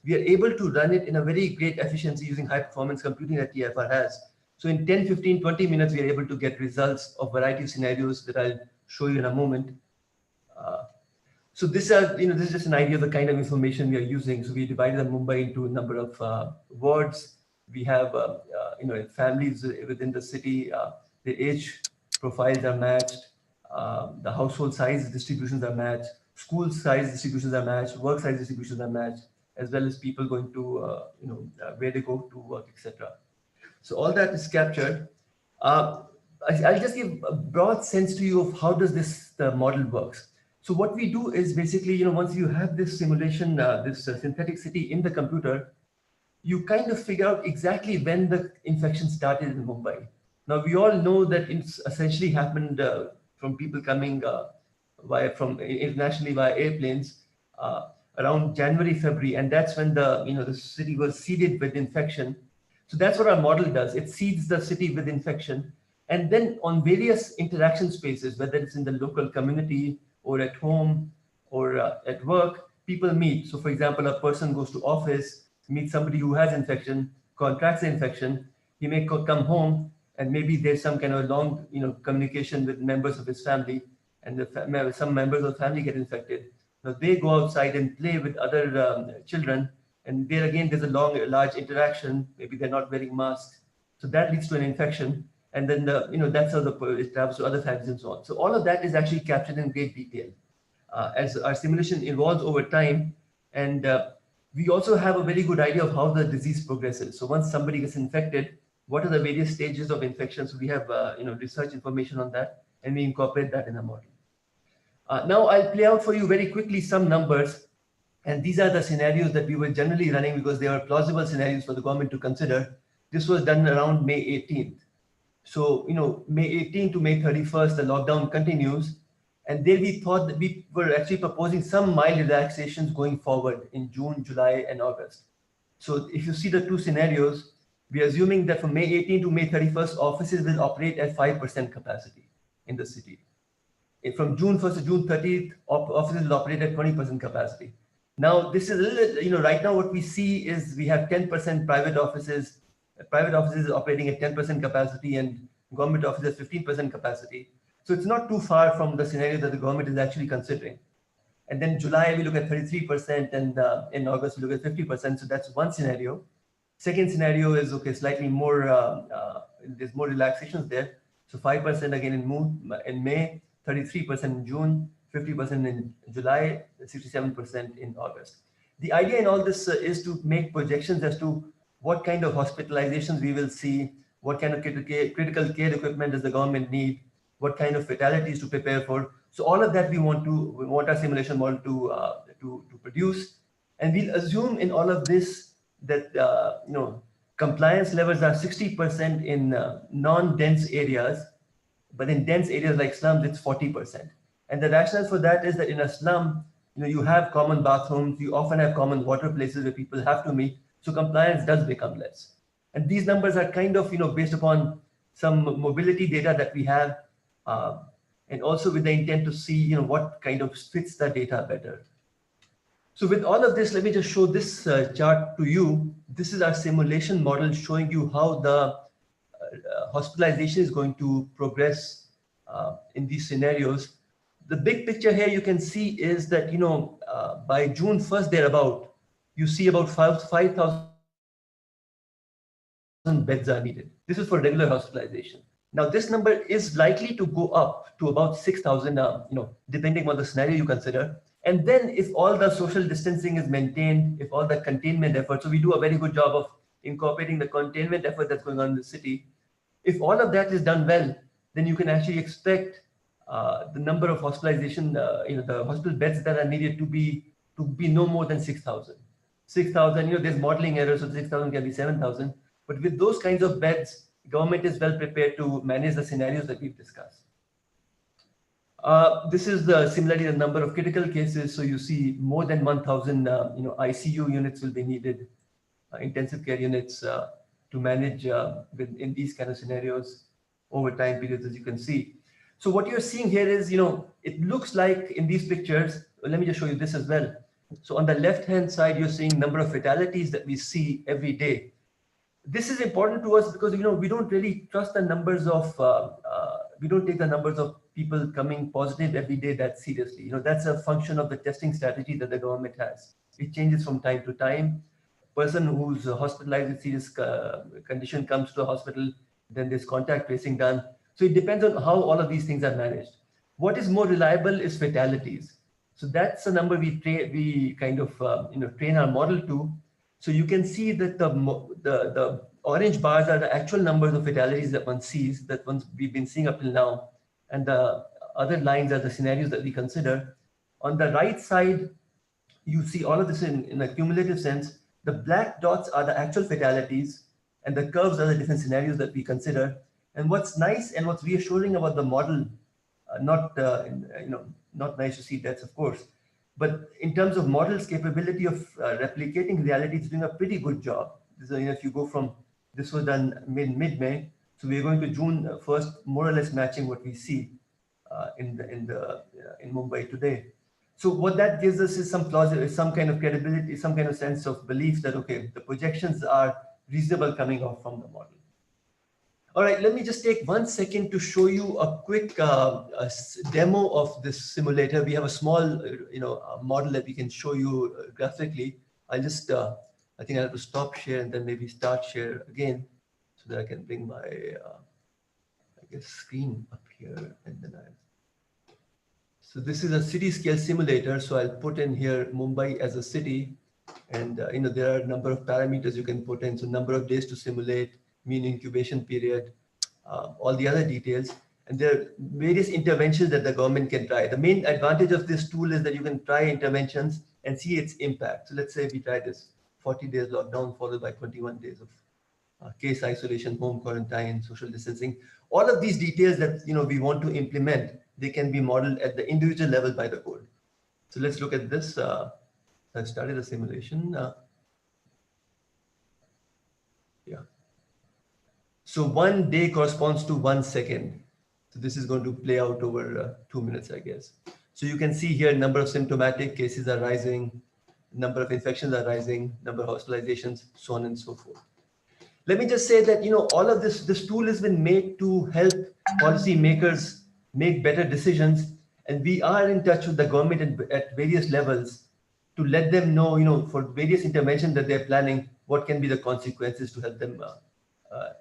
We are able to run it in a very great efficiency using high performance computing that TIFR has. So in 10, 15, 20 minutes, we are able to get results of variety of scenarios that I'll show you in a moment. So this is just an idea of the kind of information we are using. So we divided Mumbai into a number of wards. We have, families within the city. The age profiles are matched. The household size distributions are matched. School size distributions are matched. Work size distributions are matched, as well as people going to, where they go to work, etc. So all that is captured. I'll just give a broad sense to you of how does the model works. So what we do is basically, once you have this simulation, this synthetic city in the computer, you kind of figure out exactly when the infection started in Mumbai. Now, we all know that it's essentially happened from people coming internationally via airplanes around January, February, and that's when the city was seeded with infection. So that's what our model does. It seeds the city with infection, and then on various interaction spaces, whether it's in the local community or at home or at work, people meet. So for example, a person goes to office, meets somebody who has infection, contracts the infection, he may come home, and maybe there's some kind of long communication with members of his family, and some members of the family get infected. Now they go outside and play with other children, and there again, there's a large interaction. Maybe they're not wearing masks. So that leads to an infection. And then that's how it travels to other families and so on. So all of that is actually captured in great detail as our simulation evolves over time. And we also have a very good idea of how the disease progresses. So once somebody gets infected, what are the various stages of infection? So we have research information on that, and we incorporate that in our model. Now I'll play out for you very quickly some numbers. And these are the scenarios that we were generally running because they are plausible scenarios for the government to consider. This was done around May 18th. So, May 18th to May 31st, the lockdown continues. And there we thought that we were actually proposing some mild relaxations going forward in June, July, and August. So if you see the two scenarios, we are assuming that from May 18th to May 31st, offices will operate at 5% capacity in the city. And from June 1st to June 30th, offices will operate at 20% capacity. Now, this is a little, right now what we see is we have 10% private offices operating at 10% capacity and government offices 15% capacity. So it's not too far from the scenario that the government is actually considering. And then July, we look at 33%, and in August, we look at 50%. So that's one scenario. Second scenario is, okay, slightly more, there's more relaxations there. So 5% again in May, 33% in June, 50% in July, 67% in August. The idea in all this is to make projections as to what kind of hospitalizations we will see, what kind of critical care equipment does the government need, what kind of fatalities to prepare for. So all of that we want our simulation model to produce, and we'll assume in all of this that compliance levels are 60% in non-dense areas, but in dense areas like slums, it's 40%. And the rationale for that is that in a slum, you have common bathrooms, you often have common water places where people have to meet, so compliance does become less. And these numbers are kind of based upon some mobility data that we have, and also with the intent to see what kind of fits the data better. So with all of this, let me just show this chart to you. This is our simulation model showing you how the hospitalization is going to progress in these scenarios. The big picture here you can see is that, by June 1st, thereabout, you see about 5,000 beds are needed. This is for regular hospitalization. Now, this number is likely to go up to about 6,000, depending on the scenario you consider. And then if all the social distancing is maintained, if all the containment efforts, so we do a very good job of incorporating the containment effort that's going on in the city. If all of that is done well, then you can actually expect the number of hospitalization, the hospital beds that are needed to be no more than 6,000. 6,000, there's modeling errors, so 6,000 can be 7,000. But with those kinds of beds, government is well prepared to manage the scenarios that we've discussed. This is similarly the number of critical cases. So you see more than 1,000, ICU units will be needed, intensive care units to manage in these kind of scenarios over time periods, as you can see. So what you're seeing here is, it looks like in these pictures, let me just show you this as well. So on the left-hand side, you're seeing number of fatalities that we see every day. This is important to us because, we don't really trust the numbers of, we don't take the numbers of people coming positive every day that seriously. That's a function of the testing strategy that the government has. It changes from time to time. Person who's hospitalized with serious condition comes to the hospital, then there's contact tracing done. So it depends on how all of these things are managed. What is more reliable is fatalities. So that's a number we kind of train our model to. So you can see that the orange bars are the actual numbers of fatalities that one sees, that we've been seeing up till now, and the other lines are the scenarios that we consider. On the right side, you see all of this in a cumulative sense. The black dots are the actual fatalities, and the curves are the different scenarios that we consider. And what's nice and what's reassuring about the model, not nice to see deaths, of course, but in terms of model's capability of replicating reality, it's doing a pretty good job. So, if you go from, this was done mid-May, so we're going to June 1st, more or less matching what we see in Mumbai today. So what that gives us is some kind of credibility, some kind of sense of belief that, okay, the projections are reasonable coming off from the model. All right, let me just take 1 second to show you a quick demo of this simulator. We have a small, model that we can show you graphically. I'll just, I think I have to stop share and then maybe start share again so that I can bring my, screen up here, and then so this is a city scale simulator. So I'll put in here Mumbai as a city, and there are a number of parameters you can put in. So number of days to simulate, mean incubation period, all the other details. And there are various interventions that the government can try. The main advantage of this tool is that you can try interventions and see its impact. So let's say we try this 40 days lockdown followed by 21 days of case isolation, home quarantine, social distancing. All of these details that we want to implement, they can be modeled at the individual level by the code. So let's look at this. I've started the simulation. Yeah. So 1 day corresponds to 1 second. So this is going to play out over 2 minutes, I guess. So you can see here, number of symptomatic cases are rising, number of infections are rising, number of hospitalizations, so on and so forth. Let me just say that, all of this tool has been made to help policymakers make better decisions. And we are in touch with the government at various levels to let them know, for various interventions that they're planning, what can be the consequences to help them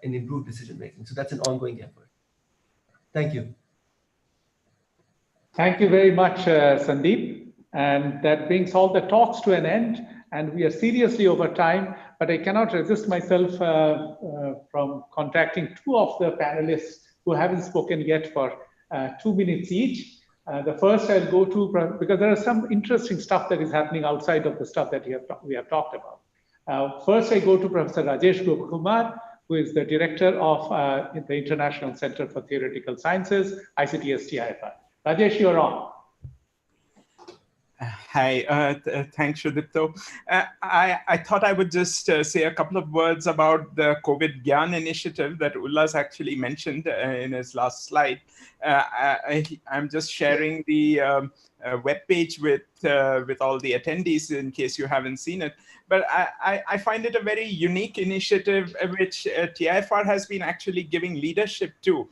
in improved decision making. So that's an ongoing effort. Thank you.
Thank you very much, Sandeep. And that brings all the talks to an end. And we are seriously over time, but I cannot resist myself from contacting two of the panelists who haven't spoken yet for 2 minutes each. The first I'll go to, because there is some interesting stuff that is happening outside of the stuff that we have talked about. First, I go to Professor Rajesh Gopakumar, who is the director of the International Center for Theoretical Sciences, ICTS TIFR. Rajesh, you're on.
Hi, thanks, Sudipto. I thought I would just say a couple of words about the COVID Gyan initiative that Ullas actually mentioned in his last slide. I'm just sharing the webpage with all the attendees in case you haven't seen it. But I find it a very unique initiative which TIFR has been actually giving leadership to,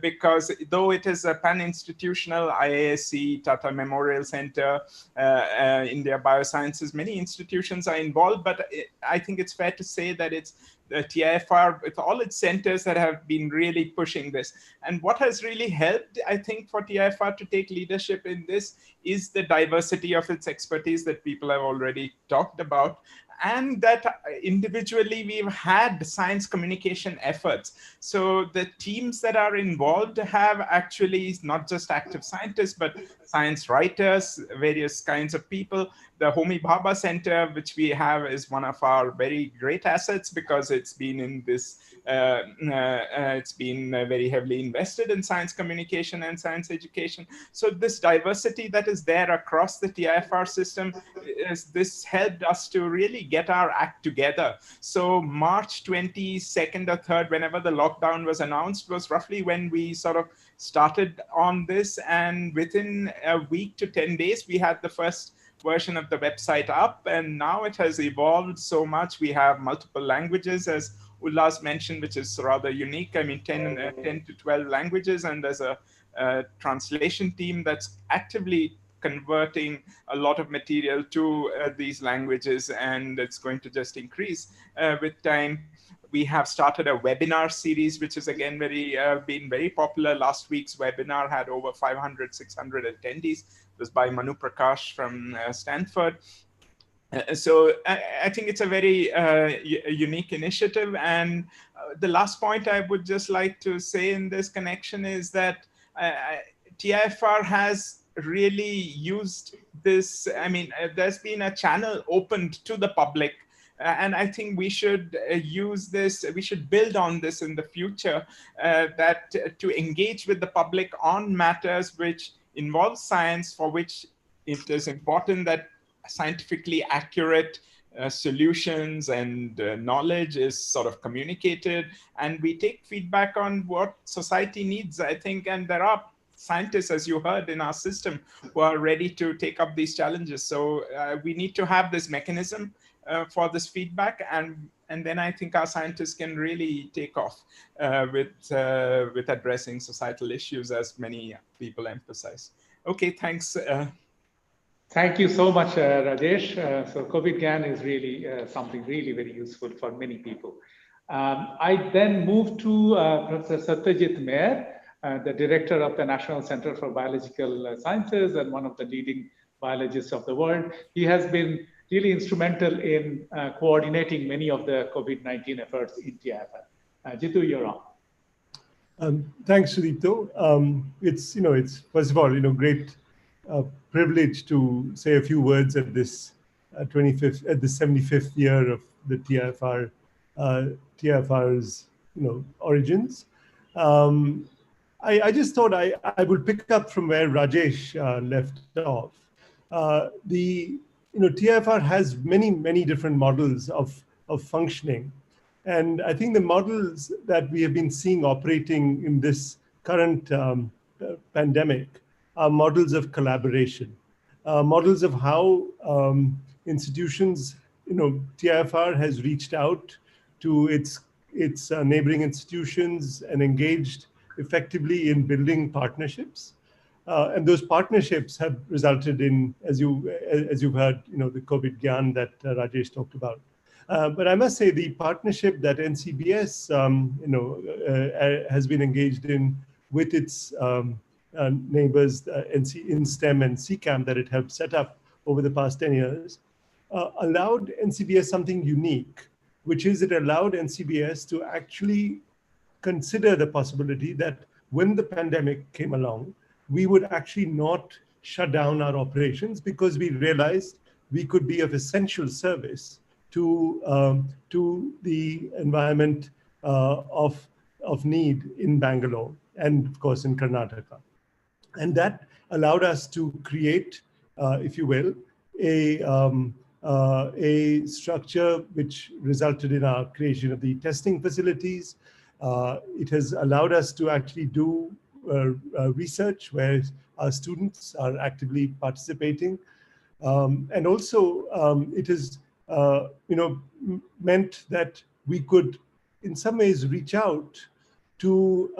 because though it is a pan-institutional IISc, Tata Memorial Center, India Biosciences, many institutions are involved, but I think it's fair to say that it's the TIFR with all its centers that have been really pushing this. And what has really helped, I think, for TIFR to take leadership in this is the diversity of its expertise that people have already talked about. And that individually we've had science communication efforts. So the teams that are involved have actually not just active scientists, but science writers, various kinds of people. The Homi Bhabha Center, which we have, is one of our very great assets because it's been in this, it's been very heavily invested in science communication and science education. So this diversity that is there across the TIFR system, this helped us to really get our act together. So March 22nd or 3rd, whenever the lockdown was announced, was roughly when we sort of started on this. And within a week to 10 days, we had the first version of the website up, and now it has evolved so much. We have multiple languages, as Ullas mentioned, which is rather unique. I mean, 10 to 12 languages, and there's a translation team that's actively converting a lot of material to these languages, and it's going to just increase with time. We have started a webinar series, which is again been very popular. Last week's webinar had over 500, 600 attendees. It was by Manu Prakash from Stanford. So I think it's a very unique initiative. And the last point I would just like to say in this connection is that TIFR has really used this. I mean, there's been a channel opened to the public. And I think we should use this, we should build on this in the future, that to engage with the public on matters which involve science, for which it is important that scientifically accurate solutions and knowledge is sort of communicated, and we take feedback on what society needs, I think. And there are scientists, as you heard, in our system who are ready to take up these challenges. So we need to have this mechanism for this feedback, and then I think our scientists can really take off with addressing societal issues, as many people emphasize. Okay, thanks.
Thank you so much, Rajesh. So COVID Gyan is really something really very useful for many people. I then move to Professor Satyajit Mayer, the director of the National Center for Biological Sciences and one of the leading biologists of the world. He has been really instrumental in coordinating many of the COVID-19 efforts in TIFR. Jitu, you're on.
Thanks, Sudipto. It's first of all, great privilege to say a few words at this 75th year of the TIFR's origins. I just thought I would pick up from where Rajesh left off. TIFR has many different models of functioning. And I think the models that we have been seeing operating in this current pandemic are models of collaboration, models of how institutions, TIFR has reached out to its neighboring institutions and engaged effectively in building partnerships. And those partnerships have resulted in, as you've heard, the COVID Gyan that Rajesh talked about. But I must say the partnership that NCBS, has been engaged in with its neighbors, InSTEM and CCAM that it helped set up over the past 10 years, allowed NCBS something unique, which is it allowed NCBS to actually consider the possibility that when the pandemic came along, we would actually not shut down our operations because we realized we could be of essential service to the environment of need in Bangalore and of course in Karnataka. And that allowed us to create, if you will, a structure which resulted in our creation of the testing facilities. It has allowed us to actually do research where our students are actively participating. And also it has meant that we could in some ways reach out to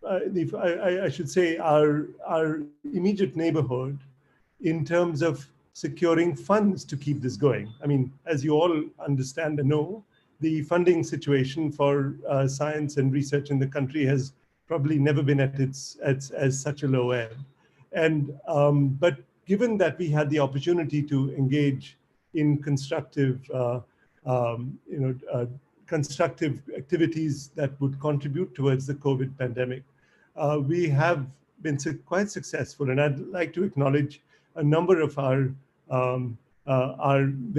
I should say our immediate neighborhood in terms of securing funds to keep this going. I mean, as you all understand and know, the funding situation for science and research in the country has probably never been at such a low ebb. And but given that we had the opportunity to engage in constructive constructive activities that would contribute towards the COVID pandemic, we have been quite successful. And I'd like to acknowledge a number of our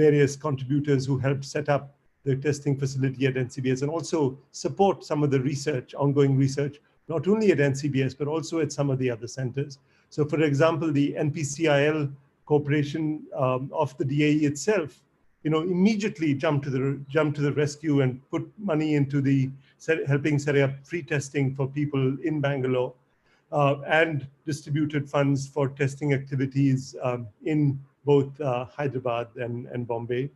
various contributors who helped set up the testing facility at NCBS and also support some of the research, ongoing research, not only at NCBS, but also at some of the other centers. So for example, the NPCIL Corporation of the DAE itself, immediately jumped to the rescue and put money into helping set up free testing for people in Bangalore and distributed funds for testing activities in both Hyderabad and Bombay.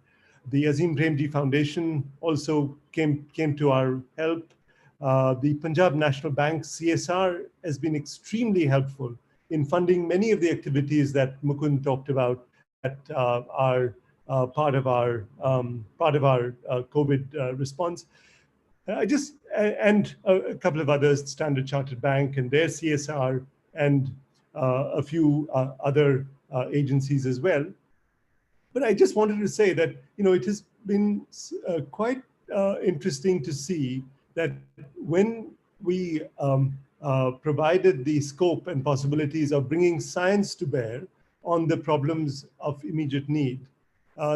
The Azim Premji Foundation also came to our help. The Punjab National Bank CSR has been extremely helpful in funding many of the activities that Mukund talked about that are part of our COVID response. And a couple of others, Standard Chartered Bank and their CSR, and a few other agencies as well. But I just wanted to say that it has been quite interesting to see that when we provided the scope and possibilities of bringing science to bear on the problems of immediate need,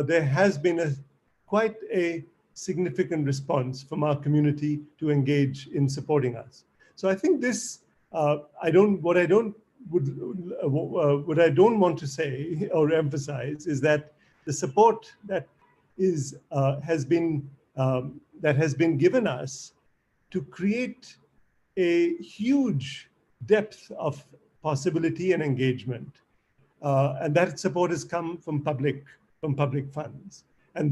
there has been quite a significant response from our community to engage in supporting us. So I think this, what I don't want to say or emphasize is that the support that has been given us to create a huge depth of possibility and engagement, and that support has come from public funds, and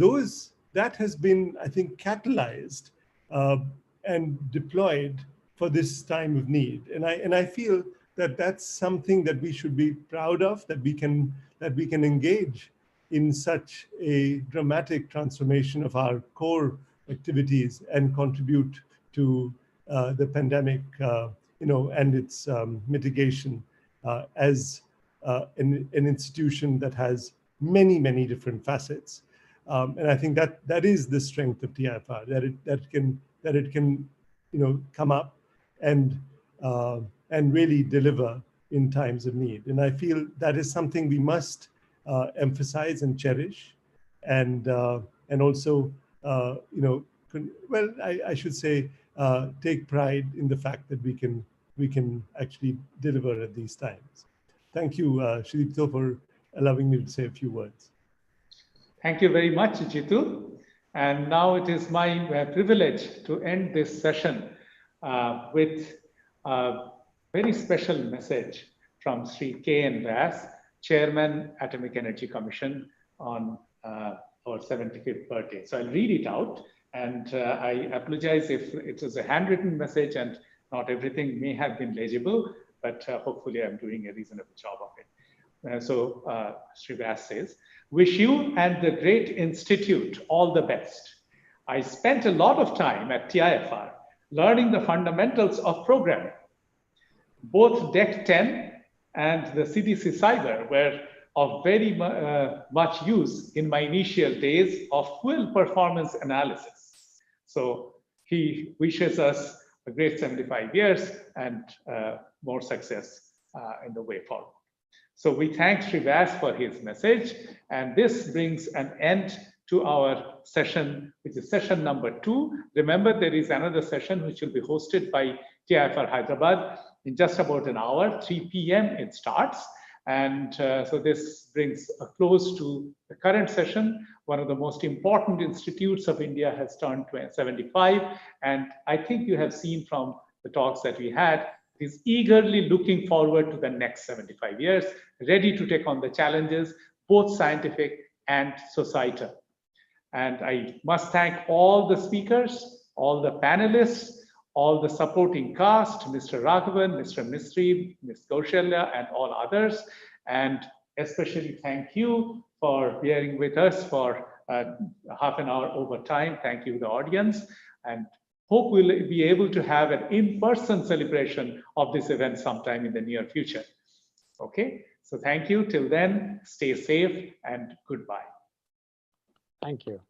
that has been, I think, catalyzed and deployed for this time of need. And I feel that that's something that we should be proud of, that we can engage in such a dramatic transformation of our core activities and contribute to the pandemic, and its mitigation as an institution that has many different facets. And I think that is the strength of TIFR, that it can come up and really deliver in times of need. And I feel that is something we must emphasize and cherish, and also I should say take pride in the fact that we can actually deliver at these times. Thank you, Sridipto, for allowing me to say a few words.
Thank you very much, Jitu. And now it is my privilege to end this session with a very special message from Sri K.N. Vyas, Chairman, Atomic Energy Commission, on our 75th birthday. So I'll read it out, and I apologize if it is a handwritten message and not everything may have been legible, but hopefully I'm doing a reasonable job of it. So Sri Vyas says, "Wish you and the great institute all the best. I spent a lot of time at TIFR learning the fundamentals of programming. Both DEC 10 and the CDC Cyber were of very much use in my initial days of full performance analysis. So he wishes us a great 75 years and more success in the way forward. So we thank Srivas for his message, and this brings an end to our session, which is session number 2. Remember, there is another session which will be hosted by TIFR Hyderabad in just about an hour, 3 p.m. it starts. And so this brings a close to the current session. One of the most important institutes of India has turned 75. And I think you have seen from the talks that we had, is eagerly looking forward to the next 75 years, ready to take on the challenges, both scientific and societal. And I must thank all the speakers, all the panelists, all the supporting cast, Mr. Raghavan, Mr. Mistry, Ms. Kaushalya, and all others. And especially thank you for bearing with us for half an hour over time. Thank you, the audience. And hope we'll be able to have an in-person celebration of this event sometime in the near future. Okay, so thank you. Till then, stay safe and goodbye.
Thank you.